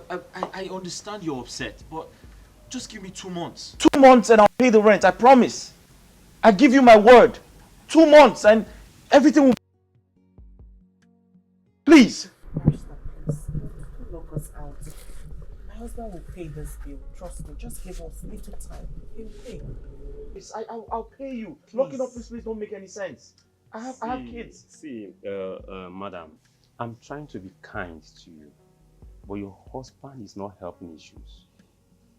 I understand you're upset, but just give me 2 months. 2 months and I'll pay the rent, I promise. I give you my word. 2 months and everything will... Please. Barrister, please. Don't lock us out. My husband will pay this bill. Trust me. Just give us a little time. He'll pay. Please, I'll pay you. Please. Locking up this place don't make any sense. I have kids. See, madam, I'm trying to be kind to you, but your husband is not helping issues.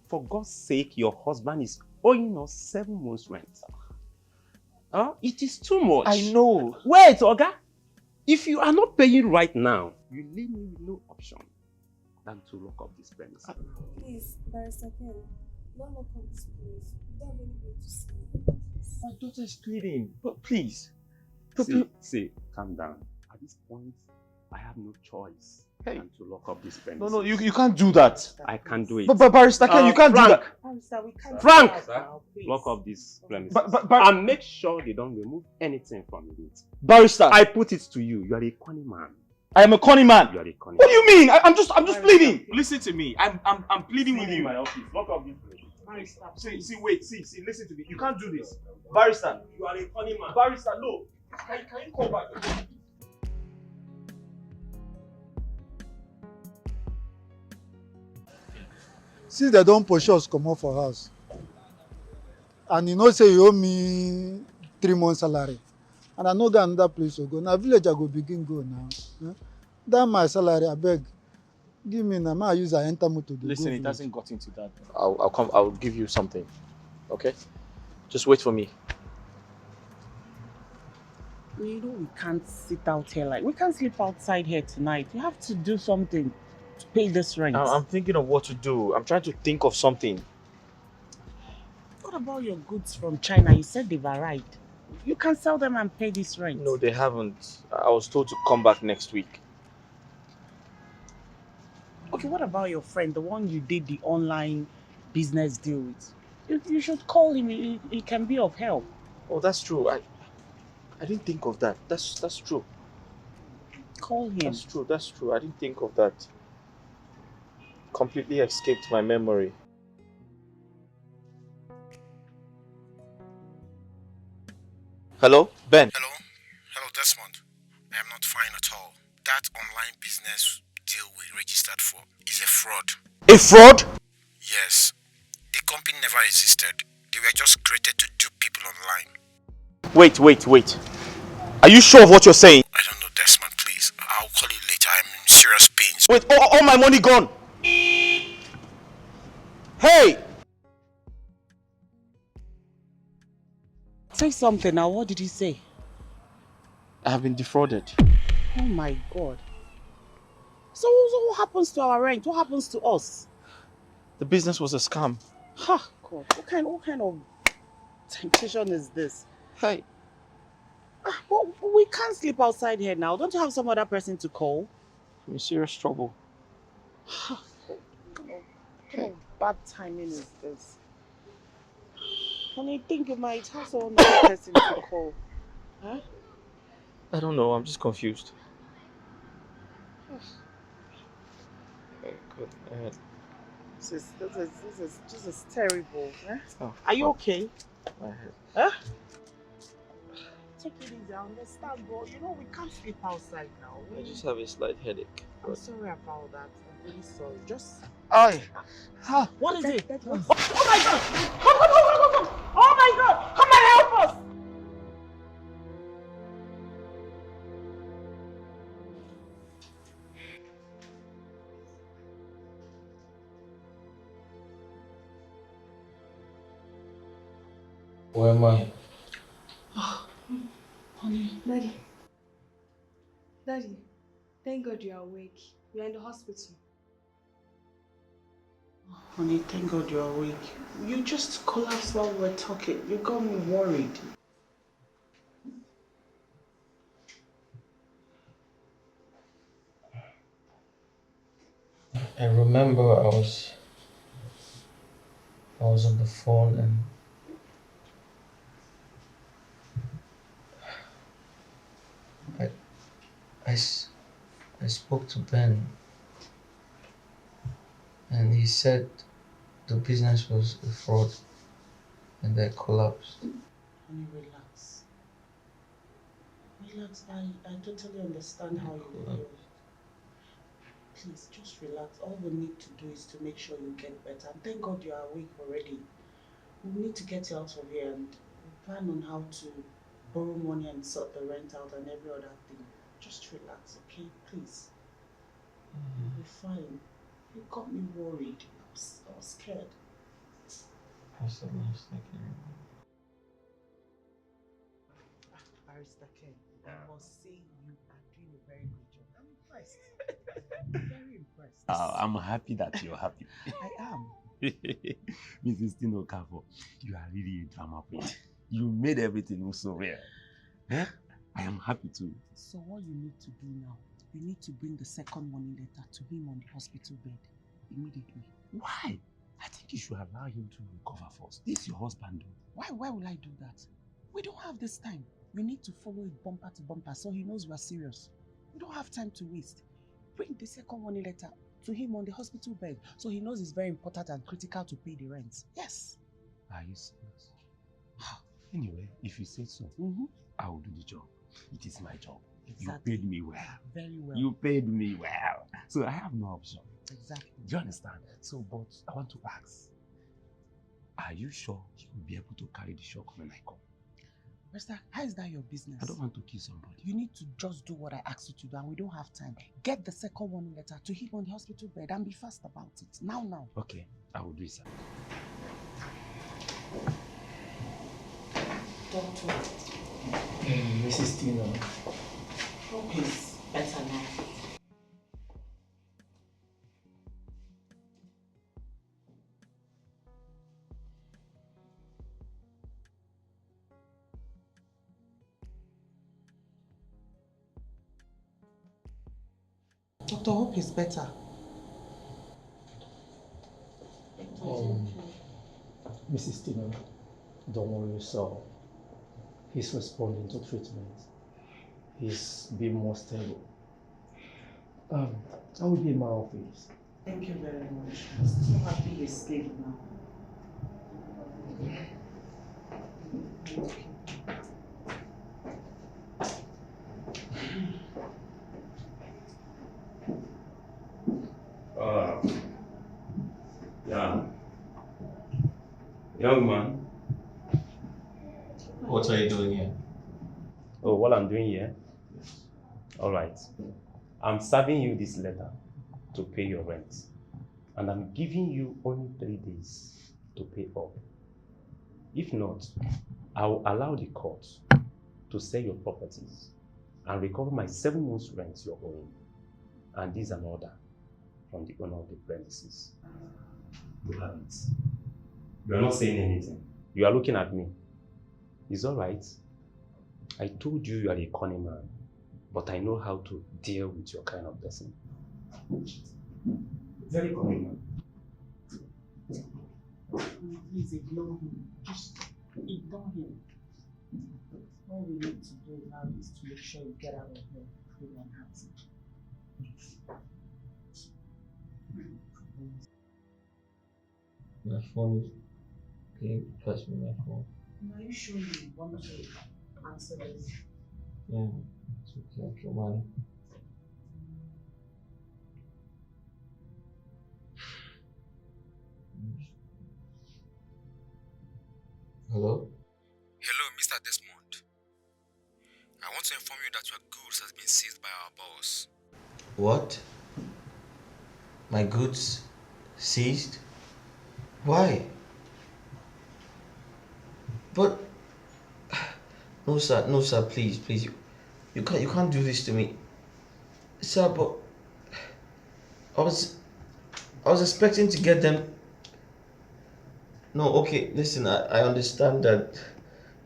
For God's sake, your husband is owing us 7 months' rent. It is too much. I know. Wait, Oga. If you are not paying right now, you leave me with no option than to lock up this premise. Please, Barrister Ken, don't lock up this place. We don't have anywhere to stay. My daughter is pleading, but please. See, calm down. At this point, I have no choice than to lock up this premise. No, you can't do that. I can't do it. But Barrister Ken, you can't do that. Barrister, we can't Frank! do that now, please. Lock up this premises. And make sure they don't remove anything from it. Barrister, I put it to you. You are a corny man. I am a corny man. You are a corny What do you mean? I'm just pleading. Listen to me. I'm pleading with you. my office. Lock up this place. See, wait, listen to me. You can't do this. Barrister, You are a corny man. Barrister, no. Can you call back? Since they don't push us come out for house, and you know say you owe me 3 months salary, and I no get another place to go. Now village I go begin go now. That my salary, I beg. Give me now. I use I enter motor. Listen, it hasn't got into that. I'll come. I'll give you something. Okay? Just wait for me. You know we can't sit out here we can't sleep outside here tonight. You have to do something to pay this rent. I'm thinking of what to do. I'm trying to think of something. What about your goods from China? You said they've arrived. You can sell them and pay this rent. No, they haven't. I was told to come back next week. Okay, what about your friend, the one you did the online business deal with? You should call him. He can be of help. Oh, that's true. I didn't think of that. That's true. Call him. That's true. I didn't think of that. Completely escaped my memory. Hello, Ben. Hello, Desmond. I am not fine at all. That online business deal we registered for is a fraud. A fraud? Yes. The company never existed. They were just created to dupe people online. Wait. Are you sure of what you're saying? I don't know, Desmond, please. I'll call you later. I'm in serious pains. Wait, all my money gone. Hey! Say something now. What did he say? I have been defrauded. Oh my God. So what happens to our rent? What happens to us? The business was a scam. Ha! God, what kind of temptation is this? Hey. Well, we can't sleep outside here now. Don't you have some other person to call? I'm in serious trouble. What kind of bad timing is this? When you think you might have some other person to call. Huh? I don't know. I'm just confused. Good. This is terrible. Huh? Oh, are you okay? My head. Huh? Take it easy. I understand, but you know we can't sleep outside now. I just have a slight headache. I'm sorry about that. I'm really sorry. Just. Aye. What is it? Oh my God! Come! Oh my God! Come and help us! Where am I? Oh, honey. Daddy, thank God you're awake. You're in the hospital. Honey, thank God you're awake. You just collapsed while we were talking. You got me worried. I remember I was on the phone and I spoke to Ben. and he said the business was a fraud and that collapsed. Honey, relax. Relax. I totally understand how you feel. Please, just relax. All we need to do is to make sure you get better. And thank God you are awake already. We need to get you out of here and plan on how to borrow money and sort the rent out and every other thing. Just relax, okay? Please. You'll be fine. You got me worried. I was scared. That's the last I can Barrister Ken, I must say you are doing a very good job. I'm impressed. Very impressed. I'm happy that you're happy. I am. Mrs. Tino Kavo, you are really a drama queen. You made everything look so real. Eh? I am happy too. So what you need to do now, you need to bring the second money letter to him on the hospital bed immediately. Why? I think you should allow him to recover first. This is your husband. Why will I do that? We don't have this time. We need to follow it bumper to bumper so he knows we are serious. We don't have time to waste. Bring the second money letter to him on the hospital bed so he knows it's very important and critical to pay the rent. Yes. Are you serious? Anyway, if you say so, I will do the job. It is my job. Exactly. You paid me well. Very well. You paid me well. So I have no option. Exactly. Do you understand? So, but I want to ask, are you sure you will be able to carry the shock when I come? Mister, how is that your business? I don't want to kill somebody. You need to just do what I asked you to do and we don't have time. Get the second warning letter to him on the hospital bed and be fast about it. Now. Okay, I will do it, sir. Doctor. Mrs. Tina. Hope he's better now. Doctor, hope is better. Mrs. Tina, don't worry yourself. He's responding to treatment. He's being more stable. I will be in my office. Thank you very much. I'm so happy he's stable now. Yeah. Young man. What are you doing here? Oh, what I'm doing here? All right. I'm serving you this letter to pay your rent. And I'm giving you only 3 days to pay up. If not, I will allow the court to sell your properties and recover my 7 months rent you're owing. And this is an order from the owner of the premises. You have it. You are not saying anything. You are looking at me. It's all right. I told you you are a cunning man, but I know how to deal with your kind of person. Very cunning man. Please ignore him. Just ignore him. All we need to do now is to make sure you get out of here free and happy. My phone is... Can you pass me my phone? Are you sure you want to answer this? Yeah, it's okay, I'll money. Hello? Hello, Mr. Desmond. I want to inform you that your goods has been seized by our boss. What? My goods seized? Why? But no sir, please, you can't do this to me. Sir, but I was expecting to get them. No, okay, listen, I understand that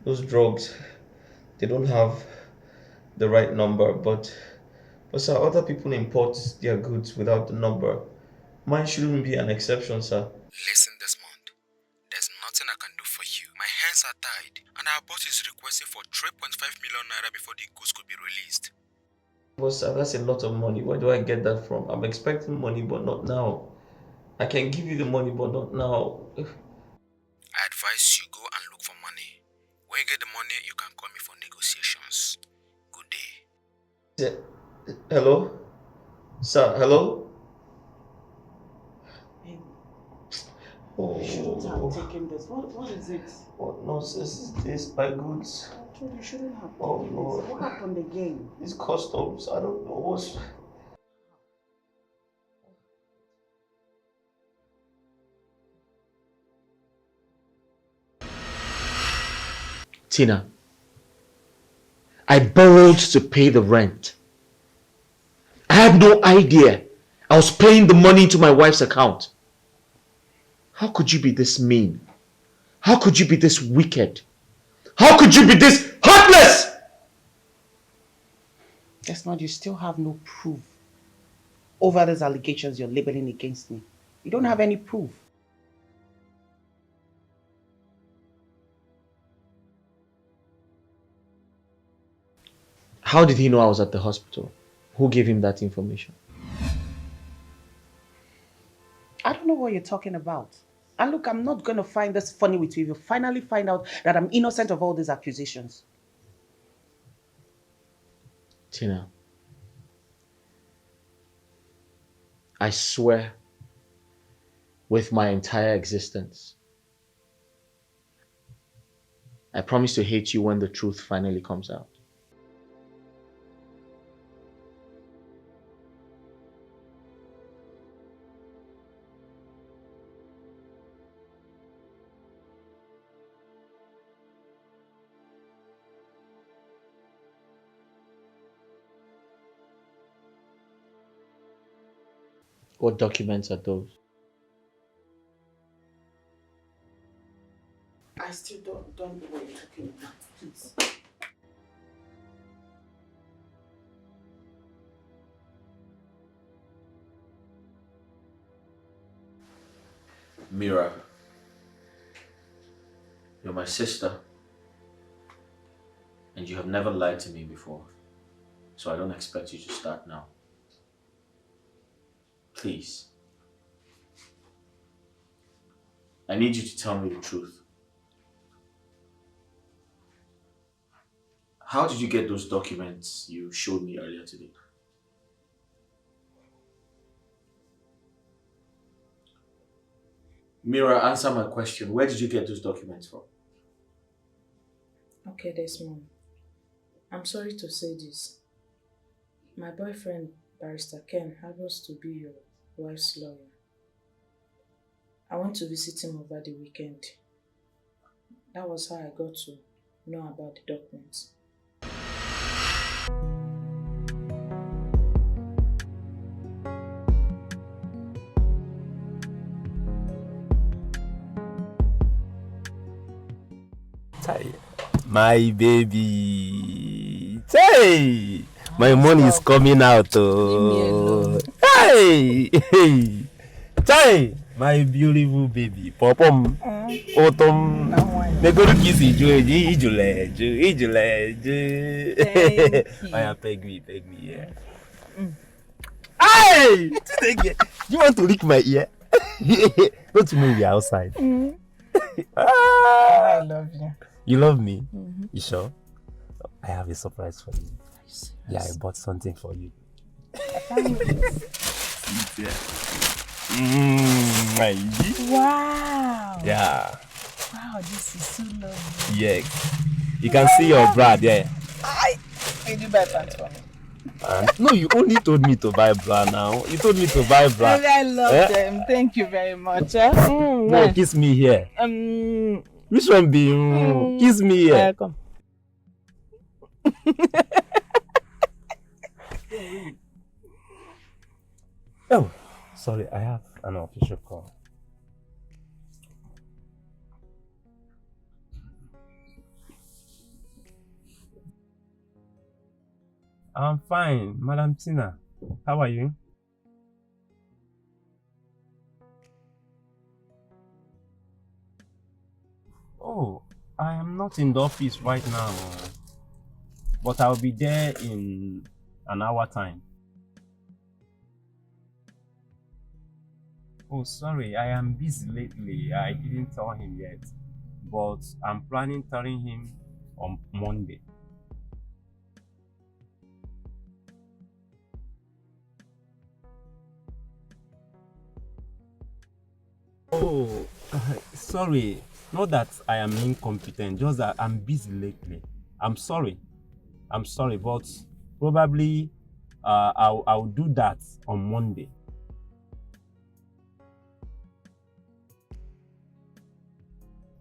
those drugs, they don't have the right number, but sir, other people import their goods without the number. Mine shouldn't be an exception, sir. Listen, Desmond. There's nothing I can do for you. My hands are tied, and our boss is requesting for 3.5 million naira before the goods could be released. But sir, that's a lot of money. Where do I get that from? I'm expecting money, but not now. I can give you the money, but not now. I advise you go and look for money. When you get the money, you can call me for negotiations. Good day. Hello? Sir, hello? You shouldn't have taken this. What is it? What nonsense is this? My goods. I told you shouldn't have taken Oh, this. Lord. What happened again? These customs, I don't know what's... Tina, I borrowed to pay the rent. I had no idea I was paying the money into my wife's account. How could you be this mean? How could you be this wicked? How could you be this heartless? That's not, you still have no proof over those allegations you're labeling against me. You don't have any proof. How did he know I was at the hospital? Who gave him that information? I don't know what you're talking about. And look, I'm not going to find this funny with you if you finally find out that I'm innocent of all these accusations. Tina, I swear with my entire existence, I promise to hate you when the truth finally comes out. What documents are those? I still don't know what you're talking about, please. Mira, you're my sister, and you have never lied to me before, so I don't expect you to start now. Please. I need you to tell me the truth. How did you get those documents you showed me earlier today? Mira, answer my question. Where did you get those documents from? Okay, Desmond. I'm sorry to say this. My boyfriend, Barrister Ken, happens to be your wife's lawyer. I went to visit him over the weekend. That was how I got to know about the documents. My baby. Hey, my money is coming out. Oh. Hey, hey. Hey, my beautiful baby. Popom. Autumn. Me go to kiss you. I peg me, yeah. Hey! You want to lick my ear? Don't you know you're outside? I love you. You love me? You sure? I have a surprise for you. Yeah, I bought something for you. Wow. Yeah. Wow, this is so lovely. Yeah. You can see your bra there. Did you buy pants for me? No, you only told me to buy bra now. You told me to buy bra. I love them. Thank you very much. No, kiss me here. Which one be? Kiss me here. Come. Oh, sorry, I have an official call. I'm fine, Madam Tina. How are you? Oh, I am not in the office right now, but I'll be there in an hour time. Oh, sorry, I am busy lately. I didn't tell him yet. But I'm planning telling him on Monday. Oh, sorry. Not that I am incompetent, just that I'm busy lately. I'm sorry. I'm sorry, but probably I'll do that on Monday.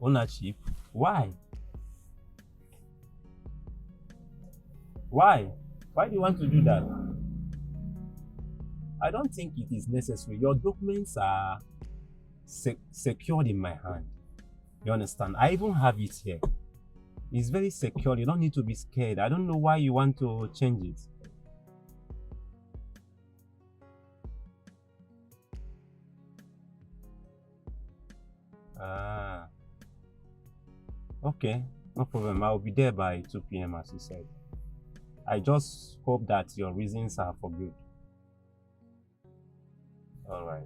Ownership? Why? Why? Why do you want to do that? I don't think it is necessary. Your documents are secured in my hand. You understand? I even have it here. It's very secure. You don't need to be scared. I don't know why you want to change it. Ah. Okay. No problem. I'll be there by 2 p.m. as you said. I just hope that your reasons are for good. All right.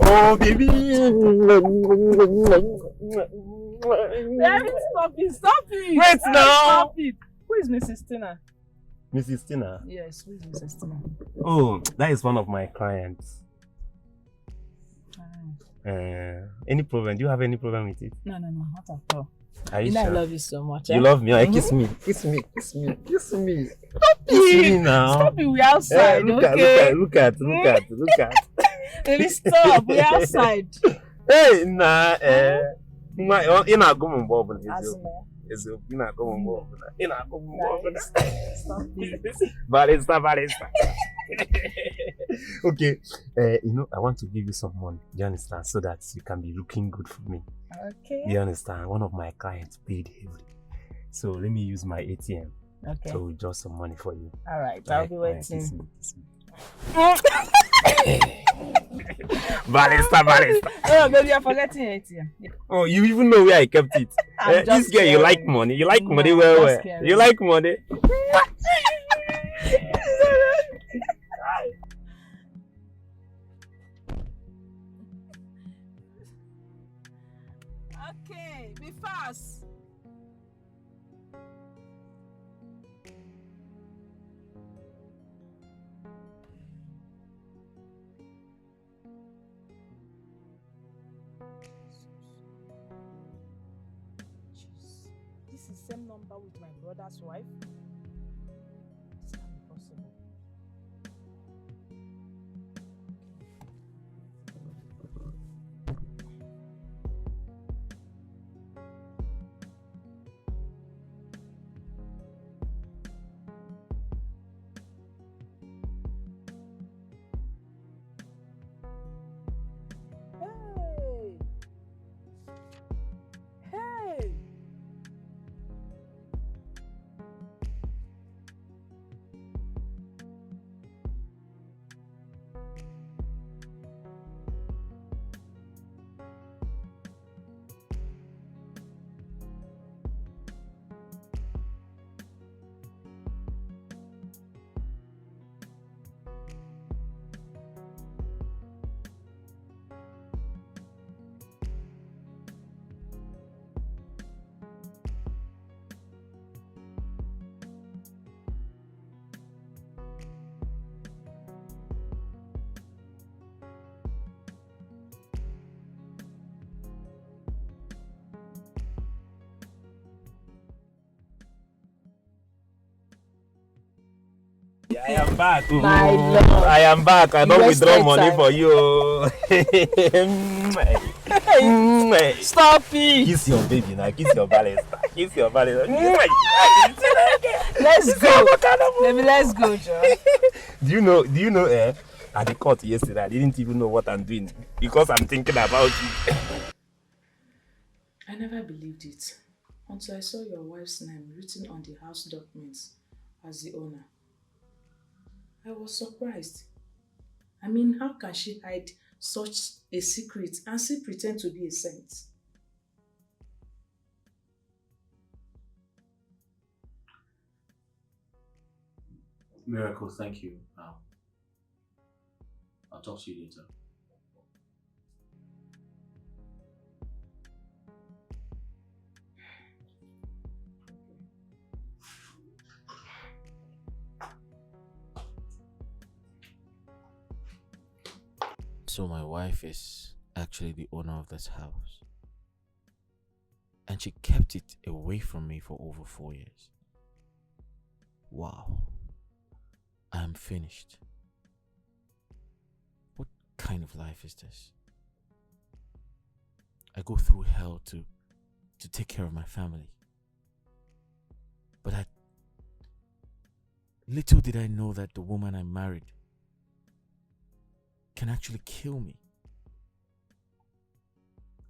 Oh, baby! Stop it! Wait now! Stop it! Who is Mrs. Tina? Mrs. Tina? Yes, who is Mrs. Tina? Oh, that is one of my clients. Any problem? Do you have any problem with it? No, not at all. Are you know sure? I love you so much. You love me? Kiss me. Kiss me. Stop me now. Stop it, we're outside, look okay? Look at. Baby, stop, we're outside. Hey, nah, you're not going to Barista. Okay, I want to give you some money. You understand? So that you can be looking good for me. Okay. You understand? One of my clients paid heavily, so let me use my ATM. Okay. To withdraw some money for you. All right, I'll be waiting. Kiss me. Barista. Oh, baby, I'm forgetting ATM. Yeah. Oh, you even know where I kept it. This girl, you like money. You like money well. You like money. Okay, be fast. This is the same number with my brother's wife. It's not possible. Hey! I am back. My love. I am back. I don't withdraw money time. for you. Stop it! Kiss your baby now. Kiss your barista. Let's go. Baby, let's go, Joe. Do you know, at the court yesterday, I didn't even know what I'm doing because I'm thinking about you. I never believed it until I saw your wife's name written on the house documents as the owner. I was surprised. I mean, how can she hide such a secret and still pretend to be a saint? Miracle, thank you. I'll talk to you later. So my wife is actually the owner of this house. And she kept it away from me for over 4 years. Wow. I am finished. What kind of life is this? I go through hell to take care of my family. But little did I know that the woman I married can actually kill me.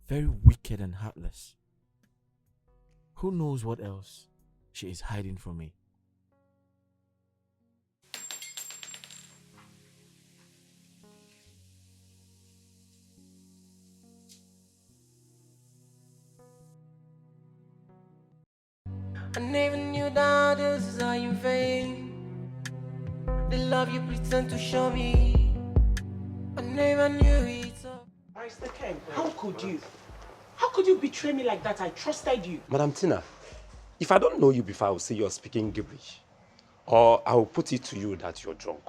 Very wicked and heartless. Who knows what else she is hiding from me? I never knew that this is how you feel. The love you pretend to show me, I never knew it. Mr. Ken, how could you? How could you betray me like that? I trusted you. Madam Tina, if I don't know you before, I will say you're speaking gibberish. Or I will put it to you that you're drunk.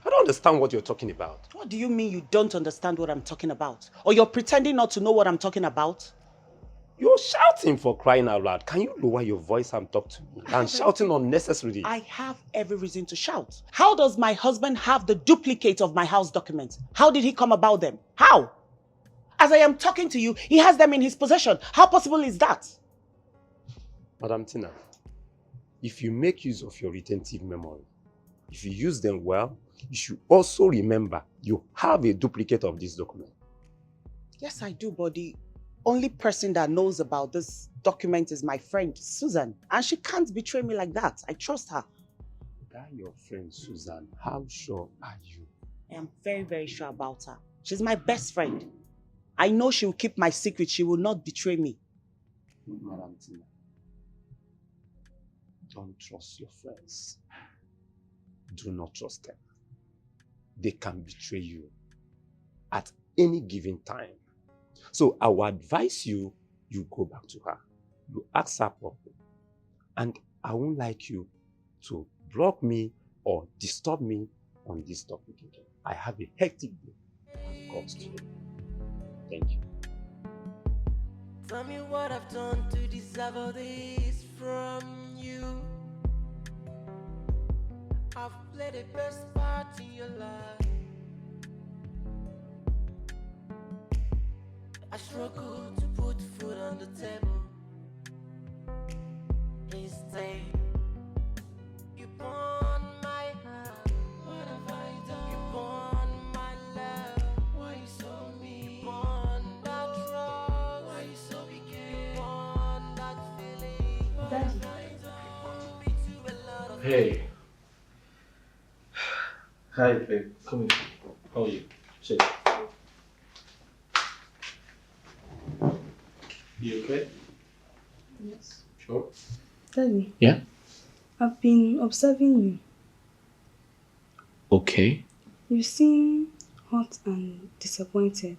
I don't understand what you're talking about. What do you mean you don't understand what I'm talking about? Or you're pretending not to know what I'm talking about? You're shouting for crying out loud. Can you lower your voice and talk to me? And shouting unnecessarily. I have every reason to shout. How does my husband have the duplicate of my house documents? How did he come about them? How? As I am talking to you, he has them in his possession. How possible is that? Madam Tina, if you make use of your retentive memory, if you use them well, you should also remember you have a duplicate of this document. Yes, I do, but the only person that knows about this document is my friend, Susan. And she can't betray me like that. I trust her. That your friend, Susan, how sure are you? I am very, very sure about her. She's my best friend. I know she will keep my secret. She will not betray me. Madam Tina, don't trust your friends. Do not trust them. They can betray you at any given time. So I will advise you, you go back to her. You ask her properly. And I won't like you to block me or disturb me on this topic again. I have a hectic day and calls to you. Thank you. Tell me what I've done to deserve all this from you. I've played the best part in your life. I struggle to put food on the table. Instead, you burn my heart. What have I done? You burn my love. Why you so mean? You burn that trust. Why you so wicked? You burn that feeling. What have I done? Beat you a lot of Hey. Hi, babe. Come here. How are you? Sit. You okay? Yes. Sure. Daddy. Yeah? I've been observing you. Okay. You seem hot and disappointed.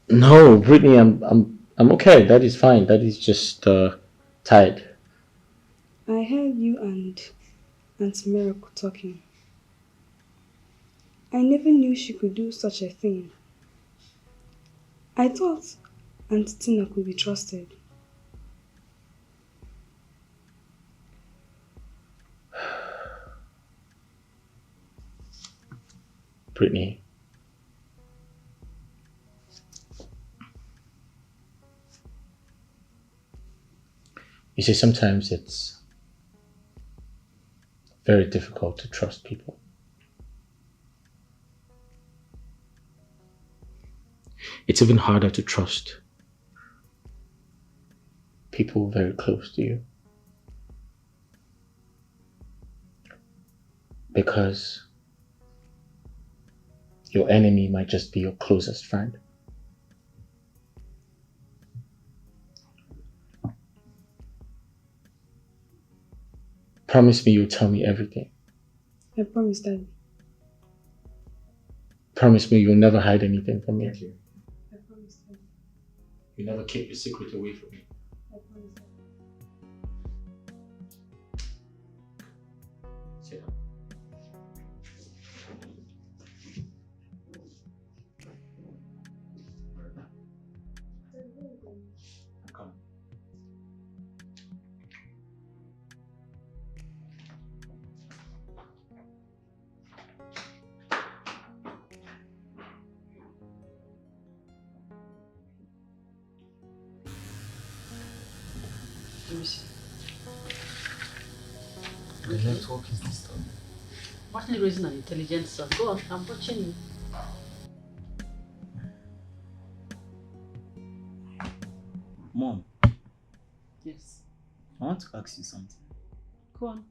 No, Brittany, I'm okay. That is fine. That is just tired. I heard you and Auntie Miracle talking. I never knew she could do such a thing. I thought Auntie Tina could be trusted. Brittany. You see, sometimes it's very difficult to trust people. It's even harder to trust people very close to you. Because your enemy might just be your closest friend. Promise me you'll tell me everything. I promise, Daddy. Promise me you'll never hide anything from me. I promise you. You never keep your secret away from me. I promise you. Sit down. Come. Let me see. The network is disturbed. Partly raising an intelligent son. Go on, I'm watching you. Mom, Yes. I want to ask you something. Go on.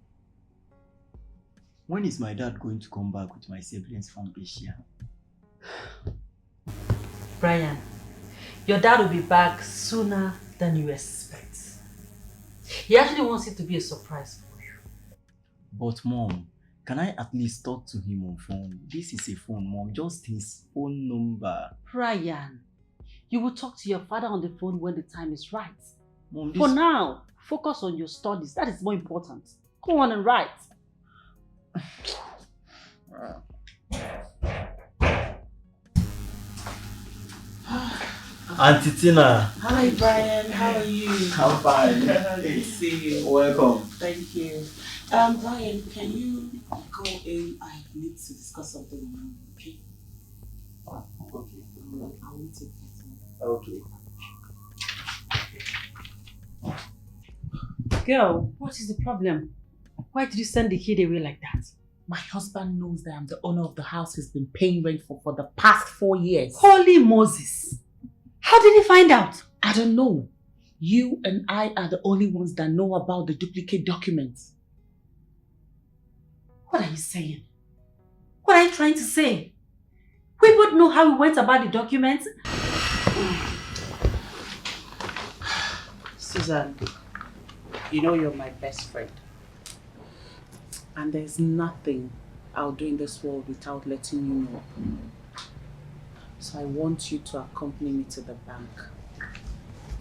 When is my dad going to come back with my siblings from Asia? Brian, your dad will be back sooner than you expect. He actually wants it to be a surprise for you. But Mom, can I at least talk to him on phone? This is a phone, Mom, just his phone number. Brian, you will talk to your father on the phone when the time is right. Mom, For now, focus on your studies. That is more important. Go on and write. Auntie Tina. Hi Brian, how are you? I'm fine. Good to see you. Welcome. Thank you. Brian, can you go in? I need to discuss something with you, okay? Okay. I'll meet you Okay. Girl, what is the problem? Why did you send the kid away like that? My husband knows that I'm the owner of the house he's been paying rent for the past 4 years. Holy Moses! How did he find out? I don't know. You and I are the only ones that know about the duplicate documents. What are you saying? What are you trying to say? We both know how we went about the documents. Susan, you know you're my best friend. And there's nothing I'll do in this world without letting you know. So I want you to accompany me to the bank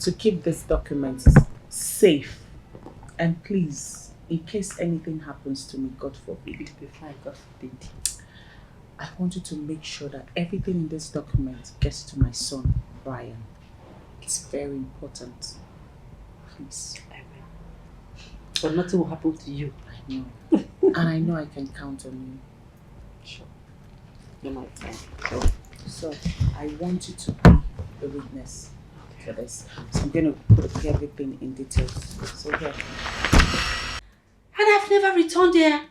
to keep these documents safe. And please, in case anything happens to me, God forbid. It'll be fine, God forbid. I want you to make sure that everything in this document gets to my son, Brian. It's very important. Please. I will. But nothing will happen to you. I know. And I know I can count on you. Sure. You're my friend. So I want you to be the witness for this. So I'm going to put everything in details. So here. And I've never returned there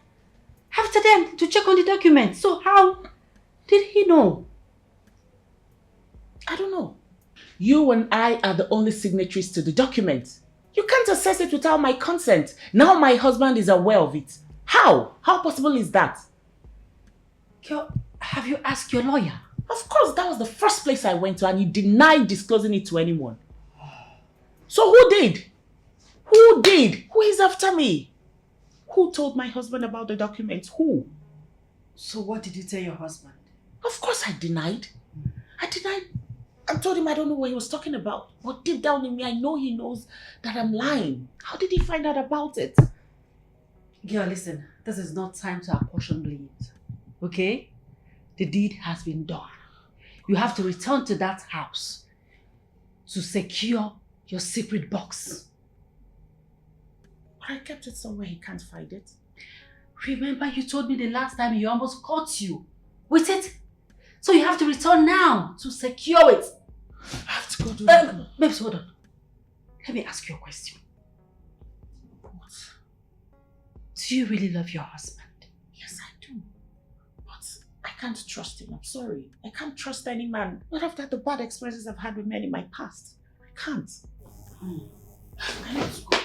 after them to check on the documents. So how did he know? I don't know. You and I are the only signatories to the document. You can't access it without my consent. Now my husband is aware of it. How? How possible is that? Girl, have you asked your lawyer? Of course, that was the first place I went to and you denied disclosing it to anyone. So who did? Who did? Who is after me? Who told my husband about the documents? Who? So what did you tell your husband? Of course I denied. I told him I don't know what he was talking about. But deep down in me, I know he knows that I'm lying. How did he find out about it? Girl, listen, this is not time to apportion blames. Okay? The deed has been done. You have to return to that house to secure your secret box. But I kept it somewhere he can't find it. Remember you told me the last time he almost caught you with it? So you have to return now to secure it. I have to go do that. Babes, hold on. Let me ask you a question. What? Do you really love your husband? Yes, I do. But I can't trust him. I'm sorry. I can't trust any man. Not after the bad experiences I've had with men in my past. I can't. I need to go.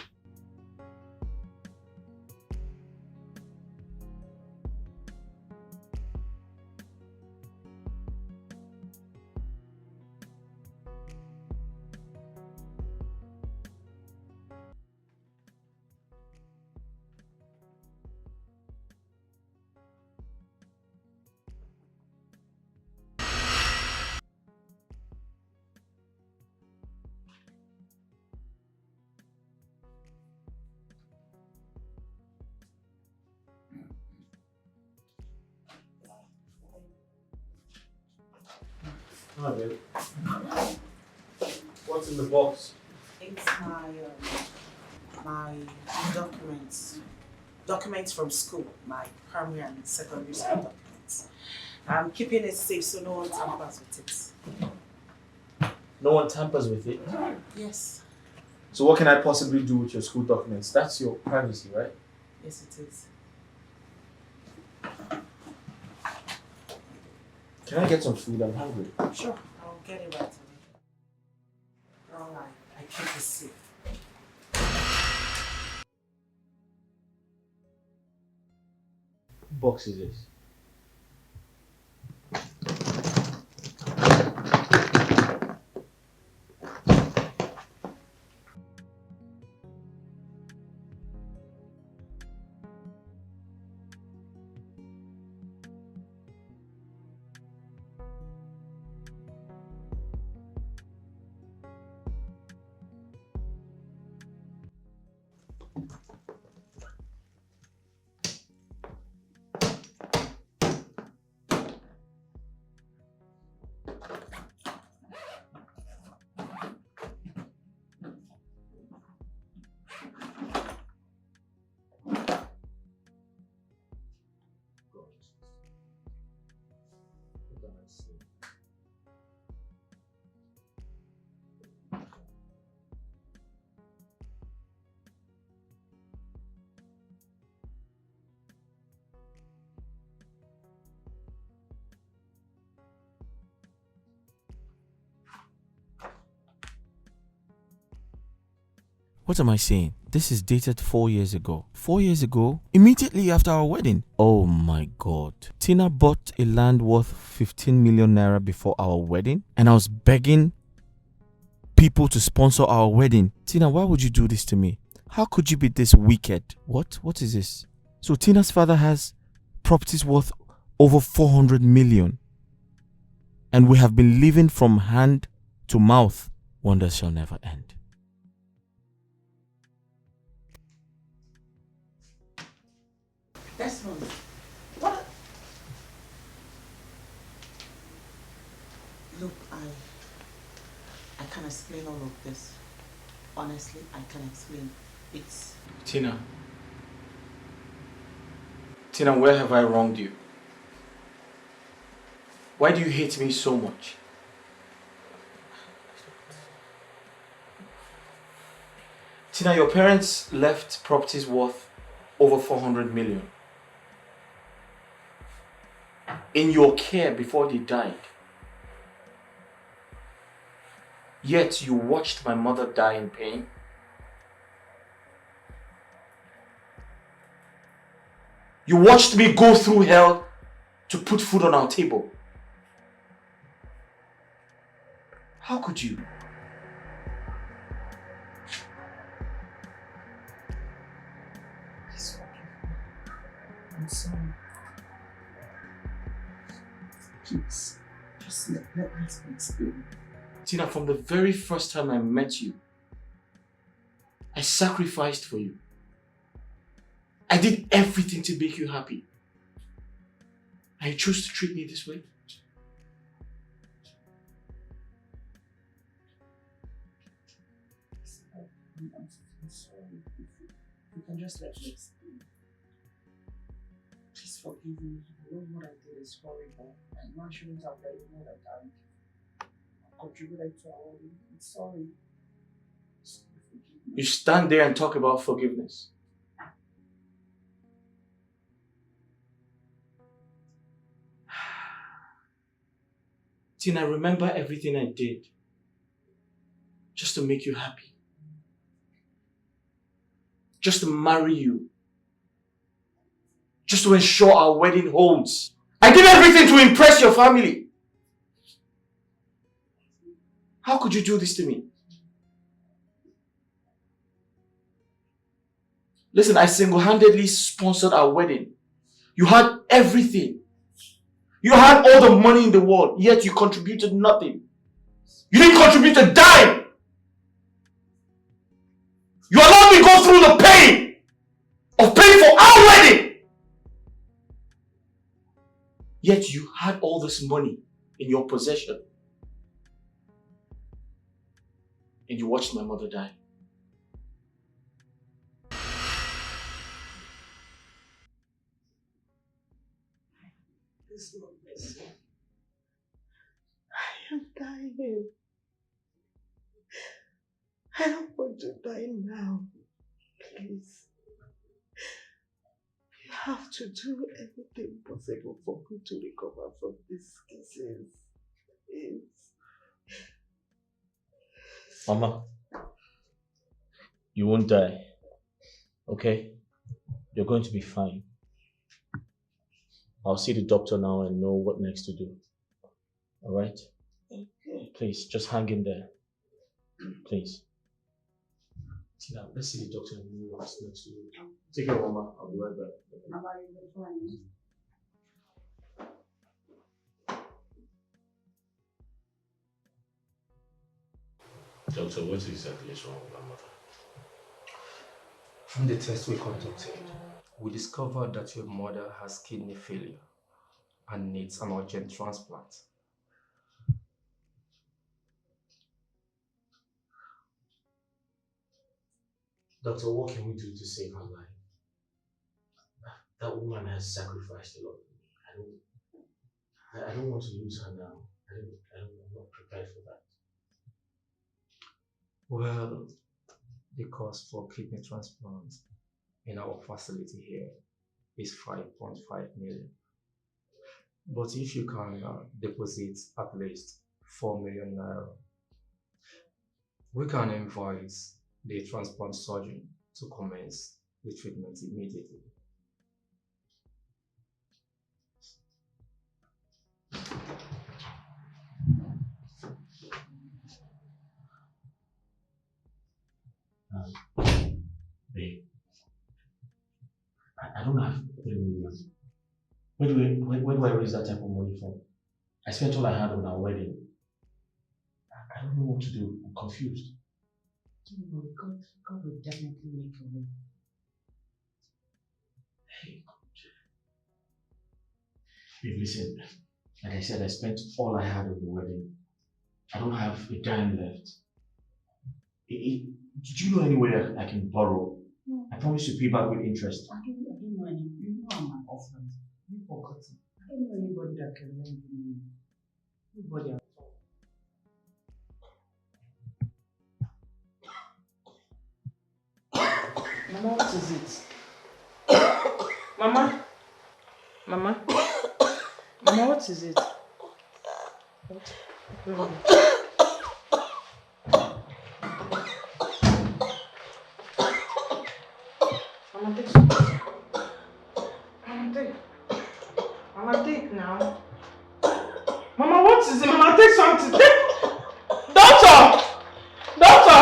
Hi, babe. What's in the box? It's my documents. Documents from school, my primary and secondary school documents. I'm keeping it safe so no one tampers with it. No one tampers with it? Yes. So what can I possibly do with your school documents? That's your privacy, right? Yes, it is. Can I get some food? I'm hungry. Sure, I'll get it right away. Alright, I keep it safe. What box is this? What am I saying? This is dated 4 years ago. 4 years ago? Immediately after our wedding. Oh my God. Tina bought a land worth 15 million naira before our wedding. And I was begging people to sponsor our wedding. Tina, why would you do this to me? How could you be this wicked? What? What is this? So Tina's father has properties worth over 400 million. And we have been living from hand to mouth. Wonders shall never end. Desmond, what? Look, I can explain all of this. Honestly, I can explain. It's... Tina, where have I wronged you? Why do you hate me so much? Tina, your parents left properties worth over 400 million in your care before they died. Yet you watched my mother die in pain. You watched me go through hell to put food on our table. How could you? I'm sorry. Please, just let me explain. Tina, from the very first time I met you, I sacrificed for you. I did everything to make you happy. And you chose to treat me this way? I'm sorry. You can just let me explain. Please forgive me. I know what I did is horrible. I know I shouldn't have let you know that I contributed to our wedding. I'm sorry. Forgive me. You stand there and talk about forgiveness. Tina, remember everything I did just to make you happy. Just to marry you. Just to ensure our wedding holds. I did everything to impress your family. How could you do this to me? Listen, I single-handedly sponsored our wedding. You had everything. You had all the money in the world, yet you contributed nothing. You didn't contribute a dime. You allowed me to go through the pain of paying for our wedding. Yet you had all this money in your possession. and you watched my mother die. It's not messy. I am dying. I don't want to die now. Please. You have to do everything possible for me to recover from these kisses. Please. Mama, you won't die. Okay? You're going to be fine. I'll see the doctor now and know what next to do. Alright? Okay. Please, just hang in there. Please. Tina, let's see the doctor and know what's next to do. Take care, Mama. I'll be right back. Mama, you're fine. Doctor, what exactly is wrong with my mother? From the test we conducted, we discovered that your mother has kidney failure and needs an urgent transplant. Doctor, what can we do to save her life? That woman has sacrificed a lot for me. I don't want to lose her now. I'm not prepared for that. Well, the cost for kidney transplant in our facility here is 5.5 million. But if you can deposit at least 4 million naira, we can invoice the transplant surgeon to commence the treatment immediately. Babe, I don't have 3 million. Where do I raise that type of money from? I spent all I had on our wedding. I don't know what to do. I'm confused. Don't worry, God will definitely make a way. Hey, God. Babe, listen. Like I said, I spent all I had on the wedding. I don't have a dime left. Do you know anywhere I can borrow? No. I promise to pay back with interest. I don't know any. You know I'm an orphan. You forgot it. I don't know anybody that can lend me. Nobody at all. Mama, what is it? Mama? Mama? Mama, what is it? What? Mama, take something. Mama, take. Mama, take now. Mama, what is it? Mama, take something. Take. Doctor! Doctor!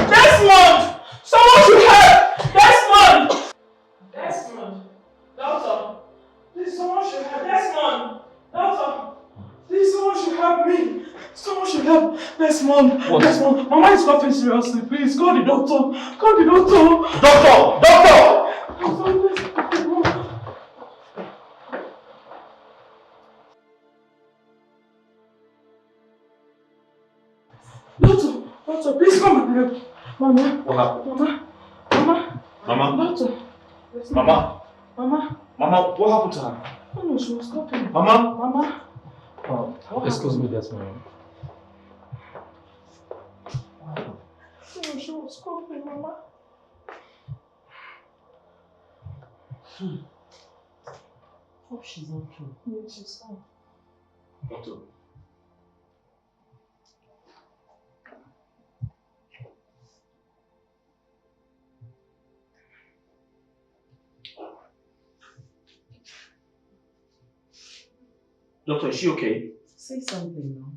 Desmond! Someone should help! Desmond! Desmond! Doctor! Please, someone should help. Desmond! Doctor! Please, someone should help me. Someone should help. Desmond! What? Desmond! Mama is coughing seriously. Please, call the doctor. Call the doctor. Doctor! Doctor! Doctor, please come and help. Mama. What happened? Mama. Mama? Doctor. Mama? Mama. Mama, what happened to her? Oh no, she was coughing. Mama? Mama. Excuse me, Desmond. Oh, she was coughing, Mama. Hope she's okay. Yeah, she's fine. Doctor. Doctor, is she okay? Say something now.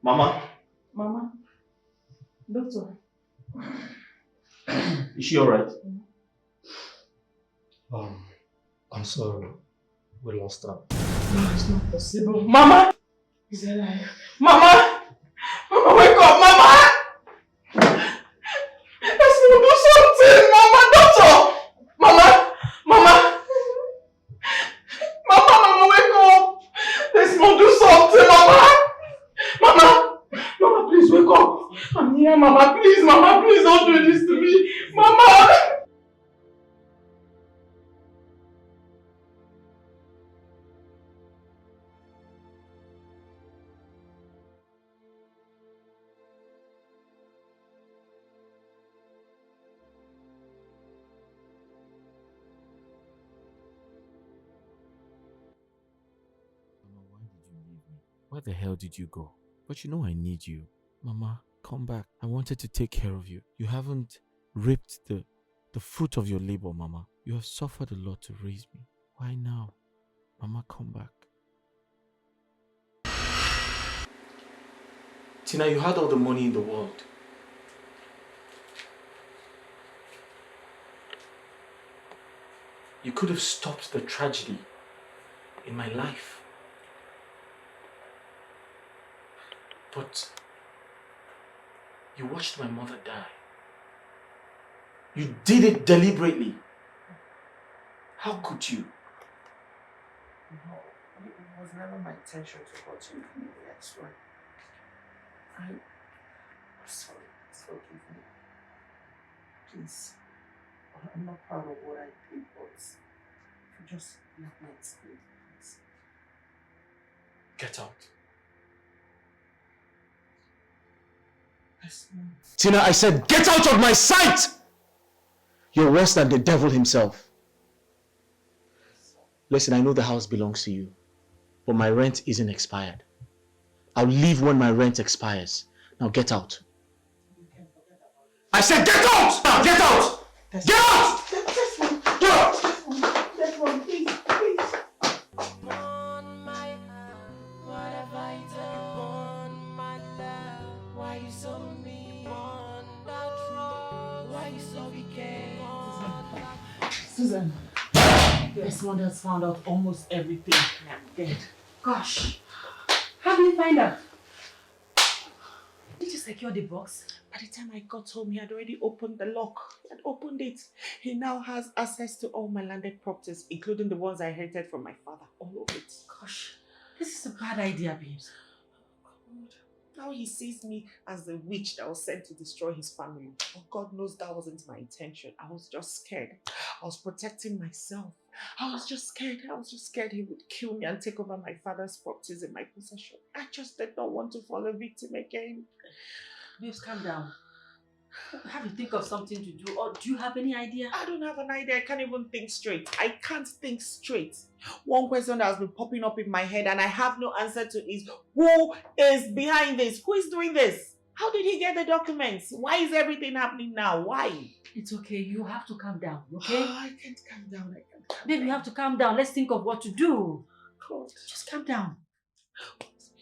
Mama? Mama. Doctor. Is she alright? I'm sorry. We lost her. No, it's not possible. Mama! Is alive. Mama! Mama, wake up! Mama! Let's do something! Mama! Doctor! Mama! Mama! Mama, wake up! Let's do something, Mama! Mama! Mama, please wake up! I'm here. Yeah, Mama, please, don't do this to me. Mama! Where the hell did you go? But you know I need you. Mama, come back. I wanted to take care of you. You haven't reaped the fruit of your labor, Mama. You have suffered a lot to raise me. Why now? Mama, come back. Tina, you had all the money in the world. You could have stopped the tragedy in my life. But you watched my mother die. You did it deliberately. How could you? No, it was never my intention to hurt you. I swear. I'm sorry. Forgive me. Please. I'm not proud of what I did, but if you just let me explain, please. Get out. Yes, Mom. Tina, I said, get out of my sight! You're worse than the devil himself. Listen, I know the house belongs to you, but my rent isn't expired. I'll leave when my rent expires. Now get out. I said get out! Now get out! Get out! Get out! That's one, please, please. Why you so mean? Not wrong. Why you so wicked? Susan, this one has found out almost everything. I'm dead. Gosh, how did you find out? Did you secure the box? By the time I got home, he had already opened the lock. He had opened it. He now has access to all my landed properties, including the ones I inherited from my father. All of it. Gosh, this is a bad idea, babes. Now he sees me as the witch that was sent to destroy his family. But God knows that wasn't my intention. I was just scared. I was protecting myself. I was just scared. He would kill me and take over my father's properties in my possession. I just did not want to fall a victim again. Babes, calm down. Have to think of something to do, or do you have any idea? I don't have an idea. I can't even think straight. I can't think straight. One question that has been popping up in my head and I have no answer to is, who is behind this? Who is doing this? How did he get the documents? Why is everything happening now? Why? It's okay. You have to calm down, okay? Oh, I can't calm down. Babe, you have to calm down. Let's think of what to do. God. Just calm down.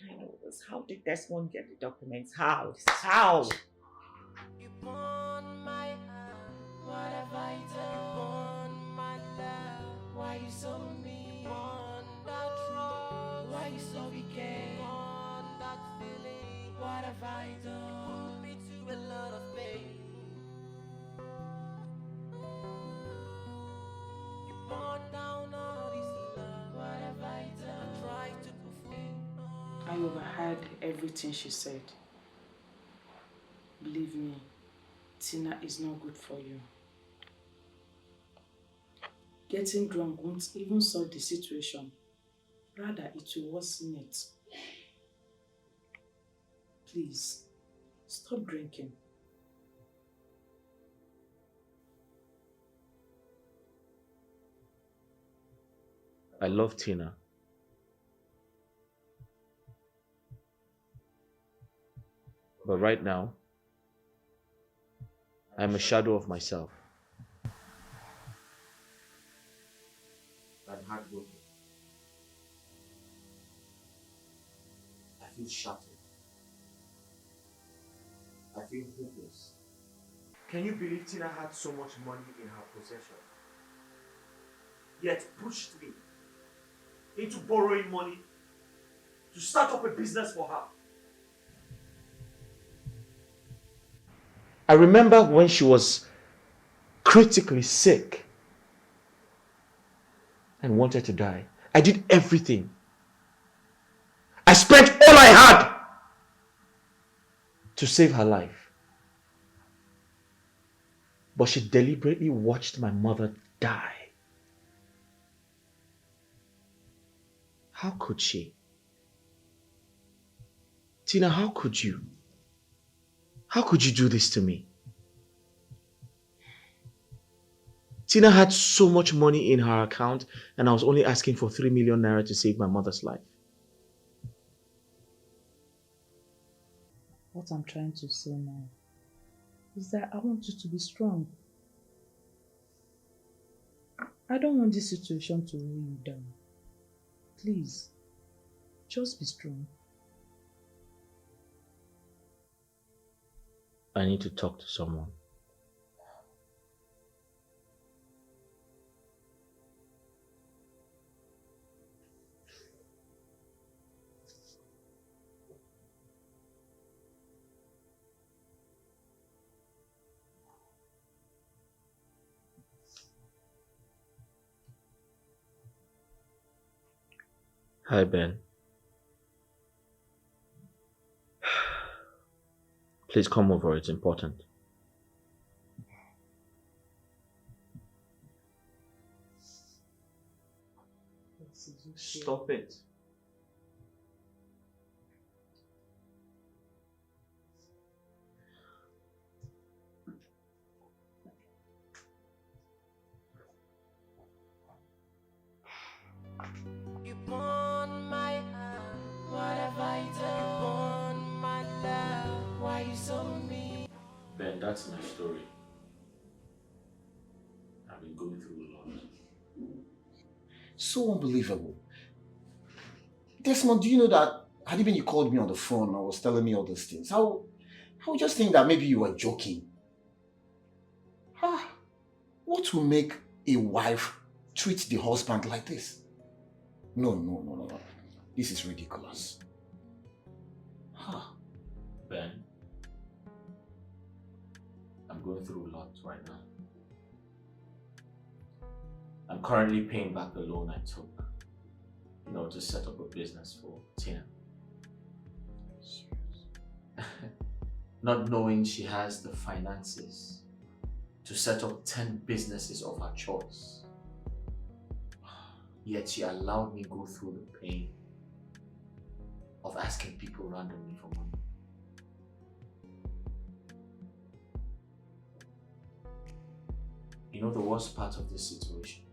I know this. How did Desmond get the documents? How? How? My heart, what have I done? My love, why you so mean? Not wrong, why you so wicked? That feeling, what have I done? Put me to a lot of pain. You brought down all this love, what have I done? I tried to perform. I overheard everything she said. Believe me, Tina is not good for you. Getting drunk won't even solve the situation. Rather, it will worsen it. Please, stop drinking. I love Tina. But right now, I'm a shadow of myself. I'm heartbroken. I feel shattered. I feel hopeless. Can you believe Tina had so much money in her possession, yet pushed me into borrowing money to start up a business for her? I remember when she was critically sick and wanted to die. I did everything. I spent all I had to save her life. but she deliberately watched my mother die. How could she? Tina, how could you? How could you do this to me? Tina had so much money in her account and I was only asking for 3 million naira to save my mother's life. What I'm trying to say now is that I want you to be strong. I don't want this situation to weigh you down. Please, just be strong. I need to talk to someone. Hi, Ben. Please come over, it's important. Stop it. You burn my heart. What have I done? You burn my love. Why you so mean? Ben, that's my story. I've been going through a lot. So unbelievable. Desmond, do you know that had it been you called me on the phone and was telling me all these things, I would just think that maybe you were joking. What will make a wife treat the husband like this? No. This is ridiculous. Ben, I'm going through a lot right now. I'm currently paying back the loan I took, to set up a business for Tina. Not knowing she has the finances to set up 10 businesses of her choice. Yet she allowed me go through the pain of asking people randomly for money. The worst part of this situation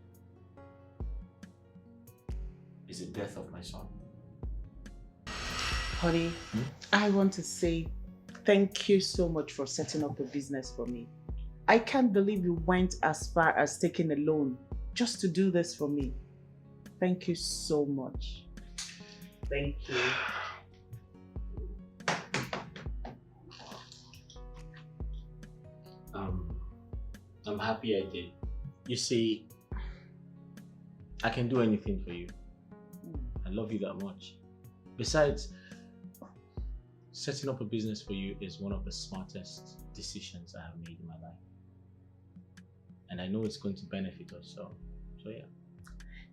is the death of my son. Honey, I want to say thank you so much for setting up a business for me. I can't believe you went as far as taking a loan just to do this for me. Thank you so much. Thank you. I'm happy I did. You see, I can do anything for you. I love you that much. Besides, setting up a business for you is one of the smartest decisions I have made in my life. And I know it's going to benefit us, so yeah.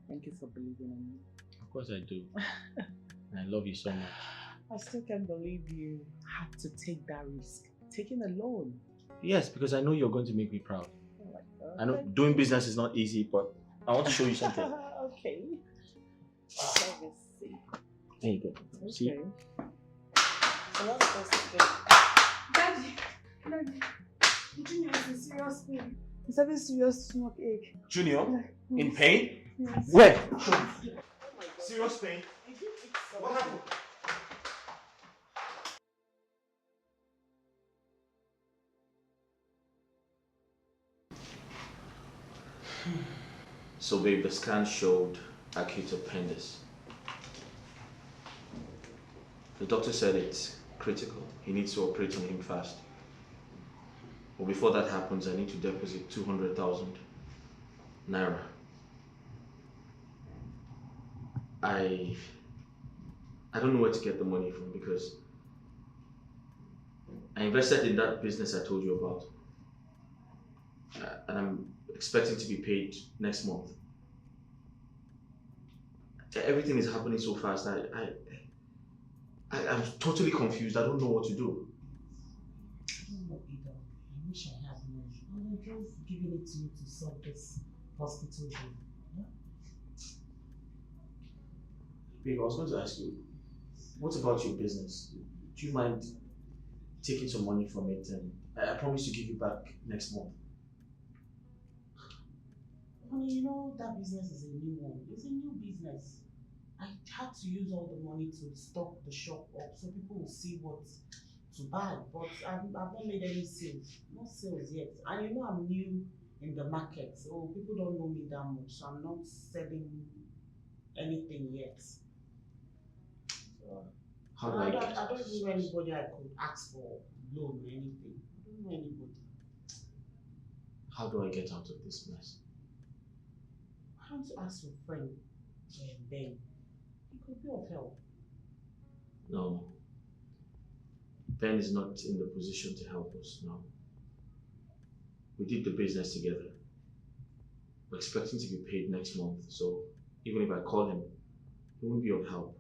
Thank you for believing in me. Of course I do. And I love you so much. I still can't believe you had to take that risk. Taking a loan. Yes, because I know you're going to make me proud. Oh my God. I know doing business is not easy, but I want to show you something. Okay. Let me see. There you go. Okay. See? So what's supposed to do? Daddy, Junior is in serious pain. He's having serious stomach ache. Junior? In pain? Yes. Where? Serious pain? What happened? So babe, the scan showed acute appendix. The doctor said it's critical. He needs to operate on him fast. But before that happens, I need to deposit 200,000 naira. I don't know where to get the money from because I invested in that business I told you about. And I'm expecting to be paid next month. Everything is happening so fast. I'm totally confused. I don't know what to do. I wish I had money. All I can giving it to you to solve this hospital bill. Yeah? Babe, I was going to ask you, what about your business? Do you mind taking some money from it, and I promise to give you back next month? Honey, you know that business is a new one. It's a new business. I had to use all the money to stock the shop up so people will see what to buy. But I've not made any sales. No sales yet. And you know I'm new in the market, so people don't know me that much. So I'm not selling anything yet. So, How do I get I don't know anybody I could ask for loan or anything. I don't know anybody. How do I get out of this mess? Why don't you ask your friend, Ben? He could be of help. No. Ben is not in the position to help us now. We did the business together. We're expecting to be paid next month, so even if I call him, he won't be of help.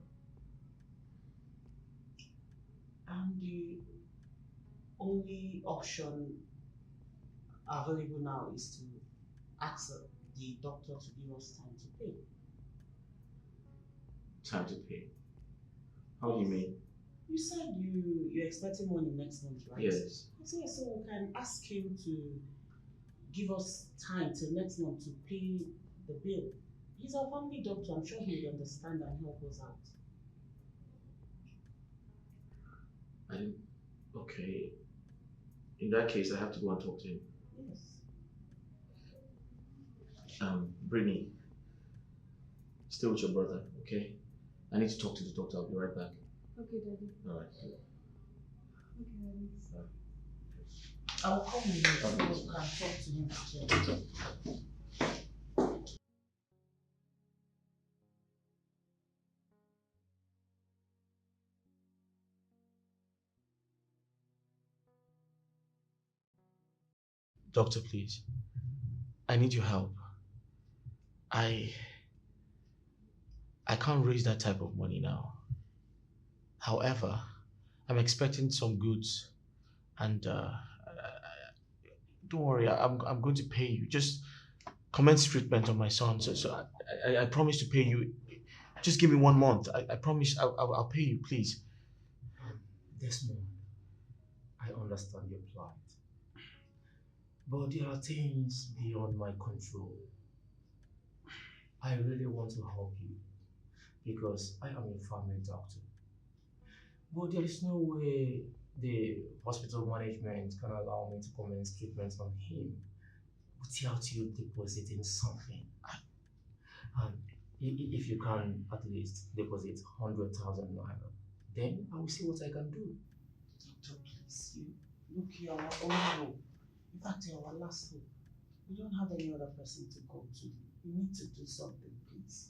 And the only option available now is to ask the doctor to give us time to pay. Time to pay? How do you mean? You said you're expecting money next month, right? Yes. So we can ask him to give us time till next month to pay the bill. He's our family doctor. I'm sure he will understand and help us out. Okay. In that case, I have to go and talk to him. Yes. Brittany, stay with your brother, okay? I need to talk to the doctor. I'll be right back. Okay, Daddy. Alright. Okay, Daddy. I will call you so we can talk to him. Doctor, please. I need your help. I can't raise that type of money now. However, I'm expecting some goods, and don't worry, I'm going to pay you. Just commence treatment on my son. So I promise to pay you. Just give me 1 month. I promise I'll pay you, please. Desmond, I understand your plight, but there are things beyond my control. I really want to help you because I am a family doctor. But there is no way the hospital management can allow me to commence treatment on him without you depositing something. And if you can at least deposit 100,000 naira, then I will see what I can do. Doctor, please, look, you're our only hope. In fact, you're our last hope. We don't have any other person to go to. You need to do something, please.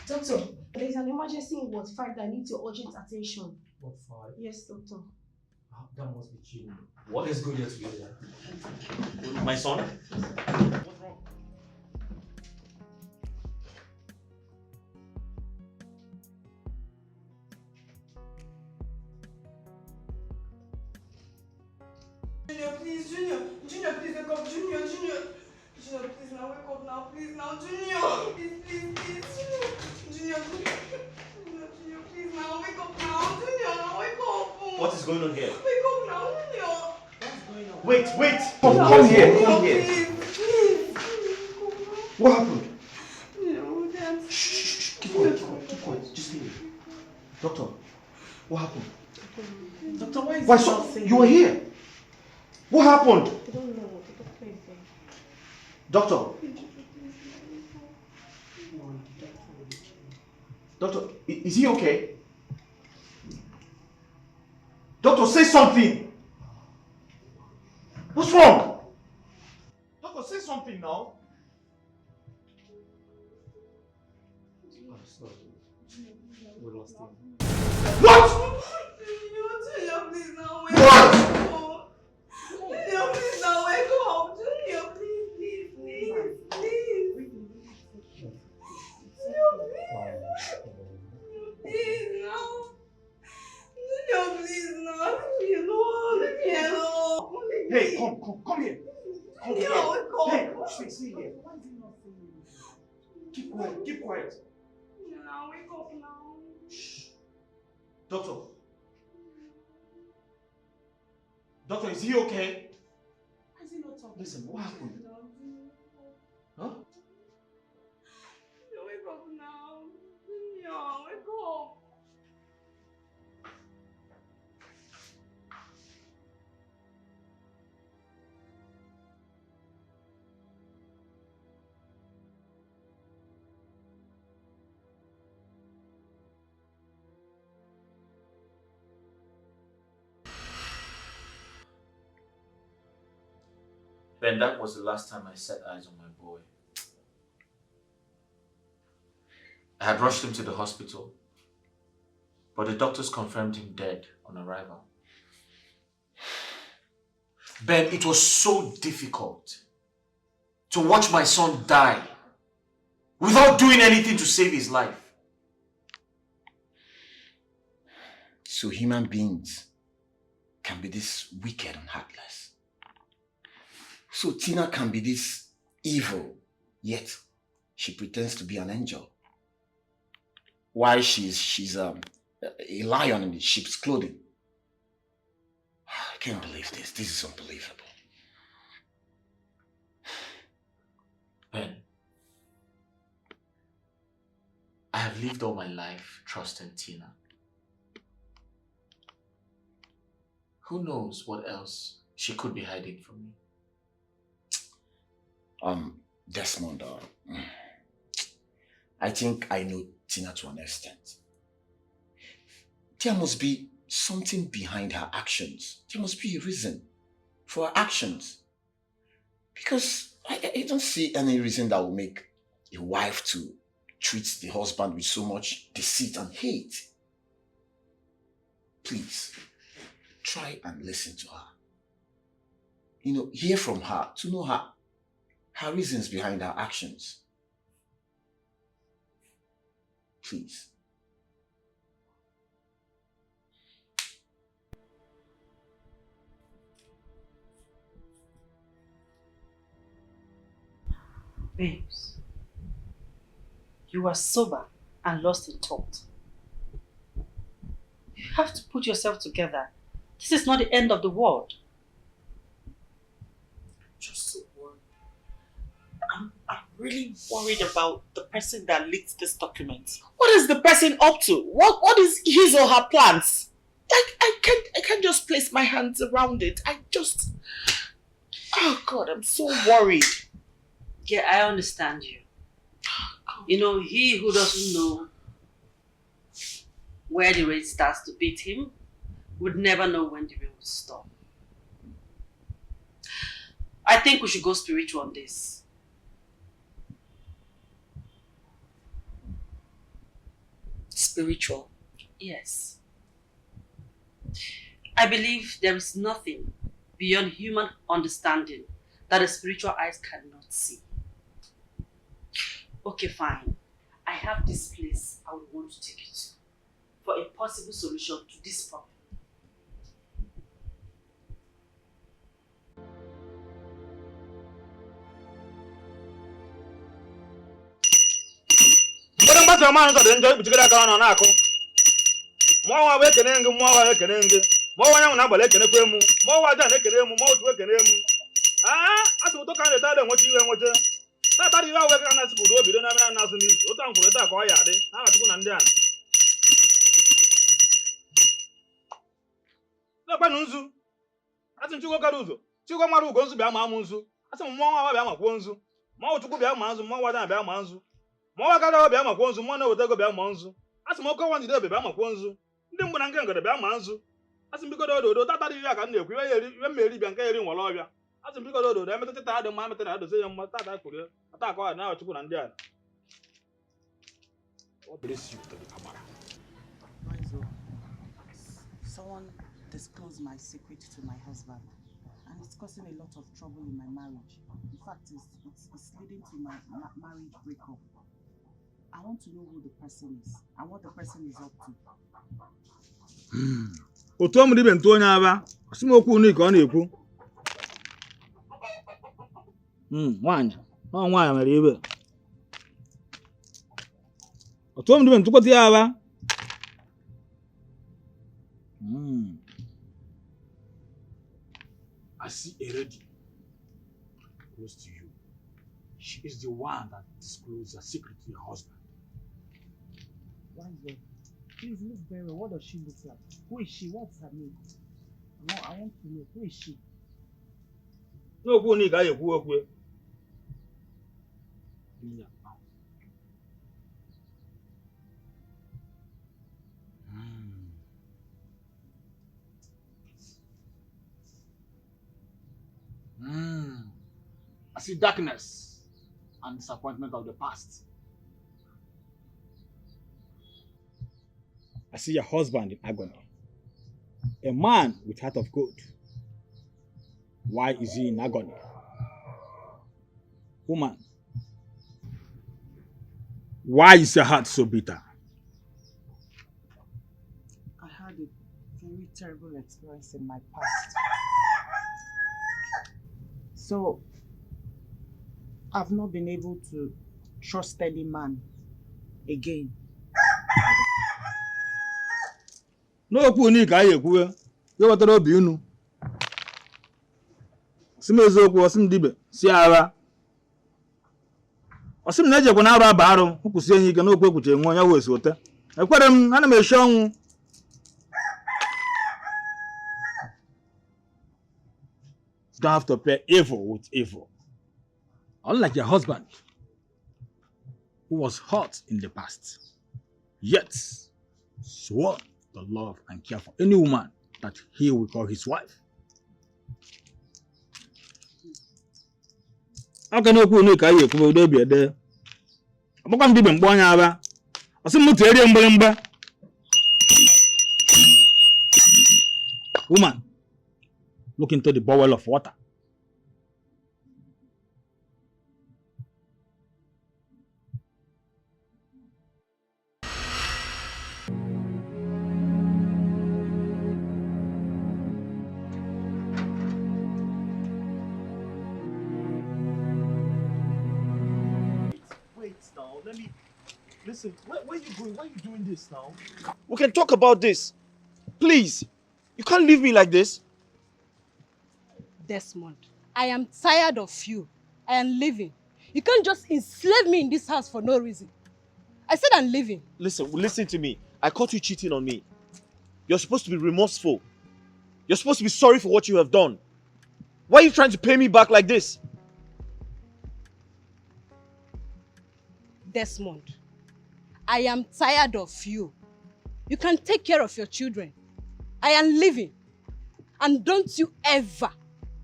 Doctor, there is an emergency in Ward 5 that needs your urgent attention. What 5? Yes, doctor. That must be Chinenye. What is going on together? My son? What's wrong? Junior, please, Junior, please wake up, Junior, please now wake up now, please now, Junior, please, Junior, please now wake up now, Junior, now wake up. What is going on here? Wake up now, Junior. What's going on? Wait! Come here, come here. Please. What happened? No, Dad. Shh, keep quiet, just leave it. Doctor, what happened? Doctor, why is Why, he so not saying you were here? What happened? I don't know what the doctor is saying. Doctor, Doctor, is he okay? Doctor, say something. What's wrong? Doctor, say something now. Sorry. We lost him. What? Junior, please now wake What? up. Junior, please now wake up. Junior, please. Junior, please. Hey, come here. Come here. Hey, stay here. Keep quiet. Now wake up now. Shh. Doctor, is he okay? Why is he not talking? Listen, what happened? Huh? Wake up now. Junior, wake up. Ben, that was the last time I set eyes on my boy. I had rushed him to the hospital, but the doctors confirmed him dead on arrival. Ben, it was so difficult to watch my son die without doing anything to save his life. So human beings can be this wicked and heartless. So Tina can be this evil, yet she pretends to be an angel. Why she's a lion in sheep's clothing. I can't believe this. This is unbelievable. Ben, I have lived all my life trusting Tina. Who knows what else she could be hiding from me? Desmond, I think I know Tina to an extent. There must be something behind her actions. There must be a reason for her actions. Because I don't see any reason that will make a wife to treat the husband with so much deceit and hate. Please, try and listen to her. You know, hear from her to know her reasons behind her actions. Please. Babes, you are sober and lost in thought. You have to put yourself together. This is not the end of the world. Just so worried. I'm really worried about the person that leaked this document. What is the person up to? What is his or her plans? I can't just place my hands around it. Oh God, I'm so worried. Yeah, I understand you. You know, he who doesn't know where the rain starts to beat him would never know when the rain will stop. I think we should go spiritual on this. Spiritual? Yes. I believe there is nothing beyond human understanding that the spiritual eyes cannot see. Okay, fine. I have this place I would want to take you to for a possible solution to this problem. But I'm not a man that enjoy to get on Ako. More awakening, more awakening, more young number like an equemu, more than a canemu, more to a canemu. As we talk on the time, what you and what that you are working as good, we don't have an answer. What I'm going to talk about, I have to go and done. No, Panuzu. I think you go Caruso. Chugamaru goes to be a mamunzu. As a more about Monzu. More to go be a manzu, more than a manzu. More got be a manzu, more no go be a manzu. As more go on the be a manzu. Then when I'm going to be a manzu. As in because that you can do, you may be carrying one lawyer. As in because I met the other man to say, I'm not that could attack now to go and done. What bless you to the camera? Someone disclosed my secret to my husband, and it's causing a lot of trouble in my marriage. In fact, it's leading to my marriage breakup. I want to know who the person is and what the person is up to. Otom di bento nya ba. Asimo ku ni ko na ekwu. Nwanyị. No nwanyị mere ibe. Otu m dị ntụkọta ya aba. I see a lady close to you. She is the one that disclosed your secret to your husband. Why is that? Please look very well. What does she look like? Who is she? What's her name? I want to know. Who is she? No, go ni ga ekwu okwu. I see darkness and disappointment of the past. I see your husband in agony. A man with heart of gold. Why is he in agony? Woman, why is your heart so bitter? I had a very terrible experience in my past. So, I've not been able to trust any man again. No kuni ka yekwu. Yo watara obi unu. Sime ezokwu osim dibe si ara. Osim na ejekwa na arụ aba arụ, kwusi enyi ike na okwu ekwuche nwe onye wesi ote. Ekwere m ana m eshi ọnwụ. You don't have to pay evil with evil. Unlike your husband, who was hurt in the past, yet swore to love and care for any woman that he will call his wife. How can you go to the Kubo Debbie there? I'm going to be born. I see Muteri and Bamba. Woman, look into the bowl of water. Wait now, let me... Listen, where are you going? Why are you doing this now? We can talk about this. Please. You can't leave me like this. Desmond, I am tired of you. I am leaving. You can't just enslave me in this house for no reason. I said I'm leaving. Listen to me. I caught you cheating on me. You're supposed to be remorseful. You're supposed to be sorry for what you have done. Why are you trying to pay me back like this? Desmond, I am tired of you. You can take care of your children. I am leaving. And don't you ever,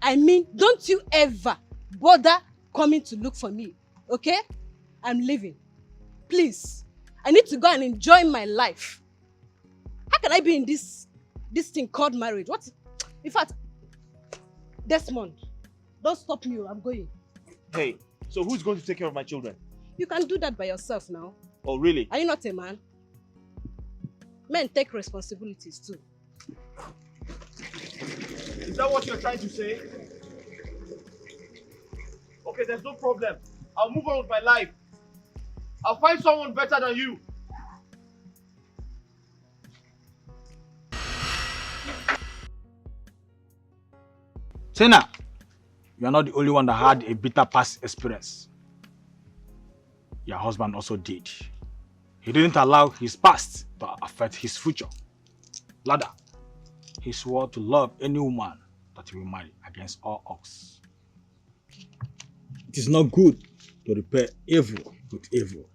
don't you ever bother coming to look for me, okay? I'm leaving. Please, I need to go and enjoy my life. How can I be in this thing called marriage? What? In fact, Desmond, don't stop me, I'm going. Hey, so who's going to take care of my children? You can do that by yourself now. Oh, really? Are you not a man? Men take responsibilities too. Is that what you're trying to say? Okay, there's no problem. I'll move on with my life. I'll find someone better than you. Tina, you are not the only one that had a bitter past experience. Your husband also did. He didn't allow his past to affect his future. Rather, he swore to love any woman that he will marry against all odds. It is not good to repay evil with evil.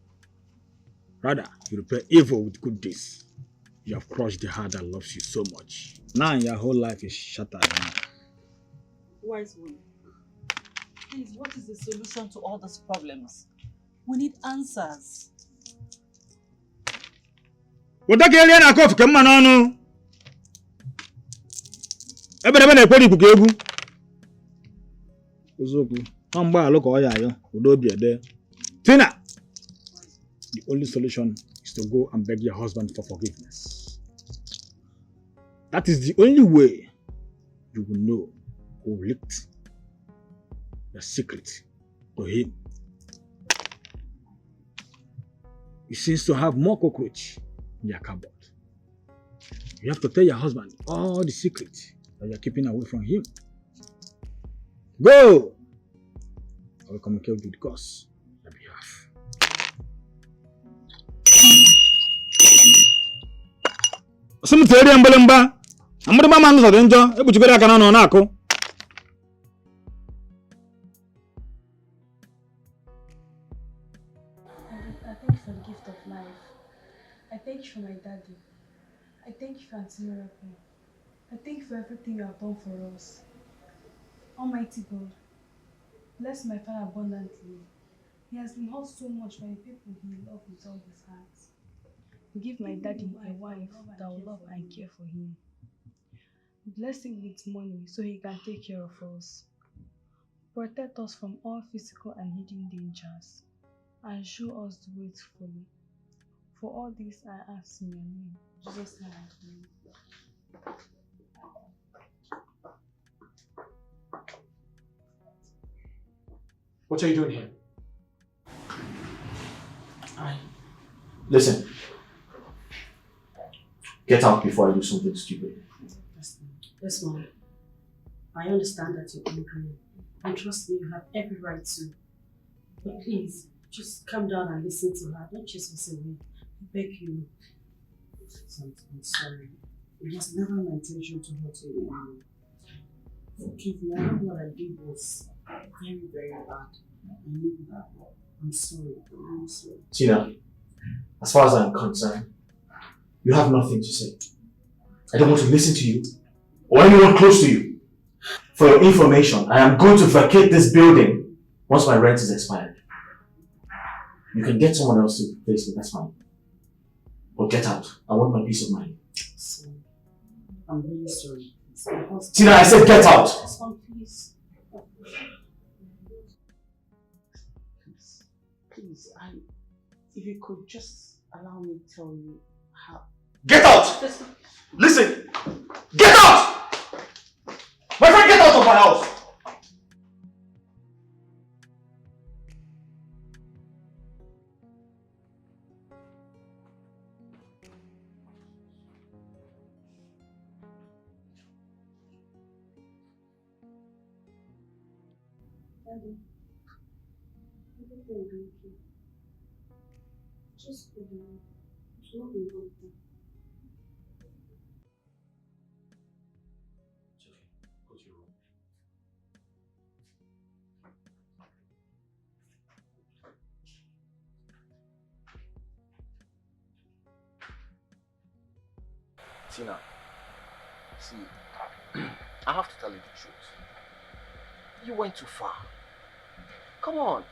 Rather, you repay evil with good deeds. You have crushed the heart that loves you so much. Now your whole life is shattered. Wise one, please, what is the solution to all these problems? We need answers. What are you na cough come on? Ebe na ekweri ikuku egwu. Ozokwu. Mgba alo ko ya yo, odo bi ede. Tina, the only solution is to go and beg your husband for forgiveness. That is the only way you will know who leaked your secret or him. He seems to have more cockroach in your cupboard. You have to tell your husband all the secrets that you're keeping away from him. Go! I will communicate with Gus on your behalf. Some theory and Balemba. I'm going to man's danger. Able to get a canon on Ako. I thank you for the gift of life. I thank you for my daddy. I thank you for Auntie Miracle. I thank you for everything you have done for us. Almighty God, bless my father abundantly. He has been hurt so much by the people he loves with all his heart. Give my daddy a wife that will love and care for him. Bless him with money so he can take care of us. Protect us from all physical and hidden dangers. And show us the way to follow. For all this I ask in your name. Jesus' name I pray. What are you doing here? Listen. Get out before I do something stupid. Yes, Mom. I understand that you're angry. And trust me, you have every right to. But please, just calm down and listen to her. Don't chase us away. I beg you. I'm sorry. It was never my intention to hurt you anymore. Forgive me. I know what I did was very, very bad. I know that. I'm sorry. I'm sorry. Tina, as far as I'm concerned, you have nothing to say. I don't want to listen to you or anyone close to you. For your information, I am going to vacate this building once my rent is expired. You can get someone else to replace me, that's fine. But get out. I want my peace of mind. Sorry. I'm really sorry. Tina, I said get out! Please. Please, if you could just allow me to tell you how. Get out! Listen! Get out! My friend, get out of my house! Daddy, everything will be okay. Just go away. It's not be long time. It's okay. Go to your room. Tina, see, I have to tell you the truth. You went too far. Come on.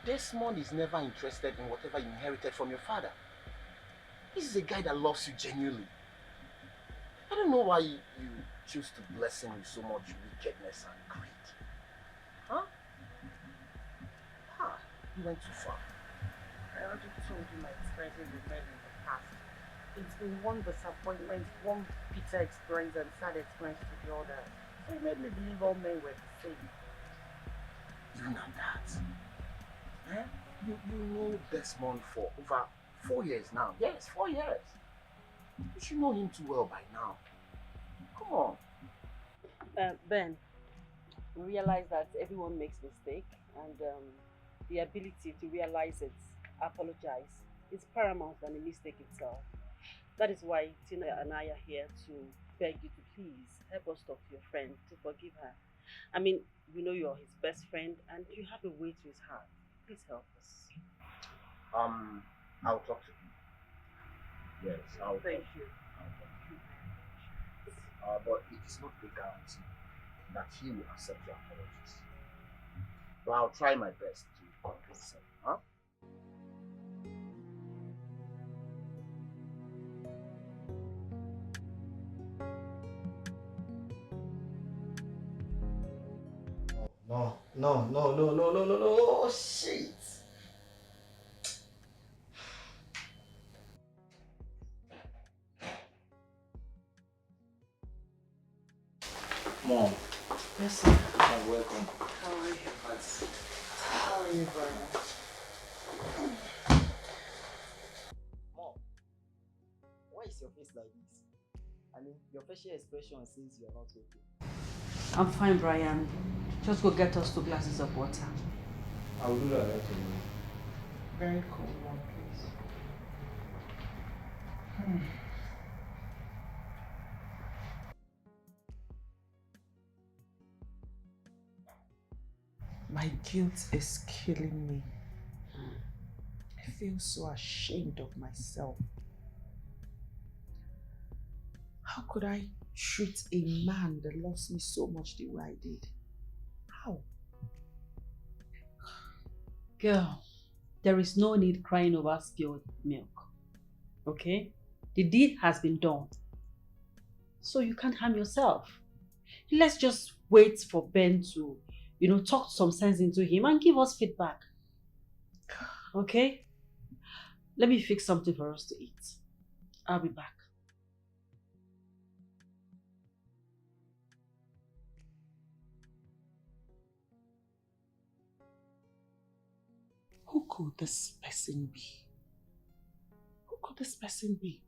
Desmond is never interested in whatever you inherited from your father. He's a guy that loves you genuinely. I don't know why you choose to bless him with so much wickedness and greed. Huh? You went too far. I already told you my experiences with men in the past. It's been one disappointment, one bitter experience and sad experience to the other. So it made me believe all men were the same. Even at that. Eh? You know Desmond for over 4 years now. Yes, 4 years. You should know him too well by now. Come on. Ben, we realize that everyone makes mistakes, and the ability to realize it, apologize, is paramount than the mistake itself. That is why Tina and I are here to beg you to please help us talk to your friend to forgive her. I mean, we know you're his best friend and you have a way to his heart. Please help us. I'll talk to him. Yes, I'll Thank you. But it is not a guarantee that he will accept your apologies. But I'll try my best to convince him. Huh? No, shit. Mom. Yes, sir. Welcome. How are you? How are you, Brian? Mom, why is your face like this? I mean, your facial expression says you're not okay. I'm fine, Brian. Just go get us 2 glasses of water. I will do that right away. Very cold one, please. My guilt is killing me. I feel so ashamed of myself. How could I treat a man that loves me so much the way I did? How? Girl, there is no need crying over spilled milk. Okay? The deed has been done. So you can't harm yourself. Let's just wait for Ben to, talk some sense into him and give us feedback. Okay? Let me fix something for us to eat. I'll be back. Who could this person be? Who could this person be?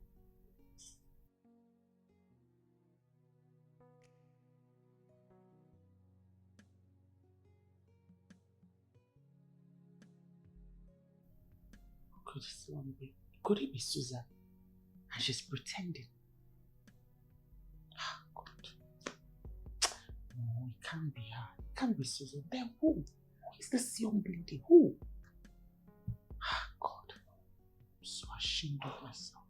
Who could this one be? Could it be Susan? And she's pretending. Ah, God. No, it can't be her. It can't be Susan. Then who? Who is this young lady? Who? Ah, God. I'm so ashamed of myself.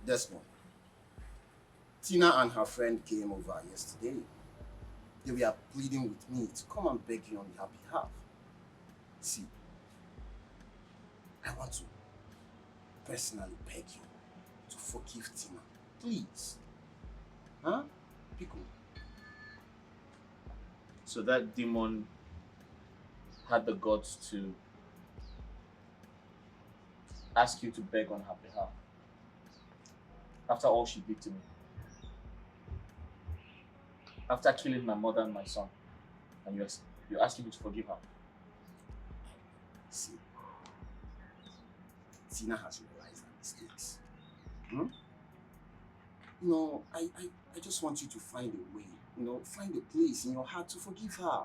Desmond, Tina and her friend came over yesterday. They were pleading with me to come and beg you on their behalf. See, I want to personally beg you to forgive Tina. Please. Huh? Pico. So that demon had the guts to ask you to beg on her behalf. After all she did to me. After killing my mother and my son. And you're asking me to forgive her. See, Tina has realized her mistakes. I just want you to find a way, find a place in your heart to forgive her.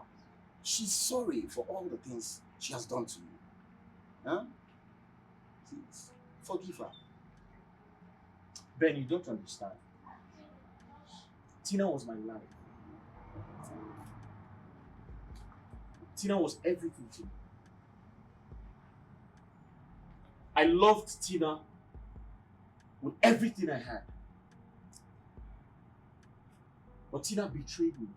She's sorry for all the things she has done to you. Huh? Please, forgive her. Ben, you don't understand. Tina was my life. Tina was everything to me. I loved Tina with everything I had. But Tina betrayed me.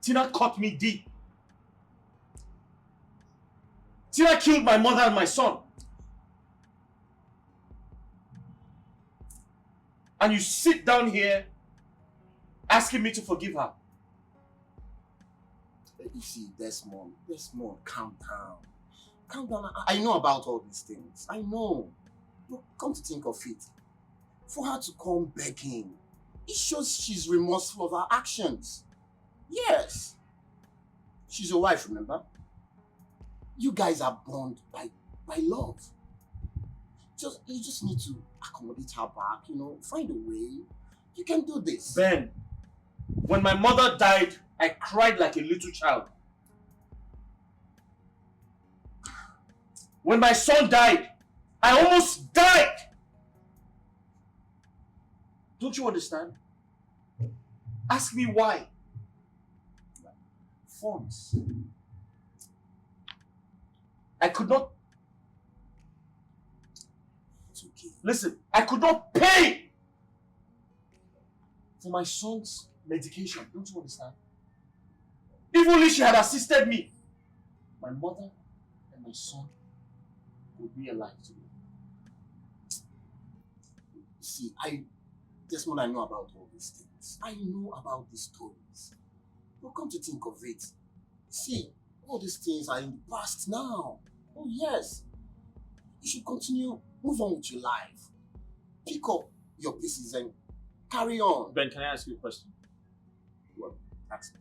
Tina cut me deep. Tina killed my mother and my son. And you sit down here asking me to forgive her. You see, Desmond, calm down. Calm down. I know about all these things. I know. But come to think of it, for her to come begging, it shows she's remorseful of her actions. Yes. She's your wife, remember? You guys are bound by love. You just need to accommodate her back, find a way. You can do this. Ben, when my mother died, I cried like a little child. When my son died, I almost died. Don't you understand? Ask me why. Funds. I could not. It's okay. Listen, I could not pay for my son's medication. Don't you understand? If only she had assisted me, my mother and my son would be alive today. See, Desmond, I know about all these things. I know about these stories. But come to think of it, see, all these things are in the past now. Oh yes. You should continue, move on with your life. Pick up your pieces and carry on. Ben, can I ask you a question? Well, ask me.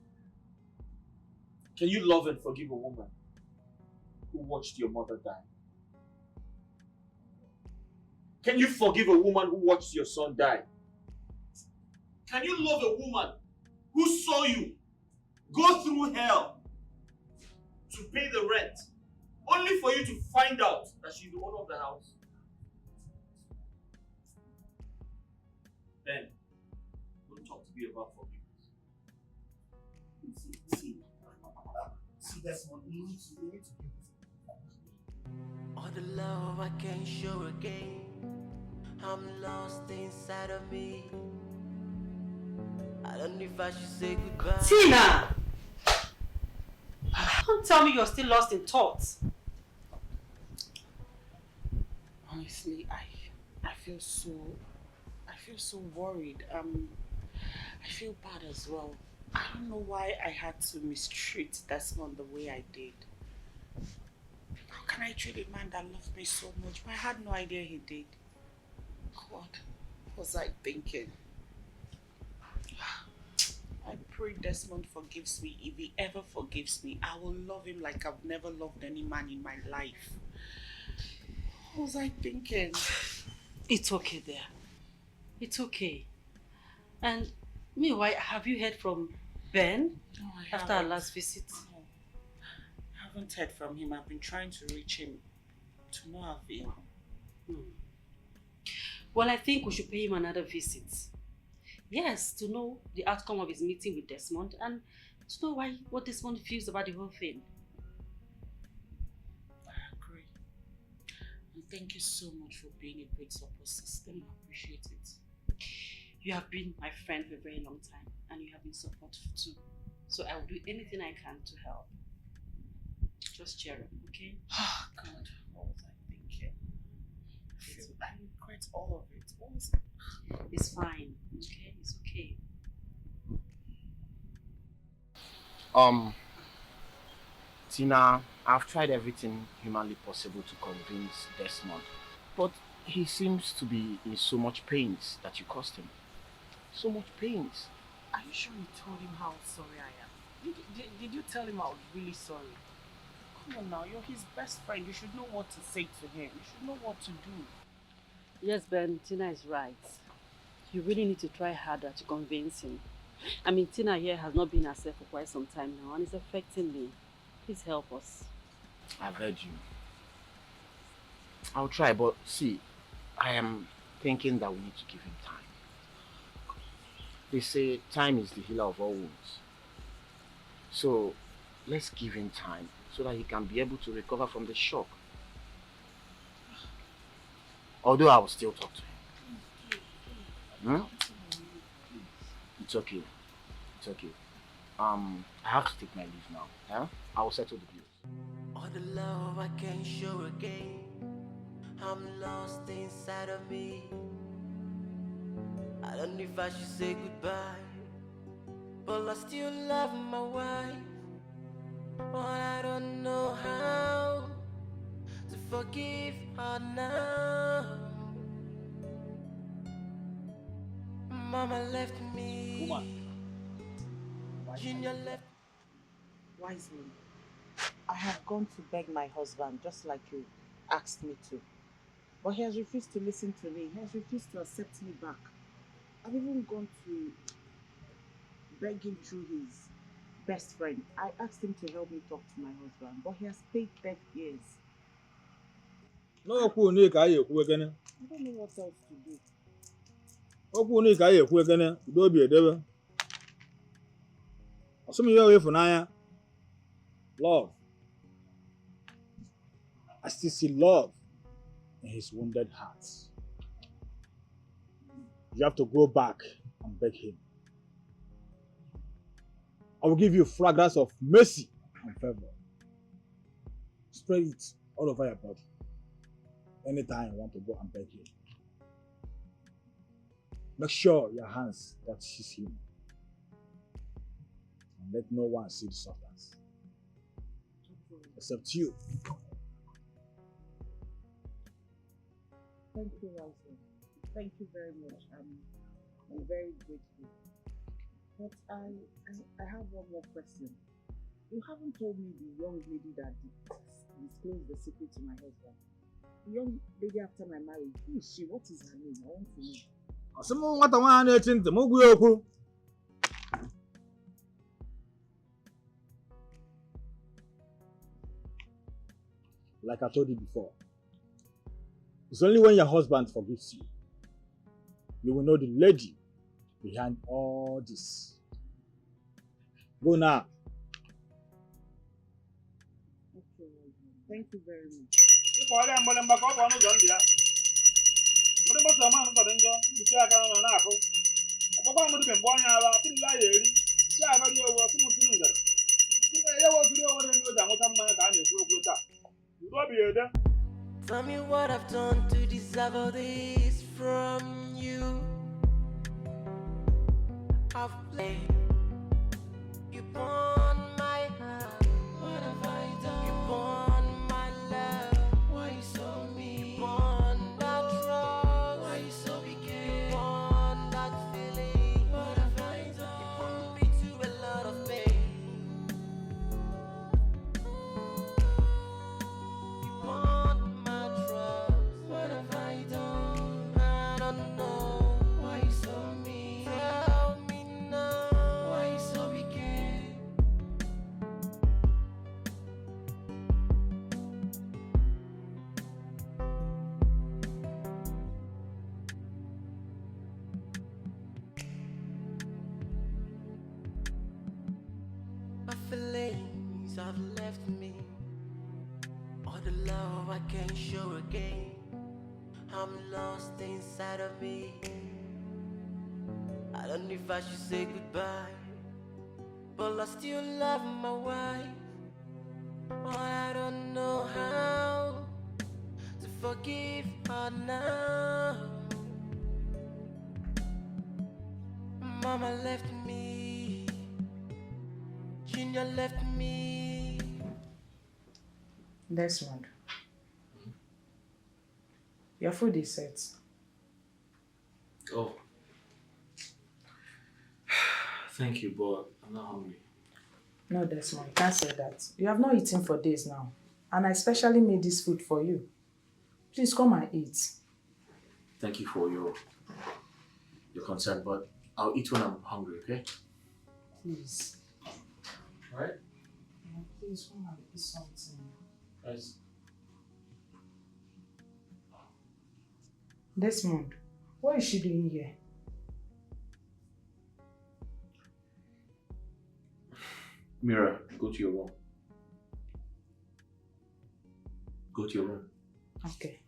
Can you love and forgive a woman who watched your mother die? Can you forgive a woman who watched your son die? Can you love a woman who saw you go through hell to pay the rent, only for you to find out that she's the owner of the house? Ben, don't talk to me about forgiveness. See, that's what we need to do. All the love I can't show again. I'm lost inside of me. I don't know if I should say goodbye. Tina! Don't tell me you're still lost in thoughts. Honestly, I feel so worried. I feel bad as well. I don't know why I had to mistreat Desmond the way I did. How can I treat a man that loved me so much? But I had no idea he did. God, what was I thinking? I pray Desmond forgives me. If he ever forgives me, I will love him like I've never loved any man in my life. What was I thinking? It's okay there. It's okay. And meanwhile, have you heard from Ben after our last visit? No, I haven't heard from him. I've been trying to reach him to no avail. Well, I think we should pay him another visit. Yes, to know the outcome of his meeting with Desmond and to know what Desmond feels about the whole thing. I agree. And thank you so much for being a great support system. I appreciate it. You have been my friend for a very long time and you have been supportive too. So I will do anything I can to help. Just cheer up, okay? Oh God, what was I thinking? I regret all of it. What was it? It's fine, okay? It's okay. Tina, I've tried everything humanly possible to convince Desmond, but he seems to be in so much pains that you caused him. So much pains. Are you sure you told him how sorry I am? Did you tell him I was really sorry? Come on now, you're his best friend. You should know what to say to him. You should know what to do. Yes, Ben, Tina is right. You really need to try harder to convince him. I mean, Tina here has not been herself for quite some time now and it's affecting me. Please help us. I've heard you. I'll try, but see, I am thinking that we need to give him time. They say time is the healer of all wounds. So let's give him time so that he can be able to recover from the shock. Although I will still talk to him. It's okay. It's okay. I have to take my leave now. Yeah? I will settle the bills. All the love I can't show again. I'm lost inside of me. I don't know if I should say goodbye, but I still love my wife. But I don't know how to forgive her now. Mama left me. Junior left. Wisely, I have gone to beg my husband just like you asked me to. But he has refused to listen to me. He has refused to accept me back. I've even gone to beg him through his best friend. I asked him to help me talk to my husband, but he has paid deaf ears. No, I don't know I don't know what else to do. Love. I still see love in his wounded heart. You have to go back and beg him. I will give you fragrance of mercy and favor. Spread it all over your body. Anytime you want to go and beg him. Make sure your hands touches him. And let no one see the substance. Except you. Thank you, Wilson. Thank you very much. I'm very grateful. But I have one more question. You haven't told me the young lady that disclosed the secret to my husband. The young lady after my marriage, who is she? What is her name? I want to know. Like I told you before, it's only when your husband forgives you, you will know the lady behind all this. Go now. Okay, thank you very much. Tell me what I've done to deserve all this from you. I've played. You pawn my heart. What have I done? You pawn my love. Why you so mean? You pawn that trust. Why you so wicked? You pawn that feeling. What have I done? You put me to a lot of pain. You pawn my trust. What have I done? I don't know. Why you so mean? Tell me now. Why you so wicked? My feelings have left me. All the love I can't show again. I'm lost inside of me. I don't know if I should say goodbye, but I still love my wife. But I don't know how to forgive her now. Mama left me, Junior left me. Desmond, your food is set. Oh. Thank you, but I'm not hungry. No, Desmond, you can't say that. You have not eaten for days now, and I specially made this food for you. Please come and eat. Thank you for your concern, but I'll eat when I'm hungry, okay? Please. Alright? Please come and eat something. Guys. Desmond, what is she doing here? Mira, go to your room. Go to your room. Okay.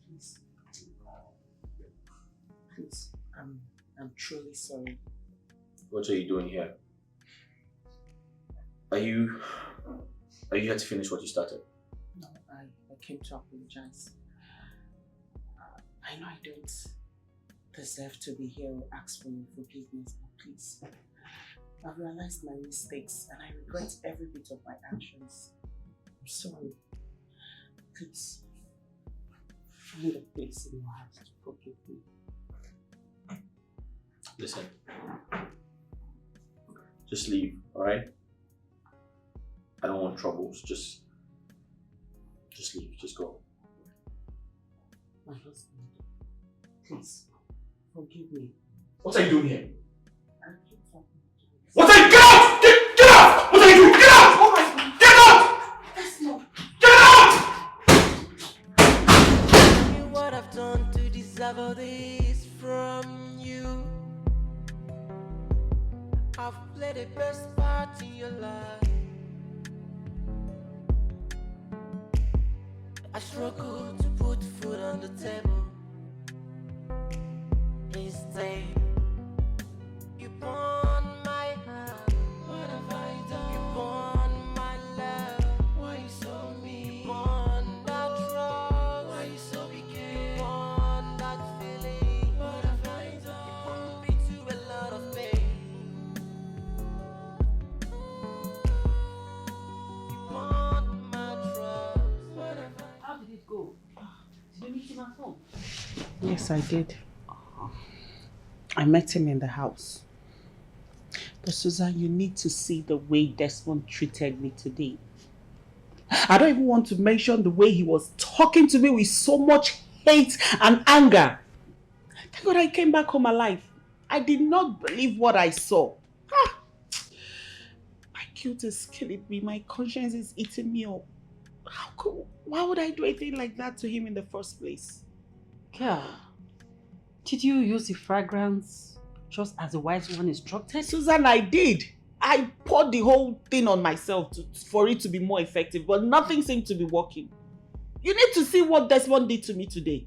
Please. Please. I'm truly sorry. What are you doing here? Are you here to finish what you started? No, I came to apologize. I know I don't deserve to be here or ask for your forgiveness, but please. I've realized my mistakes and I regret every bit of my actions. I'm sorry. Please, find a place in your heart to forgive me. Listen. Just leave, alright? I don't want troubles. Just leave. Just go. My husband, please, forgive me. What are you doing here? I keep talking to you. What are you? Get out! Get out! What are you doing? Get out! Oh my God! Get out! That's not. Get out! Tell me what I've done to deserve all this from you. I've played the best part in your life. I struggle to put food on the table. Instead, you pawn my heart. What have I done? You pawn my love. Why you so mean? You pawn that trust. Why you so wicked? You pawn that feeling. What have I done? You put me to a lot of pain. Yes, I did. I met him in the house. But Susan, you need to see the way Desmond treated me today. I don't even want to mention the way he was talking to me with so much hate and anger. Thank God I came back home alive. I did not believe what I saw. My guilt is killing me. My conscience is eating me up. Why would I do anything like that to him in the first place? Girl, did you use the fragrance just as the wise one instructed? Susan, I did. I poured the whole thing on myself for it to be more effective, but nothing seemed to be working. You need to see what Desmond did to me today.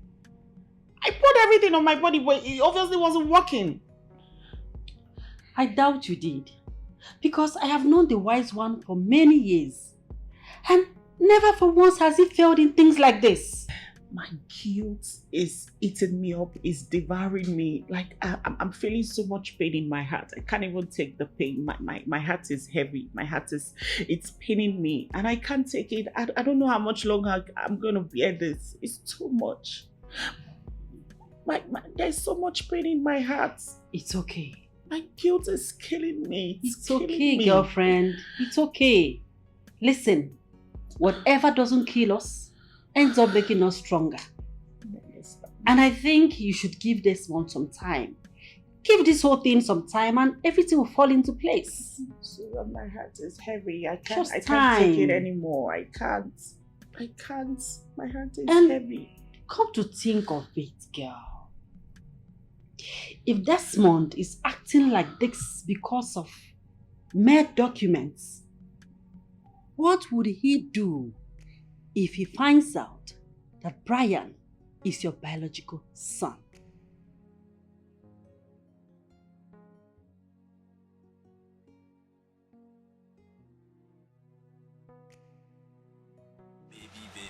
I poured everything on my body, but it obviously wasn't working. I doubt you did, because I have known the wise one for many years, and never for once has he failed in things like this. My guilt is eating me up, is devouring me. Like I'm feeling so much pain in my heart. I can't even take the pain. My heart is heavy. It's paining me, and I can't take it. I don't know how much longer I'm gonna bear this. It's too much. There's so much pain in my heart. It's okay. My guilt is killing me. It's okay, girlfriend. It's okay. Listen, whatever doesn't kill us ends up making us stronger. And I think you should give this one some time. Give this whole thing some time and everything will fall into place. So my heart is heavy. I can't take it anymore. I can't. My heart is heavy. Come to think of it, girl. If Desmond is acting like this because of mere documents, what would he do if he finds out that Brian is your biological son? Baby.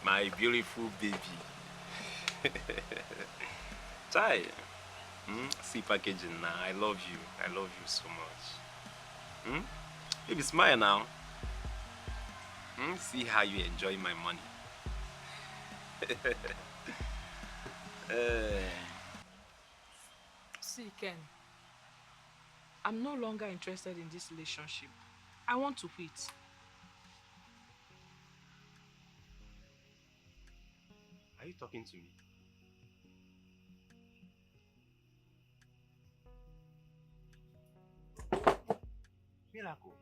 My beautiful baby. Chai. See packaging now. I love you. I love you so much. Baby, smile now. See how you enjoy my money. See, Ken, I'm no longer interested in this relationship. I want to quit. Are you talking to me? Miracle.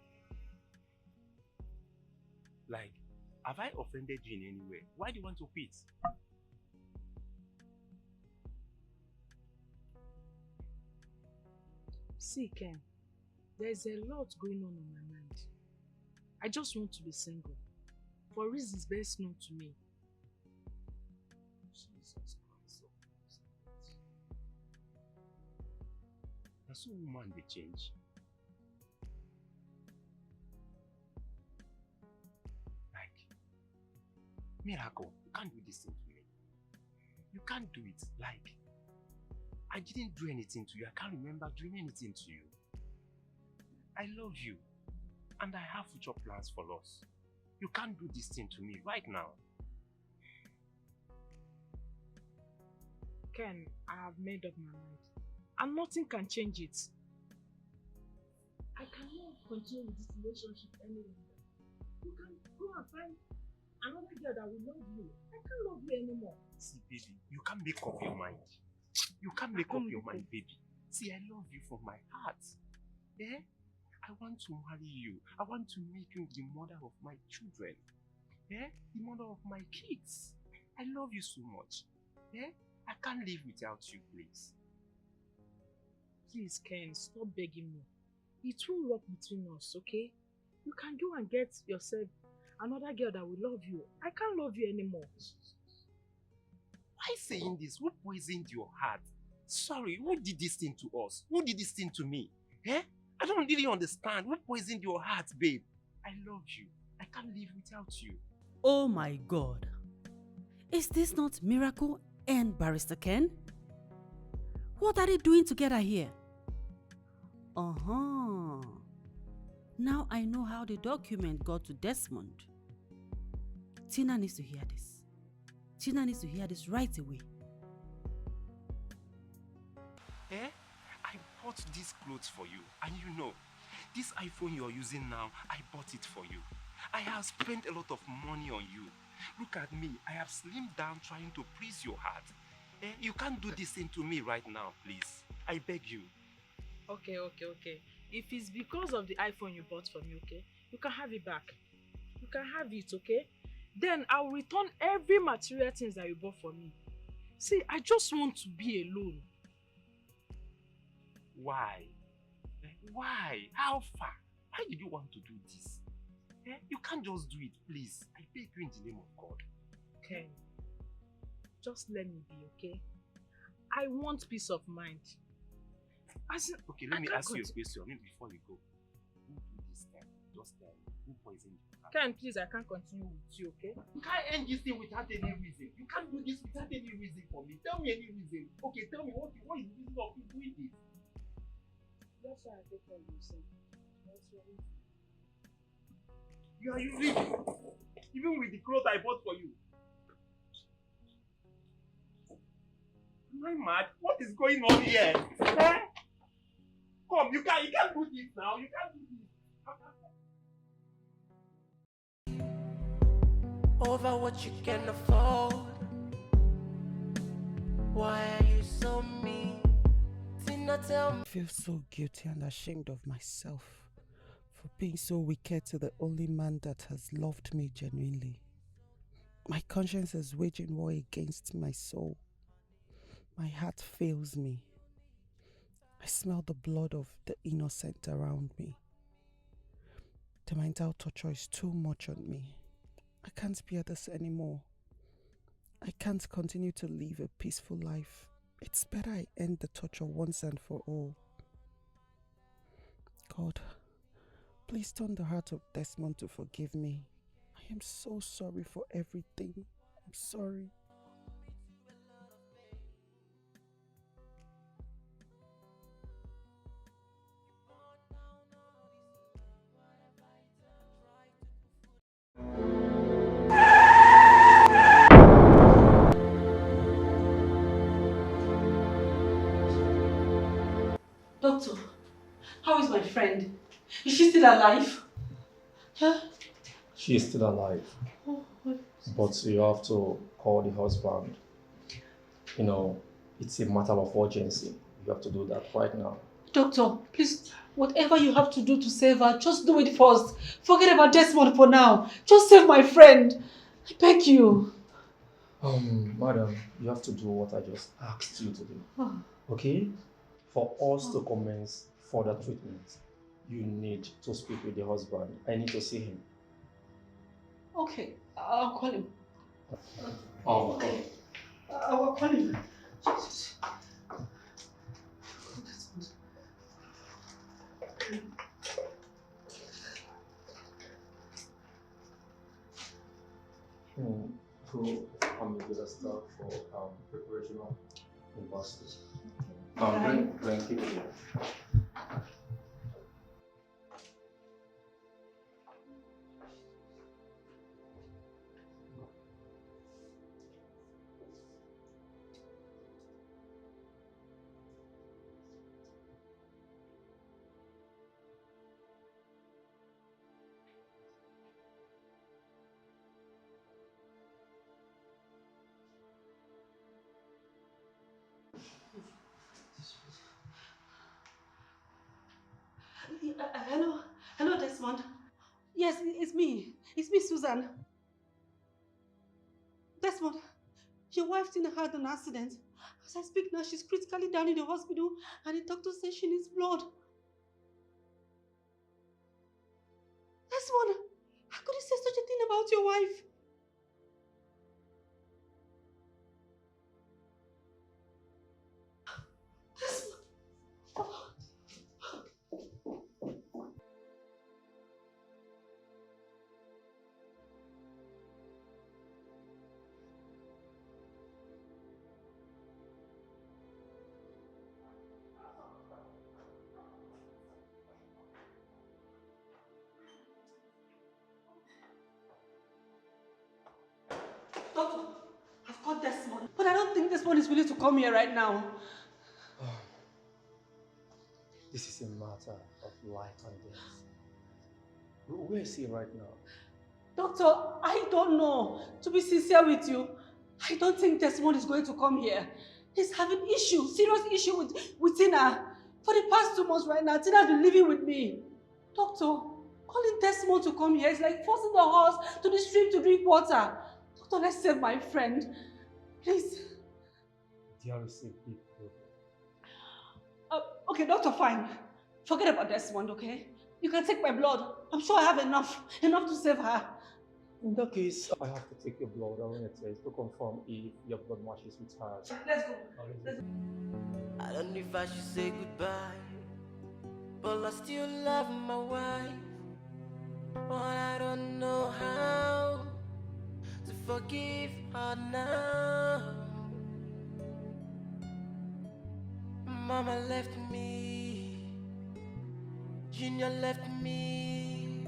Like, have I offended you in any way? Why do you want to quit? See, Ken, there's a lot going on my mind. I just want to be single, for reasons best known to me. Jesus Christ. That's so woman they change. Miracle, you can't do this thing to me. You can't do it. Like, I didn't do anything to you. I can't remember doing anything to you. I love you. And I have future plans for us. You can't do this thing to me right now. Ken, I have made up my mind. And nothing can change it. I cannot continue with this relationship any longer. You can go and find another girl that will love you. I can't love you anymore. See, baby, you can't make up your mind. You can't make up your mind, baby. See, I love you from my heart. Yeah? I want to marry you. I want to make you the mother of my children. Yeah? The mother of my kids. I love you so much. Yeah? I can't live without you, please. Please, Ken, stop begging me. It won't work between us, okay? You can go and get yourself another girl that will love you. I can't love you anymore. Why saying this? Who poisoned your heart? Sorry, who did this thing to us? Who did this thing to me? Eh? I don't really understand. Who poisoned your heart, babe? I love you. I can't live without you. Oh my God. Is this not Miracle and Barrister Ken? What are they doing together here? Now I know how the document got to Desmond. Tina needs to hear this. Tina needs to hear this right away. Eh? I bought these clothes for you, and you know, this iPhone you're using now, I bought it for you. I have spent a lot of money on you. Look at me, I have slimmed down trying to please your heart. Eh? You can't do this thing to me right now, please. I beg you. Okay. If it's because of the iPhone you bought for me, okay, you can have it back. You can have it, okay? Then I'll return every material things that you bought for me. See, I just want to be alone. Why? Why? How far? Why did you want to do this? Eh? You can't just do it, please. I beg you in the name of God. Ken, just let me be, okay? I want peace of mind. Okay, let me ask you a question before you go. Who did this time? Just tell me. Who poisoned you? Ken, please, I can't continue with you, okay? You can't end this thing without any reason. You can't do this without any reason for me. Tell me any reason. Okay, tell me what is the reason of you doing this? That's why I take care of you, sir. That's your reason. You are using me. Even with the clothes I bought for you. Am I mad? What is going on here? Eh? Come, you can't do this now. You can't do this. Over what you can afford. Why are you so mean? Tina, tell me. I feel so guilty and ashamed of myself for being so wicked to the only man that has loved me genuinely. My conscience is waging war against my soul. My heart fails me. I smell the blood of the innocent around me. The mental torture is too much on me. I can't bear this anymore. I can't continue to live a peaceful life. It's better I end the torture once and for all. God, please turn the heart of Desmond to forgive me. I am so sorry for everything. I'm sorry. Doctor, how is my friend? Is she still alive? Huh? She is still alive. But you have to call the husband. You know, it's a matter of urgency. You have to do that right now. Doctor, please, whatever you have to do to save her, just do it first. Forget about Desmond for now. Just save my friend. I beg you. Madam, you have to do what I just asked you to do. Oh. Okay? For us to commence further treatment, you need to speak with the husband. I need to see him. Okay, I'll call him. Okay. I will call him. Jesus. Who get a start for preparation of university. Bring people here. Hello, Desmond. Yes, it's me. It's me, Susan. Desmond, your wife Tina had an accident. As I speak now, she's critically down in the hospital, and the doctor says she needs blood. Desmond, how could you say such a thing about your wife? Desmond. Oh. Doctor, Desmond is willing to come here right now. This is a matter of life and death. Where is he right now? Doctor, I don't know. To be sincere with you, I don't think Desmond is going to come here. He's having serious issue with Tina. For the past 2 months right now, Tina has been living with me. Doctor, calling Desmond to come here is like forcing the horse to the stream to drink water. Doctor, let's save my friend. Please. There is a big problem. Okay, doctor, fine. Forget about Desmond, okay? You can take my blood. I'm sure I have enough to save her. In that case, I have to take your blood. I want to test to confirm if your blood matches with hers. Let's go. I don't know if I should say goodbye, but I still love my wife. But I don't know how to forgive her now. Mama left me, Junior left me,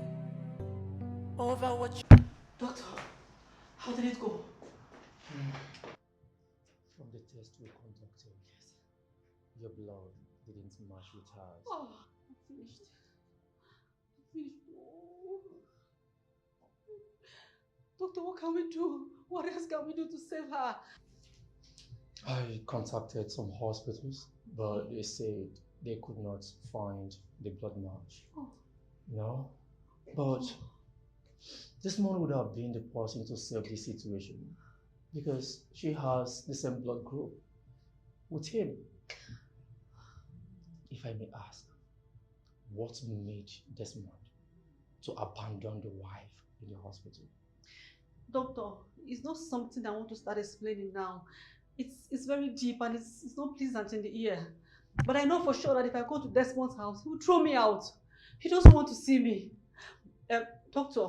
over what you... Doctor, how did it go? From the test we conducted, your blood didn't match with hers. Oh, I'm finished. Oh. Doctor, what can we do? What else can we do to save her? I contacted some hospitals, but they said they could not find the blood match. Oh. No, but this man would have been the person to save this situation because she has the same blood group with him. If I may ask, what made Desmond to abandon the wife in the hospital? Doctor, it's not something I want to start explaining now. It's very deep and it's not pleasant in the ear. But I know for sure that if I go to Desmond's house, he will throw me out. He doesn't want to see me. Doctor,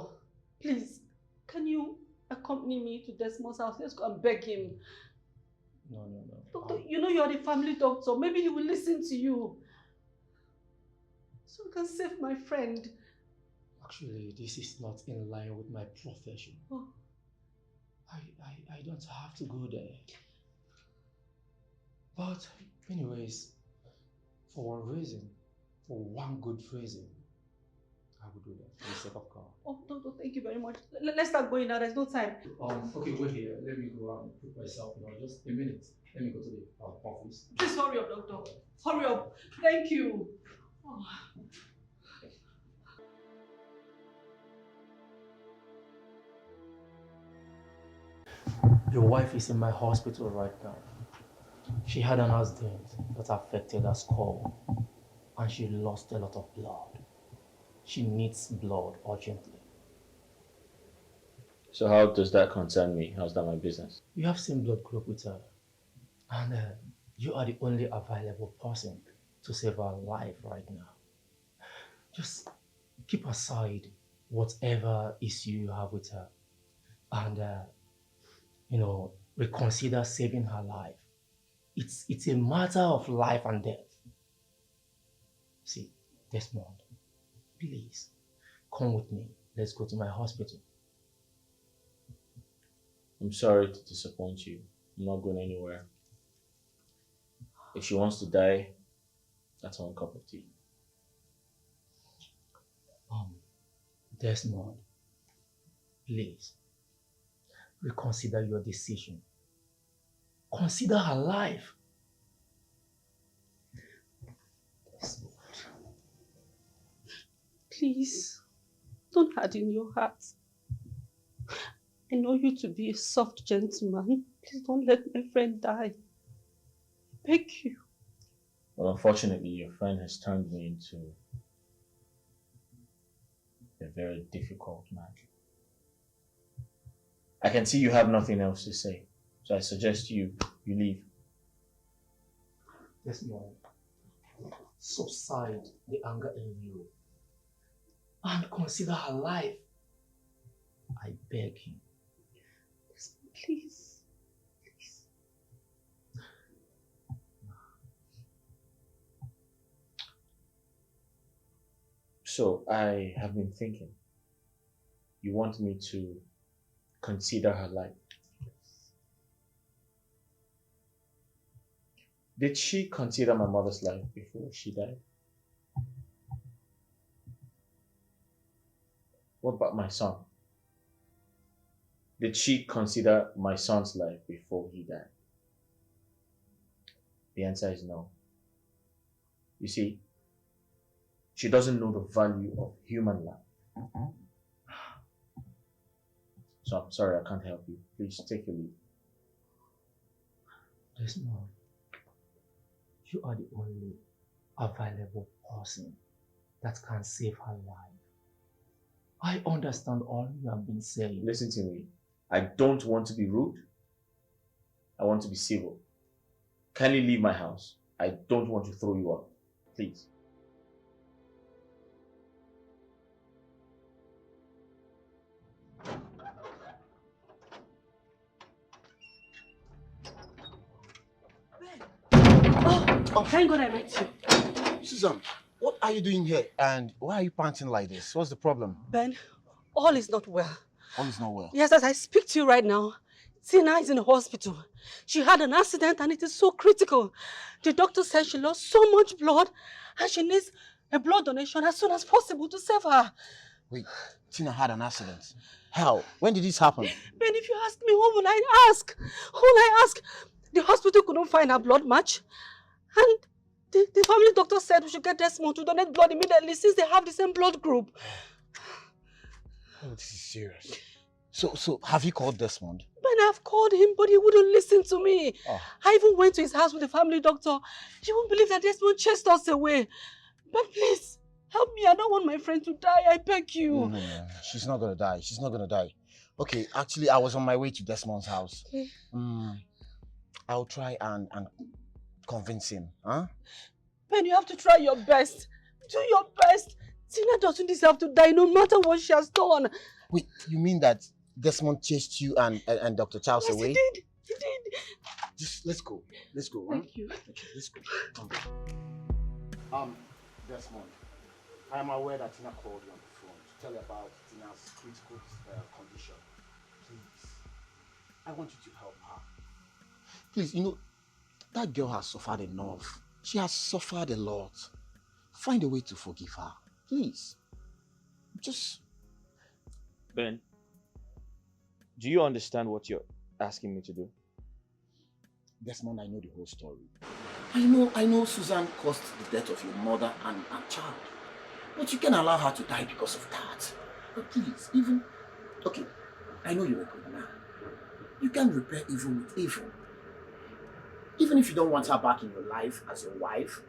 please, can you accompany me to Desmond's house? Let's go and beg him. No. Doctor, you know you are the family doctor. Maybe he will listen to you. So we can save my friend. Actually, this is not in line with my profession. Oh. I don't have to go there. But anyways, for one good reason, I will do that for the sake of God. Oh, doctor, thank you very much. Let's start going now. There's no time. Okay, wait here. Let me go and put myself in. Just a minute. Let me go to the office. Please hurry up, doctor. Hurry up. Thank you. Oh. Your wife is in my hospital right now. She had an accident that affected her skull and she lost a lot of blood. She needs blood urgently. So how does that concern me? How's that my business? You have same blood group with her and you are the only available person to save her life right now. Just keep aside whatever issue you have with her and reconsider saving her life. It's a matter of life and death. See, Desmond, please, come with me. Let's go to my hospital. I'm sorry to disappoint you. I'm not going anywhere. If she wants to die, that's one cup of tea. Desmond, please, reconsider your decision. Consider her life. Desmond. Please, don't harden your heart. I know you to be a soft gentleman. Please don't let my friend die. I beg you. Well, unfortunately, your friend has turned me into a very difficult man. I can see you have nothing else to say, so I suggest you leave. Desmond, subside the anger in you and consider her life. I beg you. Please. Please. So I have been thinking. You want me to consider her life? Did she consider my mother's life before she died? What about my son? Did she consider my son's life before he died? The answer is no. You see, she doesn't know the value of human life. So I'm sorry, I can't help you. Please take your leave. Desmond, you are the only available person that can save her life. I understand all you have been saying. Listen to me. I don't want to be rude. I want to be civil. Kindly leave my house. I don't want to throw you out. Please. Oh, thank God I met you. Susan, what are you doing here? And why are you panting like this? What's the problem? Ben, all is not well. All is not well. Yes, as I speak to you right now, Tina is in the hospital. She had an accident and it is so critical. The doctor said she lost so much blood and she needs a blood donation as soon as possible to save her. Wait, Tina had an accident. How? When did this happen? Ben, if you ask me, who will I ask? Who will I ask? The hospital couldn't find her blood match. And the family doctor said we should get Desmond to donate blood immediately since they have the same blood group. Oh, this is serious. So have you called Desmond? Ben, I've called him, but he wouldn't listen to me. Oh. I even went to his house with the family doctor. You won't believe that Desmond chased us away. But please, help me. I don't want my friend to die. I beg you. No. She's not going to die. She's not going to die. Okay, actually, I was on my way to Desmond's house. Okay. I'll try and convince him. Huh? Ben, you have to try your best. Do your best. Tina doesn't deserve to die no matter what she has done. Wait, you mean that Desmond chased you and Dr. Charles Yes, away? he did. He did. Just let's go. Let's go. Thank you. Okay, let's go. Come. Desmond, I am aware that Tina called you on the phone to tell you about Tina's critical condition. Please, I want you to help her. Please, that girl has suffered enough. She has suffered a lot. Find a way to forgive her. Please. Just... Ben, do you understand what you're asking me to do? Desmond, I know the whole story. I know Susan caused the death of your mother and child. But you can allow her to die because of that. But please, okay, I know you're a good man. You can repair evil with evil. Even if you don't want her back in your life as your wife,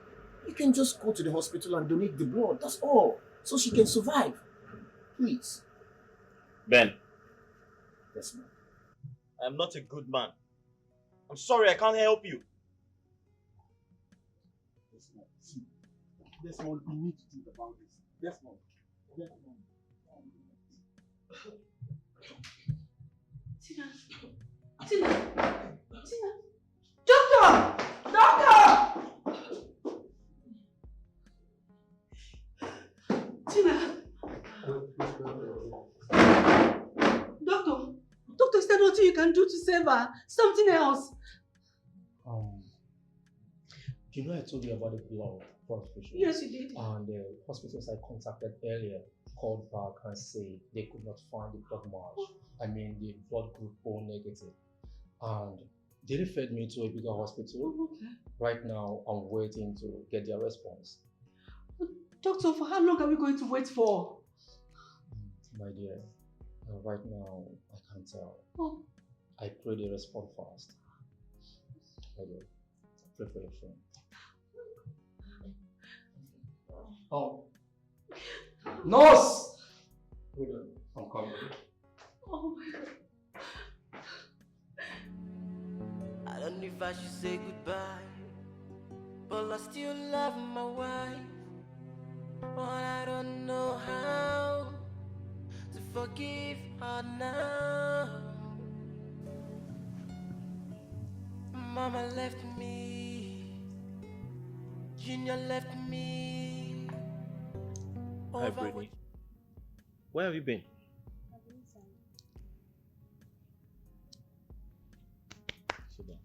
you can just go to the hospital and donate the blood. That's all. So she can survive. Please. Ben. Desmond. I'm not a good man. I'm sorry, I can't help you. Desmond, we need to think about this. Desmond. Tina. Doctor! Tina. Doctor, is there nothing you can do to save her? Something else. I told you about the blood transfusion. Yes, you did. And the hospitals I contacted earlier called back and said they could not find the blood match. The blood group O negative. And they referred me to a bigger hospital. Okay. Right now, I'm waiting to get their response. Doctor, for how long are we going to wait for? My dear, right now, I can't tell. Oh. I pray they respond fast. My dear, pray for your friend. Oh. Nurse! Hold on, I'm coming. Oh my God. I don't know if I should say goodbye, but I still love my wife. But I don't know how to forgive her now. Mama left me, Junior left me. Hi, Brittany. Where have you been? Sit down.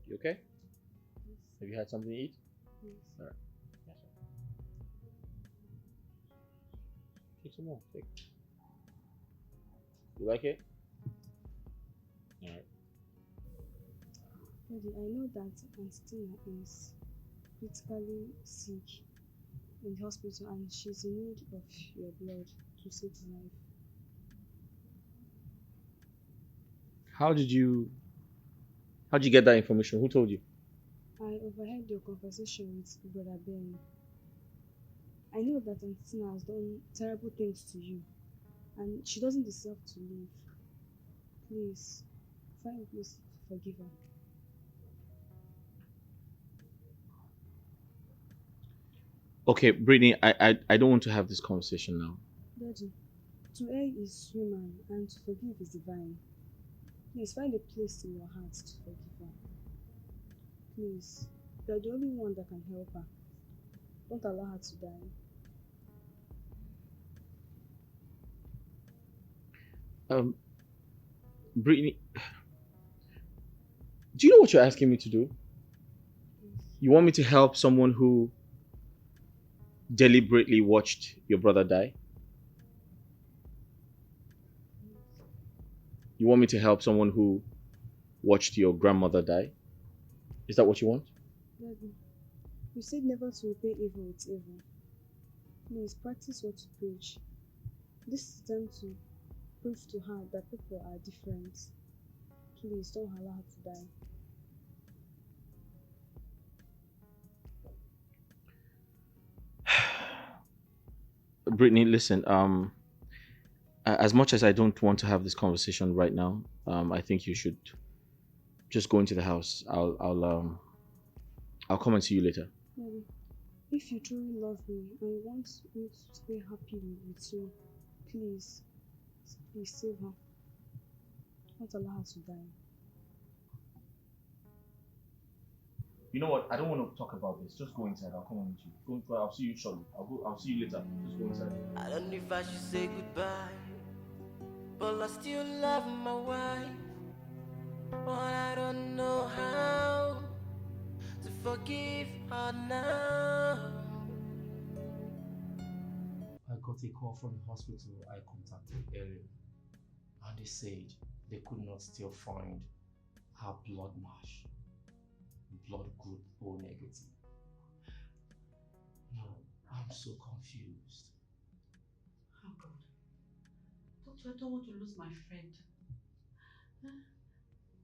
You okay? Have you had something to eat? Yes. Alright. Yes, sir. Take some more. Take. You like it? Alright. Daddy, I know that Auntie Tina is critically sick in the hospital and she's in need of your blood to save her life. How'd you get that information? Who told you? I overheard your conversation with Brother Ben. I know that Auntie Tina has done terrible things to you and she doesn't deserve to live. Please, find a place to forgive her. Okay, Brittany, I don't want to have this conversation now. Daddy, to err is human and to forgive is divine. Please find a place in your heart to forgive her. Please, you are the only one that can help her. Don't allow her to die. Brittany, do you know what you're asking me to do? You want me to help someone who deliberately watched your brother die? You want me to help someone who watched your grandmother die? Is that what you want? Daddy, you said never to repay evil with evil. Please practice what you preach. This is time to prove to her that people are different. Please don't allow her to die. Brittany, listen, as much as I don't want to have this conversation right now, I think you should just go into the house. I'll come and see you later. Daddy, if you truly love me and you want me to stay happy with you, please save her. Don't allow her to die. You know what? I don't want to talk about this. Just go inside. I'll come and meet you. Go. I'll see you shortly. I'll see you later. Just go inside. I don't know if I should say goodbye, but I still love my wife. But I don't know how to forgive her now. I got a call from the hospital I contacted earlier, and they said they could not still find her blood match, blood group O negative. No, I'm so confused. Oh God. Doctor, I don't want to lose my friend.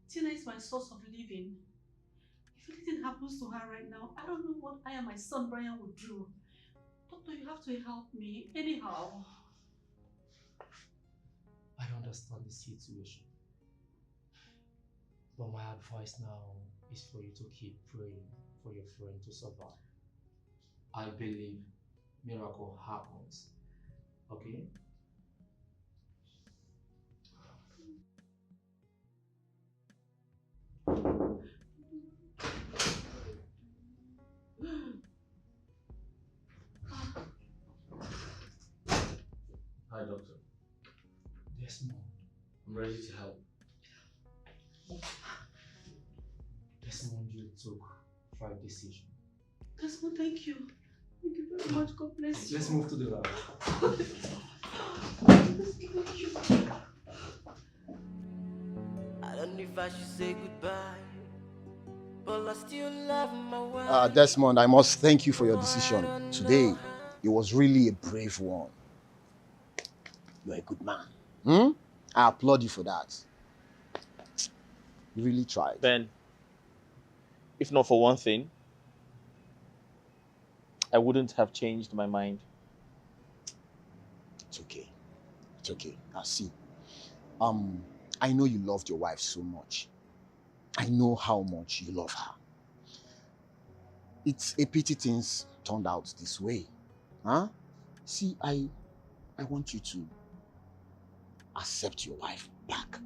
Tina is my source of living. If anything happens to her right now, I don't know what I and my son Brian would do. Doctor, you have to help me anyhow. I understand the situation, but my advice now is for you to keep praying for your friend to survive. I believe miracle happens, okay? Hi, doctor. Desmond. I'm ready to help. Desmond, you took right decision. Desmond, thank you. Thank you very much. God bless you. Let's move to the lab. Thank you. I don't know if I should say goodbye, but I still love my wife. Desmond, I must thank you for your decision today. It was really a brave one. You're a good man. I applaud you for that. You really tried. Ben, if not for one thing, I wouldn't have changed my mind. It's okay. It's okay. Now see, I know you loved your wife so much. I know how much you love her. It's a pity things turned out this way. Huh? See, I want you to accept your wife back.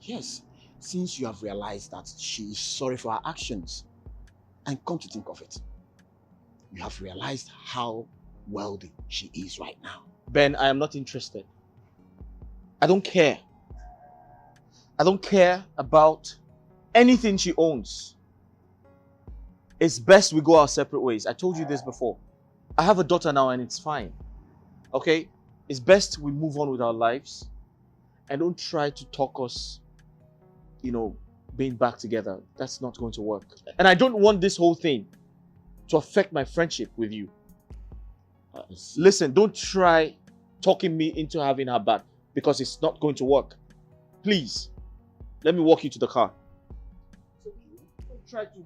Yes, since you have realized that she is sorry for her actions. And come to think of it, you have realized how wealthy she is right now. Ben, I am not interested. I don't care. I don't care about anything she owns. It's best we go our separate ways. I told you this before. I have a daughter now and it's fine. Okay? It's best we move on with our lives and don't try to talk us, being back together. That's not going to work. And I don't want this whole thing to affect my friendship with you. Listen, don't try talking me into having her back because it's not going to work. Please, let me walk you to the car. Don't try to,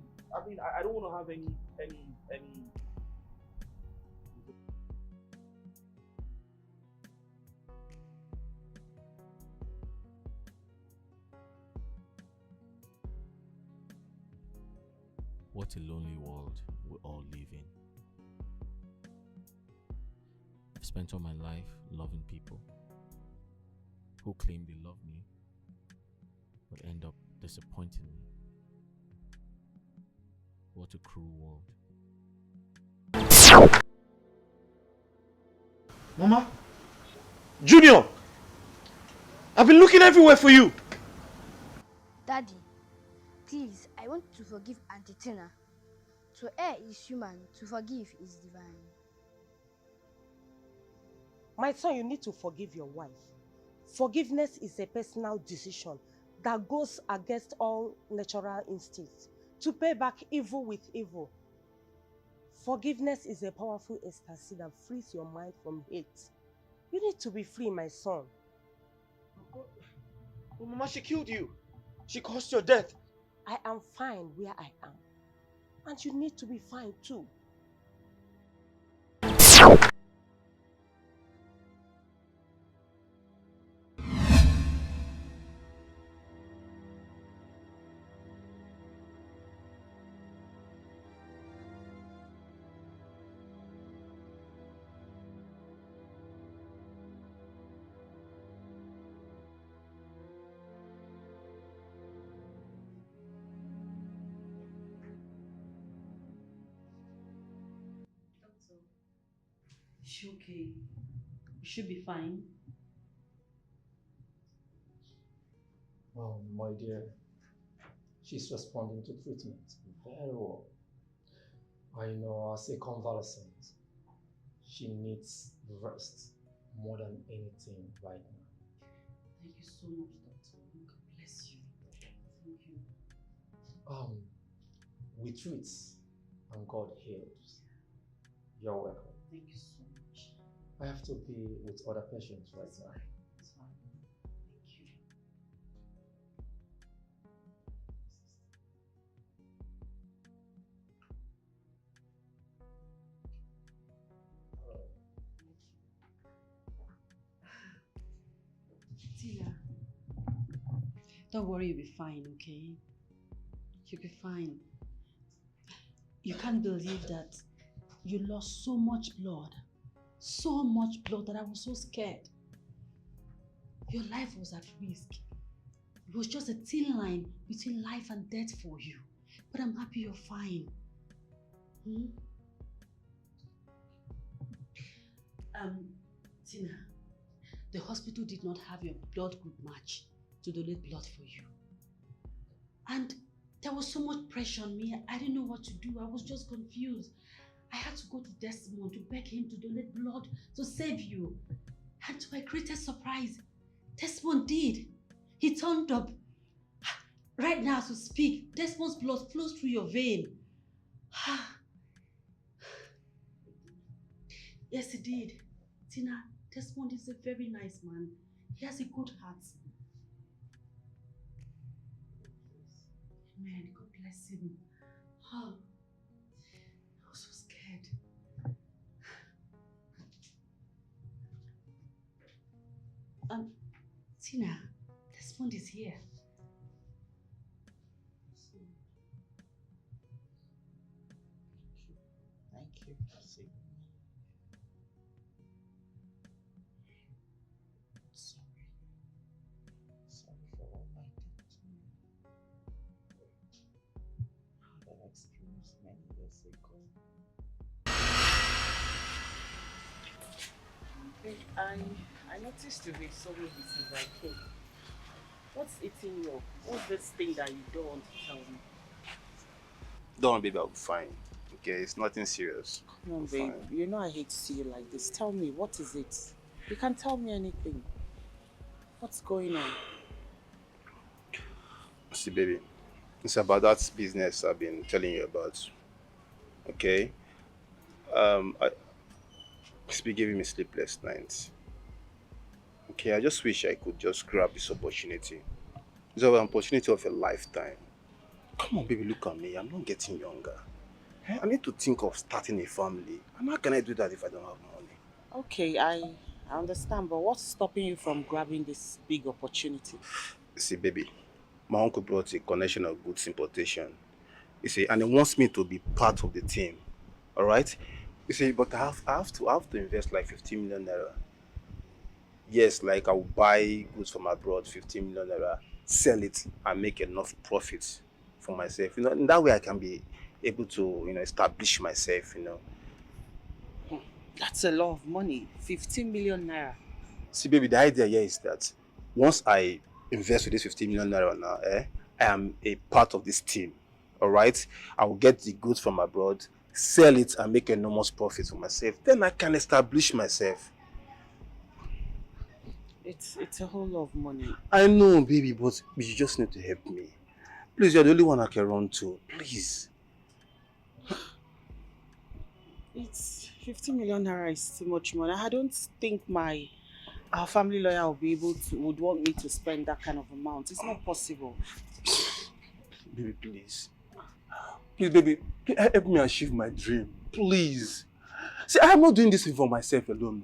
I don't want to have any What a lonely world we all live in. I've spent all my life loving people who claim they love me but end up disappointing me. What a cruel world. Mama? Junior! I've been looking everywhere for you. Daddy, please, I want to forgive Auntie Tina. To err is human, to forgive is divine. My son, you need to forgive your wife. Forgiveness is a personal decision that goes against all natural instincts. To pay back evil with evil. Forgiveness is a powerful ecstasy that frees your mind from hate. You need to be free, my son. Oh, Mama, she killed you. She caused your death. I am fine where I am. And you need to be fine too. Is she okay? You should be fine. My dear, she's responding to treatment very well. I know as a convalescent, she needs rest more than anything right now. Thank you so much, Doctor. God bless you. Thank you. We treat and God heals. You're welcome. Thank you so much. I have to be with other patients right now. It's fine. Thank you. Tina, don't worry, you'll be fine, okay? You'll be fine. You can't believe that you lost so much blood that I was so scared. Your life was at risk. It was just a thin line between life and death for you. But I'm happy you're fine. Tina, the hospital did not have your blood group match to donate blood for you. And there was so much pressure on me. I didn't know what to do. I was just confused. I had to go to Desmond to beg him to donate blood to save you. And to my greatest surprise, Desmond did. He turned up. Right now, as we speak, Desmond's blood flows through your vein. Yes, he did. Tina, Desmond is a very nice man. He has a good heart. Amen. God bless him. I was so scared. Tina, Desmond is here. Thank you. Sorry for all I did to you. I had an experience many years ago. I noticed you've been so busy since I came. What's eating you up? What's this thing that you don't want to tell me? Don't worry, baby, I'll be fine. Okay, it's nothing serious. Come on, I'm babe. fine. You know I hate to see you like this. Tell me, what is it? You can tell me anything. What's going on? See, baby, it's about that business I've been telling you about. Okay? It's been giving me sleepless nights. Okay, I just wish I could just grab this opportunity. It's an opportunity of a lifetime. Come on, baby, look at me. I'm not getting younger. I need to think of starting a family. And how can I do that if I don't have money? Okay, I understand, but what's stopping you from grabbing this big opportunity? See, baby, my uncle brought a connection of goods importation. You see, and he wants me to be part of the team. All right? You see, but I have to invest like 15 million naira. Yes, like I'll buy goods from abroad, 15 million naira, sell it and make enough profit for myself. You know, in that way I can be able to, establish myself, That's a lot of money. 15 million naira. See, baby, the idea here is that once I invest with this 15 million naira now, I am a part of this team. All right? I will get the goods from abroad, sell it and make enormous profit for myself. Then I can establish myself. It's a whole lot of money. I know, baby, but you just need to help me. Please, you're the only one I can run to. Please. It's 50 million naira is too much money. I don't think our family lawyer would want me to spend that kind of amount. It's not possible. Baby, please. Please, baby, help me achieve my dream. Please. See, I'm not doing this for myself alone.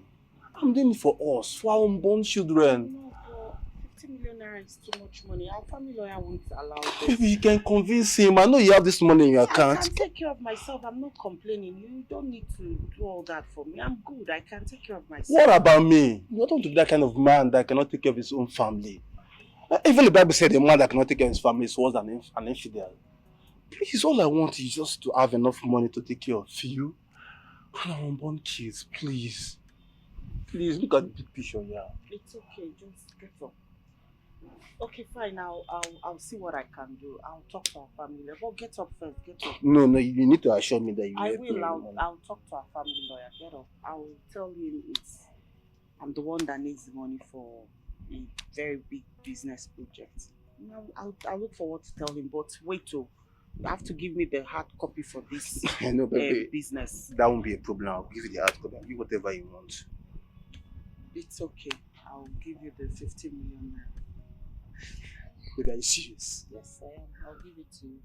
I'm doing it for us, for our unborn children. No, but 50 million naira is too much money. Our family lawyer won't allow this. Baby, you can convince him. I know you have this money in your account. I can take care of myself. I'm not complaining. You don't need to do all that for me. I'm good. I can take care of myself. What about me? You don't want to be that kind of man that cannot take care of his own family. Even the Bible said a man that cannot take care of his family is worse than an infidel. Please, all I want is just to have enough money to take care of you and our unborn kids. Please. Please, look at the big picture here. It's okay. Just get up. Okay, fine. I'll see what I can do. I'll talk to our family. But get up first. Get up. No, you need to assure me that you will I help me. will. I'll talk to our family lawyer. Get up. I'll tell him I'm the one that needs the money for a very big business project. I'll look forward to tell him. But wait, you have to give me the hard copy for this I know, baby. business. That won't be a problem. I'll give you the hard copy. I'll give you whatever you want. It's okay. I'll give you the 50 million naira. Baby, are you serious? Yes, I am. I'll give it to you.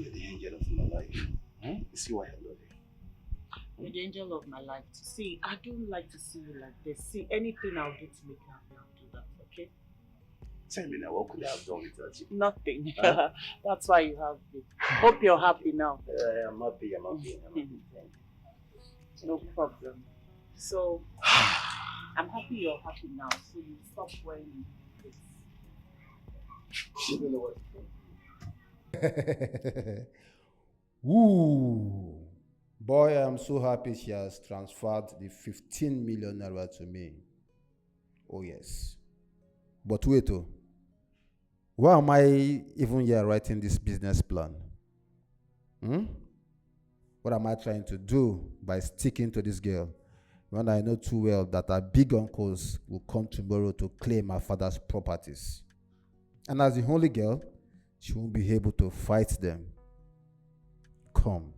You're the angel of my life. You see why I love you? You're the angel of my life. See, I don't like to see you like this. See, anything I'll do to make you happy, I'll do that, okay? Tell me now, what could I have done without you? Nothing. Huh? That's why you have me. Hope you're happy now. I'm happy. No problem. So, I'm happy you're happy now. So you stop wearing this. You know what? Woo! Boy, I'm so happy she has transferred the 15 million naira to me. Oh yes. But wait, why am I even here writing this business plan? What am I trying to do by sticking to this girl when I know too well that our big uncles will come tomorrow to claim her father's properties? And as the only girl, she won't be able to fight them. Come.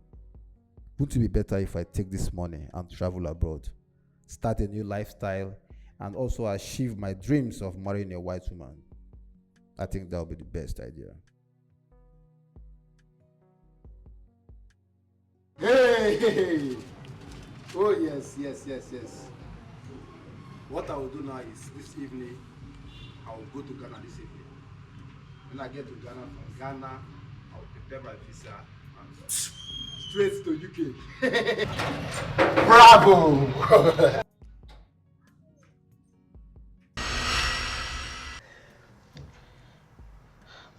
Wouldn't it be better if I take this money and travel abroad, start a new lifestyle, and also achieve my dreams of marrying a white woman? I think that would be the best idea. Hey! Oh yes. What I will do now is this evening, I will go to Ghana this evening. When I get to Ghana, from Ghana, I will prepare my visa and straight to UK. Bravo!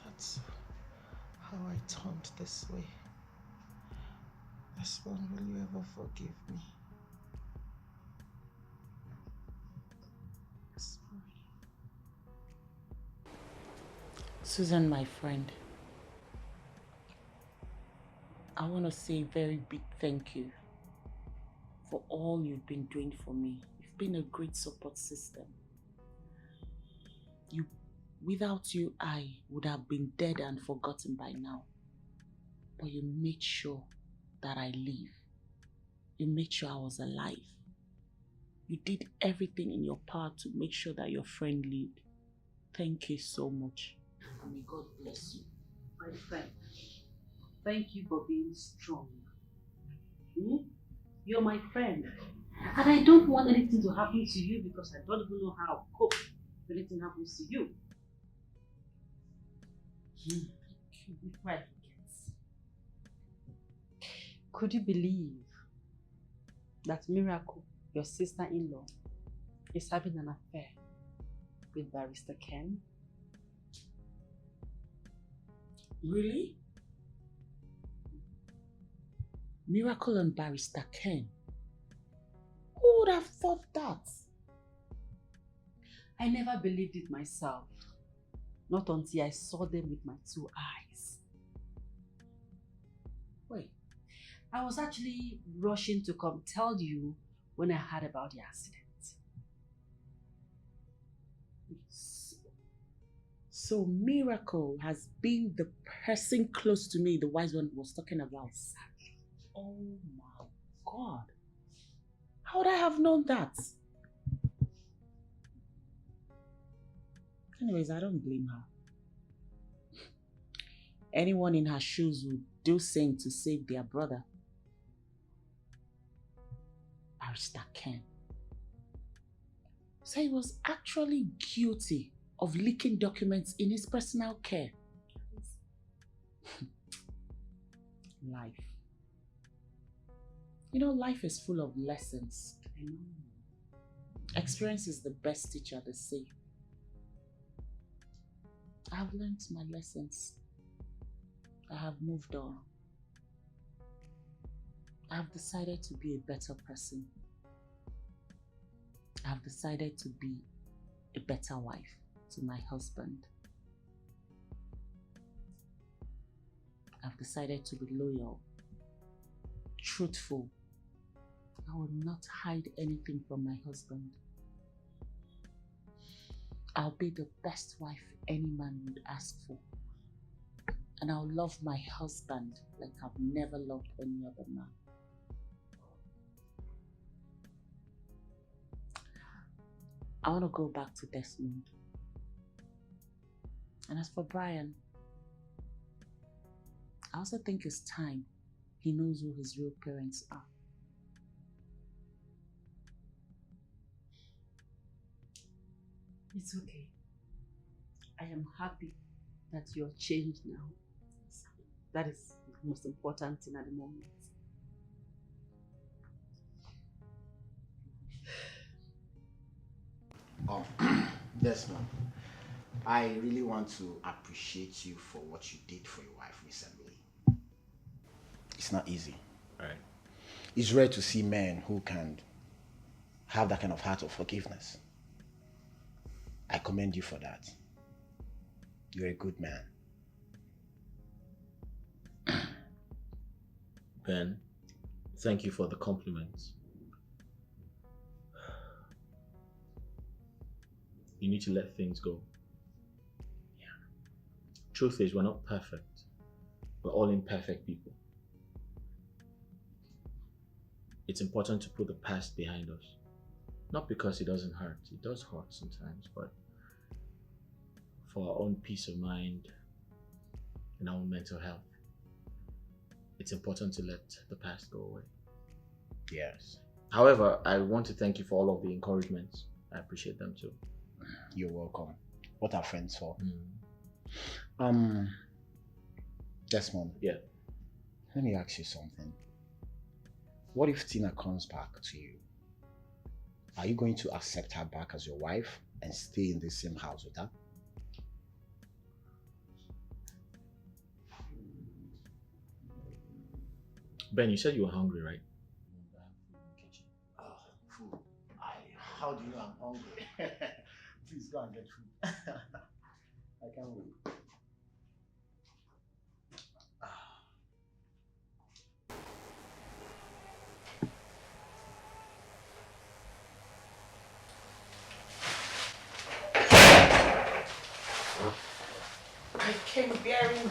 That's how I turned this way. This one, will you ever forgive me? Susan, my friend, I want to say a very big thank you for all you've been doing for me. You've been a great support system. Without you, I would have been dead and forgotten by now. But you made sure that I live. You made sure I was alive. You did everything in your power to make sure that your friend lived. Thank you so much. May God bless you. My friend, thank you for being strong. You're my friend. And I don't want anything to happen to you because I don't even know how to cope if anything happens to you. Before I forget, could you believe that Miracle, your sister-in-law, is having an affair with Barrister Ken? Really? Miracle and Barrister Ken? Who would have thought that? I never believed it myself. Not until I saw them with my 2 eyes. Wait, I was actually rushing to come tell you when I heard about the accident. So Miracle has been the person close to me the wise one was talking about. Oh my God. How would I have known that? Anyways, I don't blame her. Anyone in her shoes would do same to save their brother. Barrister Ken. So he was actually guilty of leaking documents in his personal care. Life. You know, life is full of lessons. I know. Experience is the best teacher, they say. I've learned my lessons. I have moved on. I have decided to be a better person. I have decided to be a better wife to my husband. I've decided to be loyal, truthful. I will not hide anything from my husband. I'll be the best wife any man would ask for. And I'll love my husband like I've never loved any other man. I want to go back to Desmond. And as for Brian, I also think it's time he knows who his real parents are. It's okay. I am happy that you're changed now. That is the most important thing at the moment. Oh, Desmond, I really want to appreciate you for what you did for your wife recently. It's not easy. Right. It's rare to see men who can have that kind of heart of forgiveness. I commend you for that. You're a good man. Ben, thank you for the compliments. You need to let things go. Yeah. Truth is, we're not perfect. We're all imperfect people. It's important to put the past behind us. Not because it doesn't hurt. It does hurt sometimes, but for our own peace of mind and our own mental health, it's important to let the past go away. Yes. However, I want to thank you for all of the encouragements. I appreciate them too. You're welcome. What are friends for? Desmond. Yeah. Let me ask you something. What if Tina comes back to you? Are you going to accept her back as your wife and stay in the same house with her? Ben, you said you were hungry, right? Oh, food. How do you know I'm hungry? Please go and get food. I can't wait.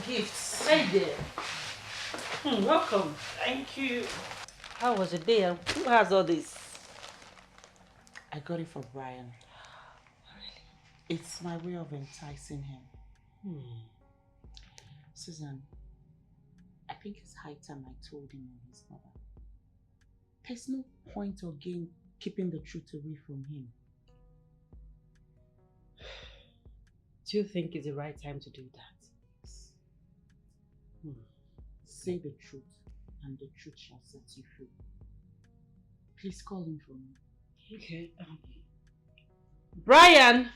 gifts. Right there. Welcome. Thank you. How was your day? And who has all this? I got it for Brian. It's my way of enticing him. Susan, I think it's high time I told him of his mother. There's no point or gain keeping the truth away from him. Do you think it's the right time to do that? Say the truth, and the truth shall set you free. Please call him for me. Okay. Brian!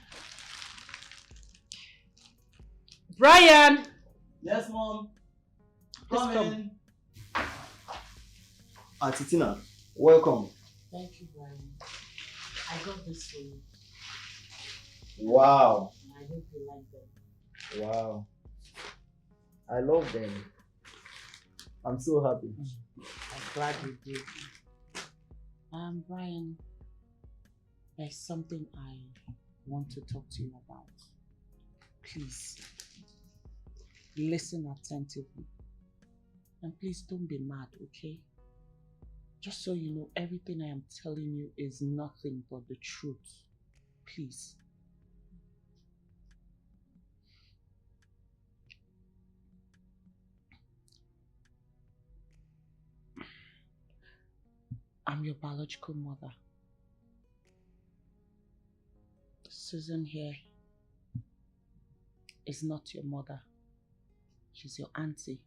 Brian! Yes, Mom. Please Come come. in. Auntie Tina, welcome. Thank you, Brian. I got this for you. Wow. I hope you like them. Wow. I love them. I'm so happy. I'm glad you did. Brian, there's something I want to talk to you about. Please, listen attentively. And please don't be mad, okay? Just so you know, everything I am telling you is nothing but the truth. Please. I'm your biological mother. Susan here is not your mother. She's your auntie.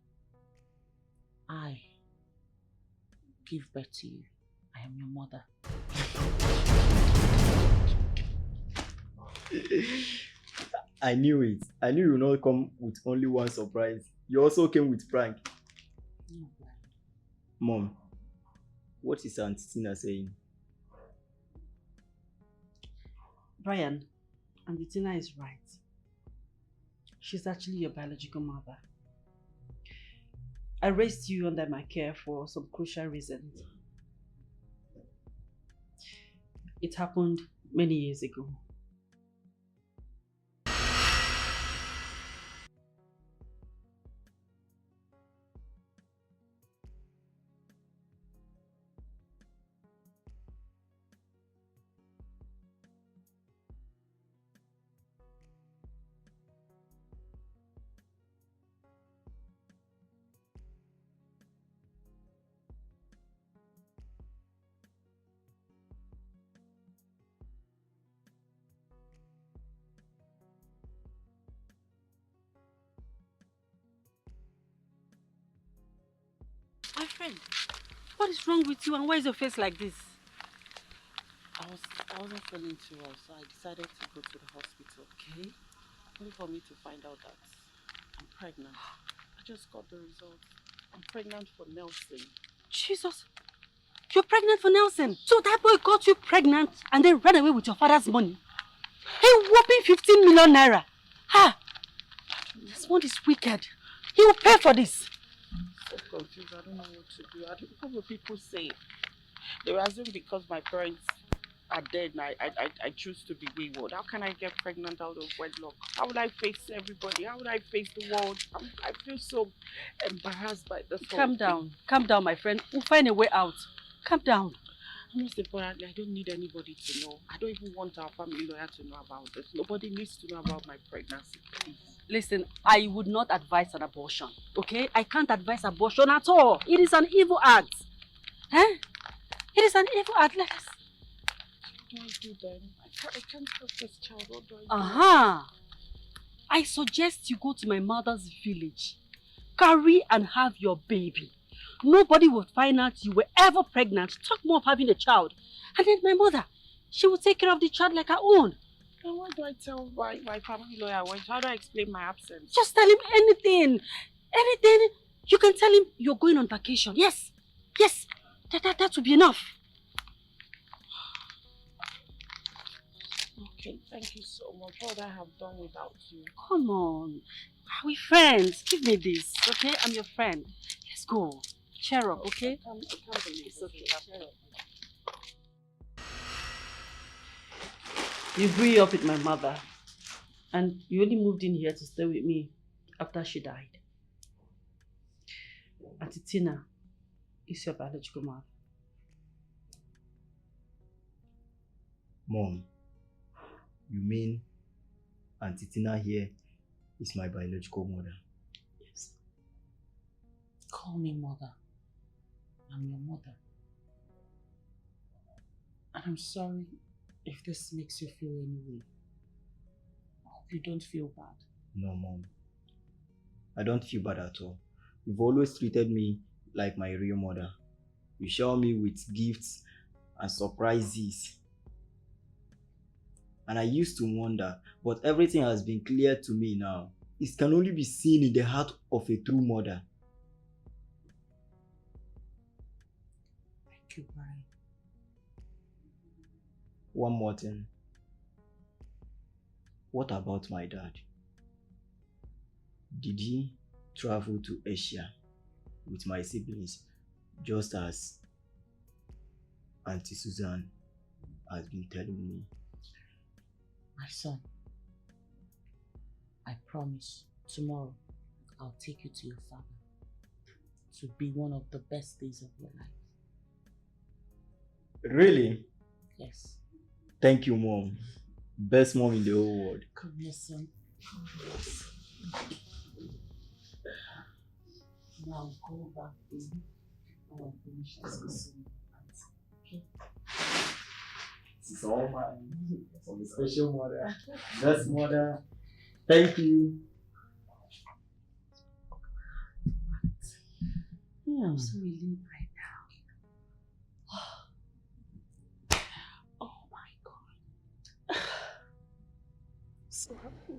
I give birth to you. I am your mother. I knew it. I knew you would not come with only one surprise. You also came with prank. No, Brian. Mom, what is Auntie Tina saying? Brian, Auntie Tina is right. She's actually your biological mother. I raised you under my care for some crucial reasons. It happened many years ago. My friend, what is wrong with you and why is your face like this? I wasn't feeling too well, so I decided to go to the hospital. Okay. Only for me to find out that I'm pregnant. I just got the results. I'm pregnant for Nelson. Jesus, you're pregnant for Nelson. So that boy got you pregnant and then ran away with your father's money. A whopping 15 million naira. Ha! This one is wicked. He will pay for this. I'm so confused. I don't know what to do. What will people say? They will assume because my parents are dead and I choose to be wayward. How can I get pregnant out of wedlock? How would I face everybody? How would I face the world? I feel so embarrassed by this whole Calm down. Calm down, my friend. We'll find a way out. Calm down. Most importantly, I don't need anybody to know. I don't even want our family lawyer to know about this. Nobody needs to know about my pregnancy, please. Listen, I would not advise an abortion, okay? I can't advise abortion at all. It is an evil act. Eh? It is an evil act. Let us... What do I do then? I can't help this child. What do I do? Aha! I suggest you go to my mother's village. Carry and have your baby. Nobody will find out you were ever pregnant. Talk more of having a child. And then my mother, she will take care of the child like her own. And what do I tell my family lawyer? How do I explain my absence? Just tell him anything. Anything. You can tell him you're going on vacation. Yes. Yes. That will be enough. Okay, thank you so much. What would I have done without you? Come on. Are we friends? Give me this, okay? I'm your friend. Let's go. Cheer up, okay? I can't believe it's okay. Cheer up. You grew up with my mother, and you only moved in here to stay with me after she died. Auntie Tina is your biological mother. Mom, you mean Auntie Tina here is my biological mother? Yes. Call me mother. I'm your mother. And I'm sorry if this makes you feel any way. I hope you don't feel bad. No, Mom. I don't feel bad at all. You've always treated me like my real mother. You shower me with gifts and surprises. And I used to wonder, but everything has been clear to me now. It can only be seen in the heart of a true mother. Thank you, Brian. One more thing. What about my dad? Did he travel to Asia with my siblings just as Auntie Susan has been telling me? My son, I promise tomorrow I'll take you to your father. It will be one of the best days of your life. Really? Yes. Thank you, Mom. Best mom in the whole world. Come here, son. Come here. Now go back in. I'll finish this. Okay? This is all mine. From the special mother. Best mother. Thank you. I'm so relieved right now. Oh my God. So happy.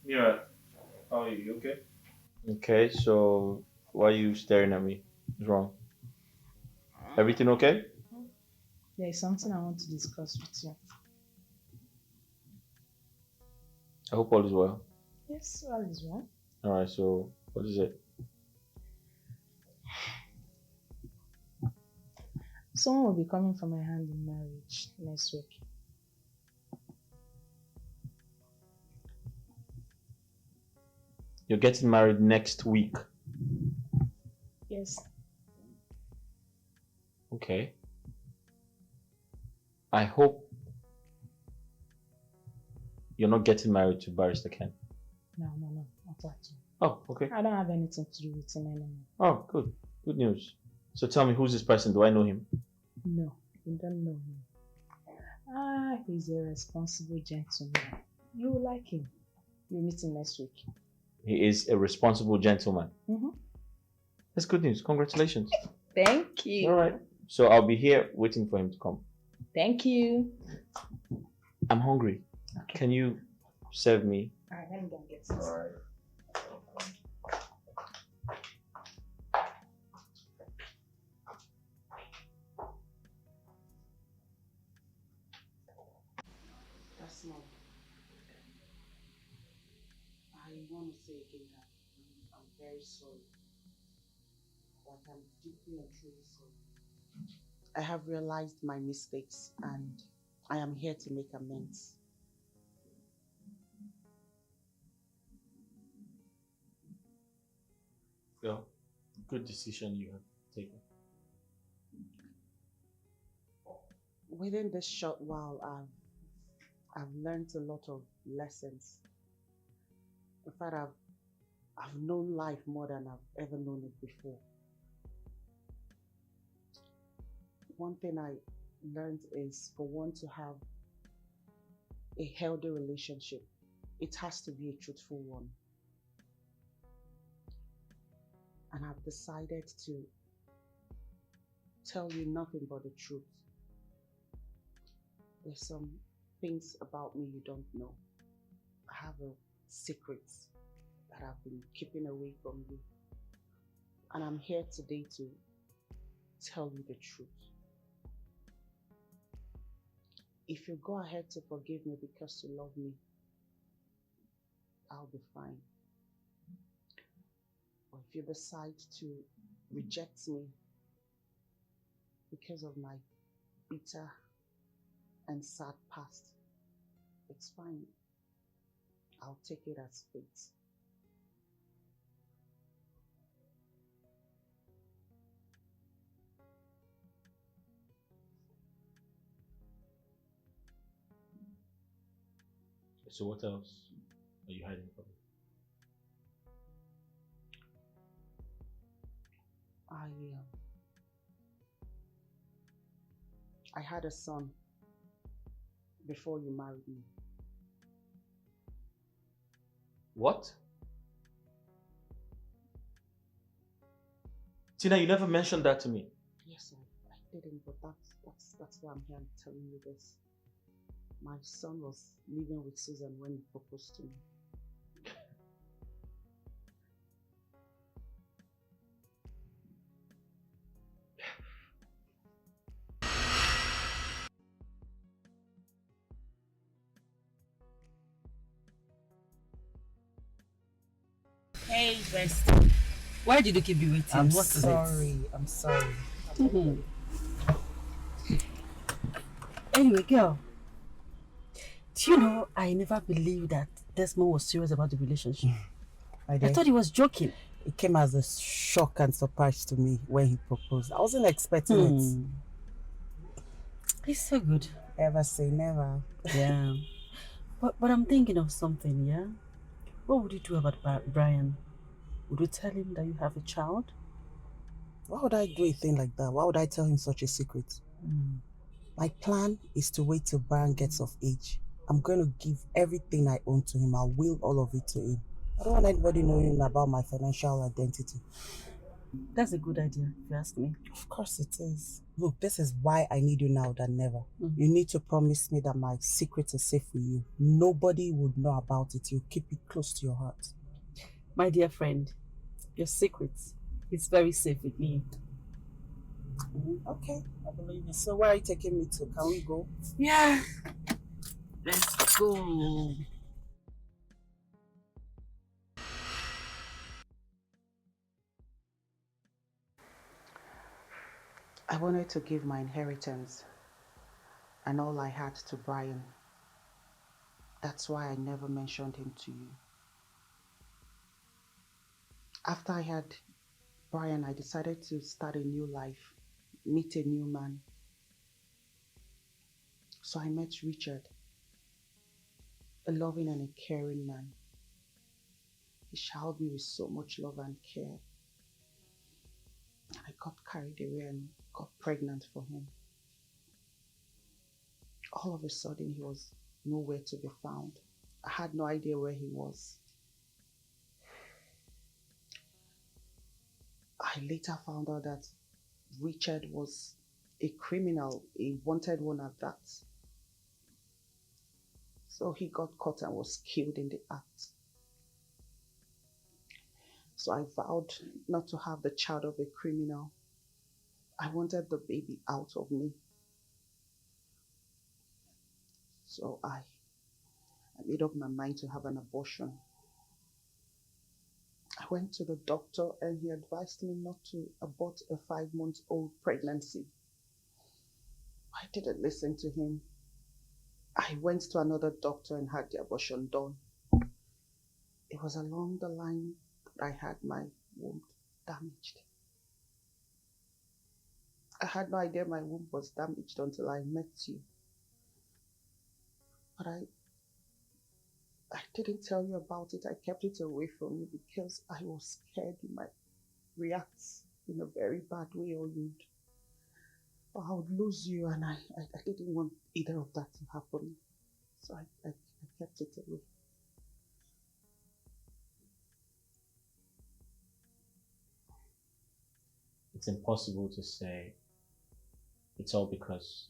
Yeah. How are you? You okay? Okay, so why are you staring at me? What's wrong? Everything okay? There is something I want to discuss with you. I hope all is well. Yes, all is well. Alright, so what is it? Someone will be coming for my hand in marriage next week. You're getting married next week. Yes. Okay. I hope you're not getting married to Barrister Ken. No, not at Oh, all. okay. I don't have anything to do with him anymore. Oh, good. Good news. So tell me, who's this person? Do I know him? No, you don't know him. He's a responsible gentleman. You will like him. You'll meet him next week. He is a responsible gentleman. Mm-hmm. That's good news. Congratulations. Thank you. All right. So I'll be here waiting for him to come. Thank you. I'm hungry. Okay. Can you serve me? Alright, let me go and get some. All right. That's not. I want to say again that I'm very sorry. Like I'm deeply and truly sorry. I have realized my mistakes and I am here to make amends. Well, good decision you have taken. Within this short while, I've learned a lot of lessons. In fact, I've known life more than I've ever known it before. One thing I learned is for one to have a healthy relationship, it has to be a truthful one. And I've decided to tell you nothing but the truth. There's some things about me you don't know. I have a secret that I've been keeping away from you. And I'm here today to tell you the truth. If you go ahead to forgive me because you love me, I'll be fine. Or if you decide to reject me because of my bitter and sad past, it's fine. I'll take it as fate. So what else are you hiding from me? I had a son before you married me. What? Tina, you never mentioned that to me. Yes, I didn't, but that's why I'm here telling you this. My son was living with Susan when he proposed to me. Hey, best. Why did you keep me waiting? I'm What is it? I'm sorry. Anyway, girl, do you know I never believed that Desmond was serious about the relationship. I thought he was joking. It came as a shock and surprise to me when he proposed. I wasn't expecting it. He's so good. Ever say never. Yeah. But I'm thinking of something, yeah? What would you do about Brian? Would you tell him that you have a child? Why would I do a thing like that? Why would I tell him such a secret? My plan is to wait till Brian gets of age. I'm going to give everything I own to him. I'll will all of it to him. I don't want anybody knowing about my financial identity. That's a good idea, if you ask me. Of course it is. Look, this is why I need you now than never. You need to promise me that my secret is safe with you. Nobody would know about it. You keep it close to your heart. My dear friend, your secret is very safe with me. Okay, I believe you. So where are you taking me to? Can we go? Yeah. Let's go. I wanted to give my inheritance and all I had to Brian. That's why I never mentioned him to you. After I had Brian, I decided to start a new life, meet a new man. So I met Richard, a loving and a caring man. He showered me with so much love and care. I got carried away and got pregnant for him. All of a sudden, he was nowhere to be found. I had no idea where he was. I later found out that Richard was a criminal, a wanted one at that. So he got caught and was killed in the act. So I vowed not to have the child of a criminal. I wanted the baby out of me. So I made up my mind to have an abortion. I went to the doctor and he advised me not to abort a 5-month-old pregnancy. I didn't listen to him. I went to another doctor and had the abortion done. It was along the line that I had my womb damaged. I had no idea my womb was damaged until I met you. But I didn't tell you about it. I kept it away from you because I was scared you might react in a very bad way or I would lose you, and I didn't want either of that to happen. So I kept it away. It's impossible to say it's all because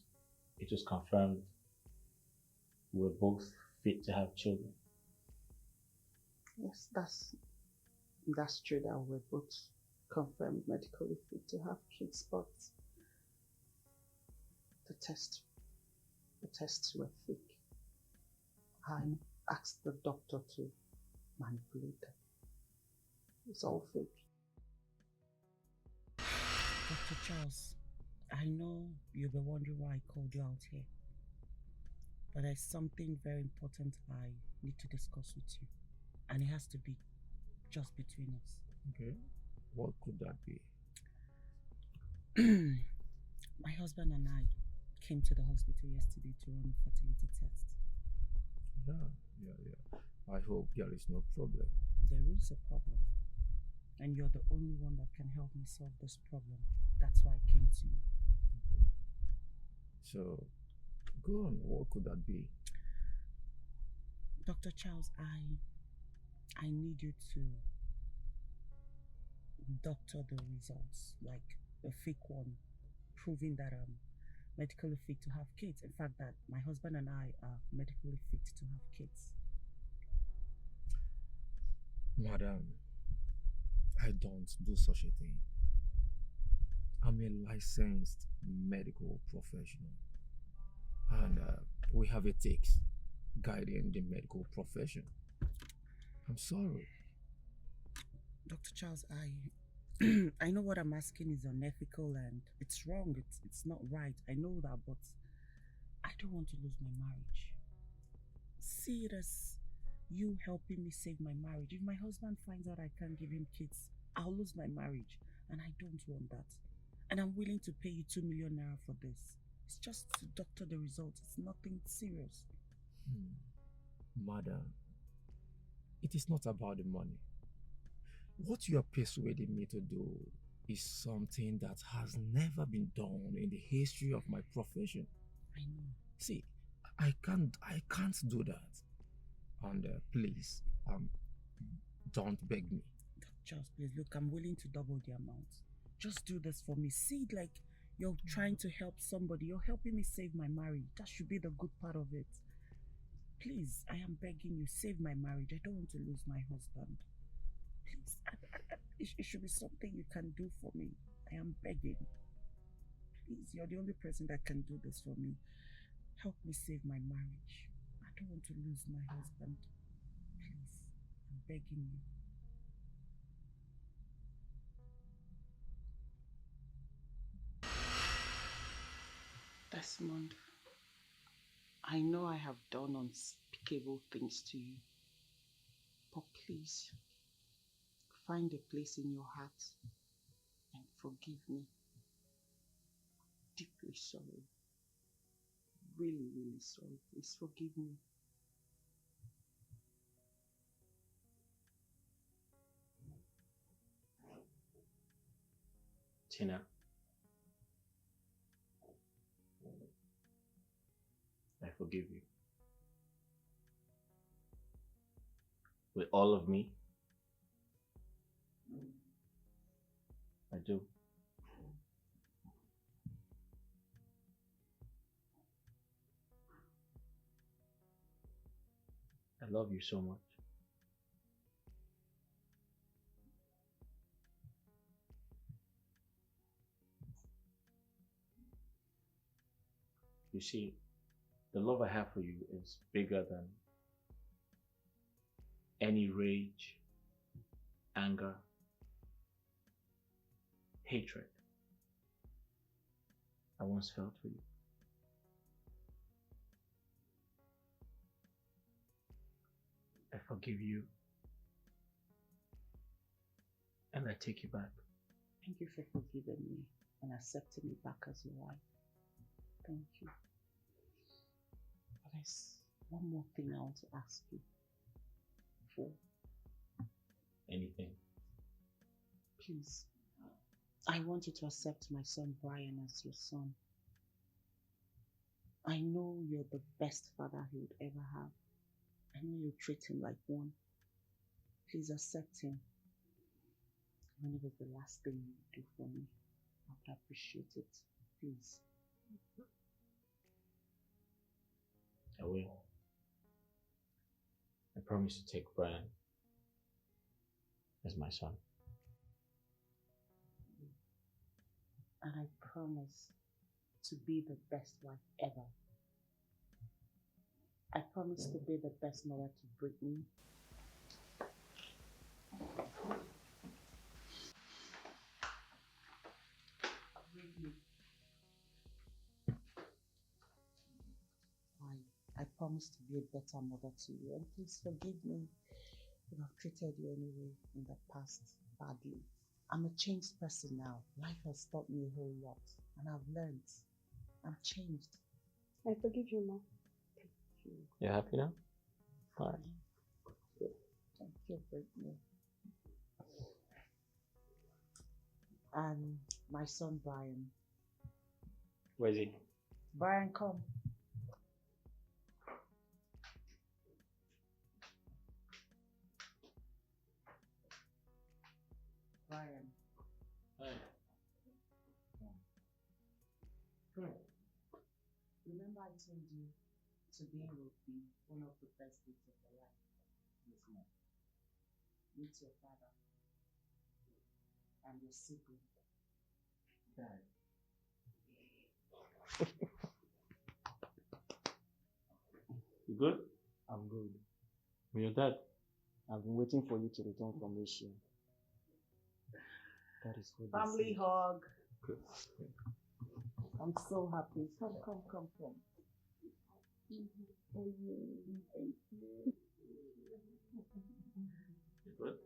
it was confirmed we're both fit to have children. Yes, that's true that we're both confirmed medically fit to have kids, but the test The tests were fake. I asked the doctor to manipulate them. It's all fake. Dr. Charles, I know you'll be wondering why I called you out here. But there's something very important I need to discuss with you. And it has to be just between us. Okay. What could that be? My husband and I came to the hospital yesterday to run a fertility test. Yeah. I hope there is no problem. There is a problem. And you're the only one that can help me solve this problem. That's why I came to you. So, go on. What could that be? Dr. Charles, I need you to doctor the results, like a fake one, proving that I'm medically fit to have kids. In fact, that my husband and I are medically fit to have kids. Madam, I don't do such a thing. I'm a licensed medical professional, and we have ethics guiding the medical profession. I'm sorry. Dr. Charles, I know what I'm asking is unethical and it's wrong. It's not right. I know that, but I don't want to lose my marriage. See it as you helping me save my marriage. If my husband finds out I can't give him kids, I'll lose my marriage, and I don't want that. And I'm willing to pay you 2 million naira for this. It's just to doctor the results. It's nothing serious. Madam, it is not about the money. What you are persuading me to do is something that has never been done in the history of my profession. I know. See, I can't do that. And please, don't beg me. Charles, please, look, I'm willing to double the amount. Just do this for me. See it like you're trying to help somebody. You're helping me save my marriage. That should be the good part of it. Please, I am begging you, save my marriage. I don't want to lose my husband. Please, it should be something you can do for me. I am begging. Please, you're the only person that can do this for me. Help me save my marriage. I don't want to lose my husband. Please, I'm begging you. Desmond, I know I have done unspeakable things to you, but please, find a place in your heart and forgive me. Deeply sorry. Really, really sorry. Please forgive me. Tina, I forgive you. With all of me, I do. I love you so much. You see, the love I have for you is bigger than any rage, anger, hatred I once felt for you. I forgive you and I take you back. Thank you for forgiving me and accepting me back as your wife. Thank you. But there's one more thing I want to ask you for. Anything. Please, I want you to accept my son Brian as your son. I know you're the best father he would ever have. I know you treat him like one. Please accept him. Even if it's the last thing you do for me, I would appreciate it. Please. I will. I promise to take Brian as my son. And I promise to be the best wife ever I promise to be the best mother to Brittany. I promise to be a better mother to you, and please forgive me if I've treated you anyway in the past badly. I'm a changed person now. Life has taught me a whole lot, and I've learned. I'm changed. I forgive you, Mom. Thank you. You're happy now? All right. Thank you, Brittany. And my son Brian. Where is he? Brian, come. Brian. Hi. Good. Remember I told you today will be one of the best days of your life? Yes, Mom. Meet your father and your sibling. Dad. You good? I'm good. With your dad? I've been waiting for you to return from Asia. That is what Family hug. Good. I'm so happy. Come. You good?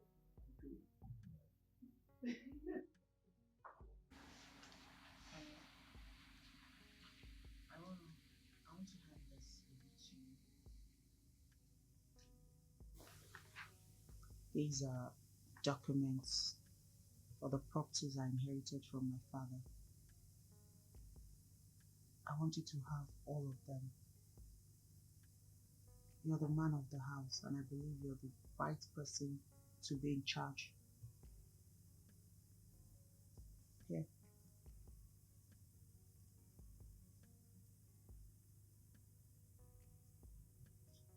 I want to have this with you. These are documents for the properties I inherited from my father. I want you to have all of them. You're the man of the house, and I believe you're the right person to be in charge. Here.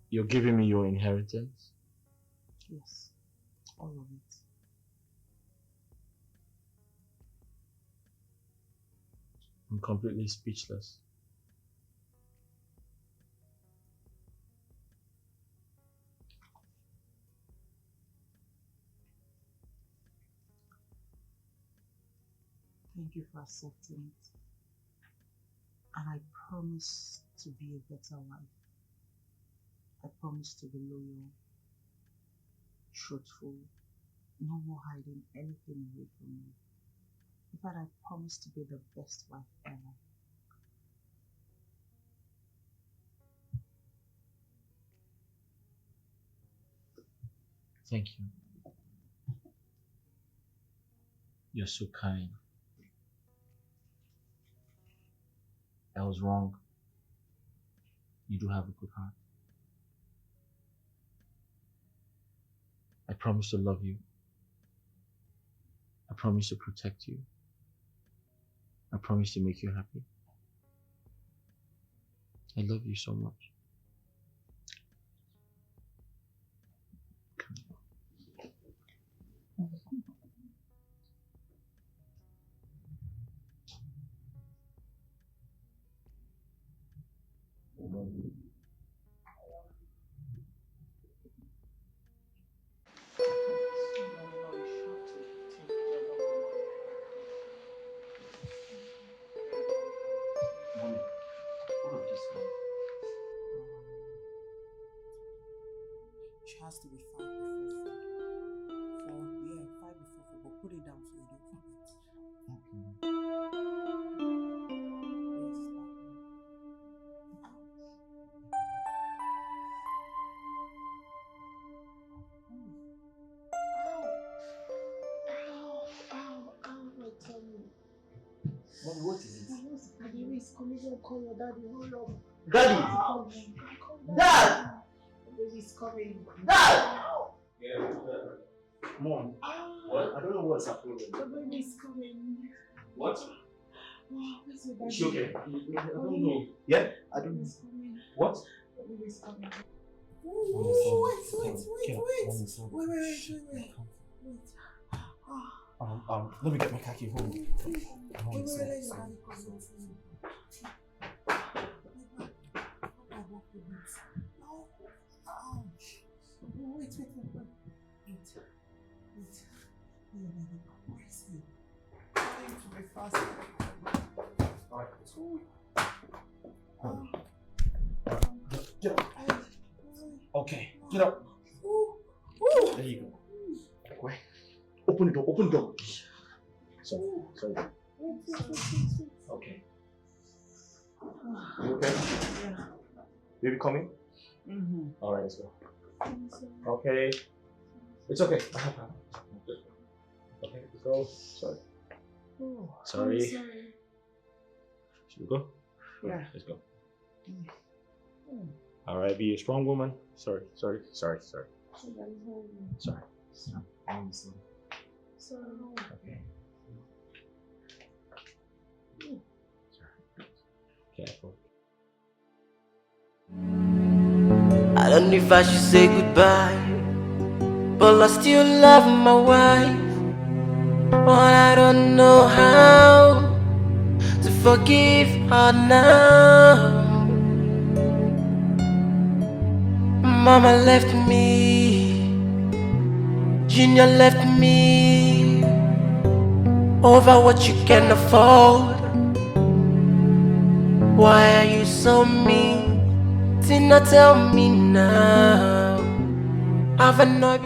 You're giving me your inheritance? Yes, all of it. I'm completely speechless. Thank you for accepting it. And I promise to be a better wife. I promise to be loyal, truthful, no more hiding anything away from you. In fact, I promise to be the best wife ever. Thank you. You're so kind. I was wrong. You do have a good heart. I promise to love you. I promise to protect you. I promise to make you happy. I love you so much. She has to be 5 before 4. 4, yeah, 5 before 4, but put it down so you don't forget. Okay. Yes, ow, my tummy. Mommy, what is it? My baby is coming home. Call your daddy. Hold on. Daddy! Dad! The baby is coming. Dad! Yeah. Mom, what? I don't know what's happening. The baby is coming. What? Oh, where's your daddy? Is she okay? I don't know. Yeah? I don't know. What? The baby is coming. Wait. Let me get my khaki home. Wait, let your daddy come. Wait. Oh, baby, where's he? I need to be fast. Alright. Get up. Okay, get up. There you go. Wait. Open the door. Sorry. Okay. You okay? Yeah. Baby coming? Mm-hmm. Alright, let's go. Okay. It's okay. Okay, let's go. Sorry. Sorry. Should we go? Yeah. Let's go. Alright, be a strong woman. Sorry. Sorry. Sorry. Okay. Careful. I don't know if I should say goodbye, but I still love my wife. But I don't know how to forgive her now. Mama left me, Junior left me, over what you can afford. Why are you so mean? Tina, tell me now. Have I not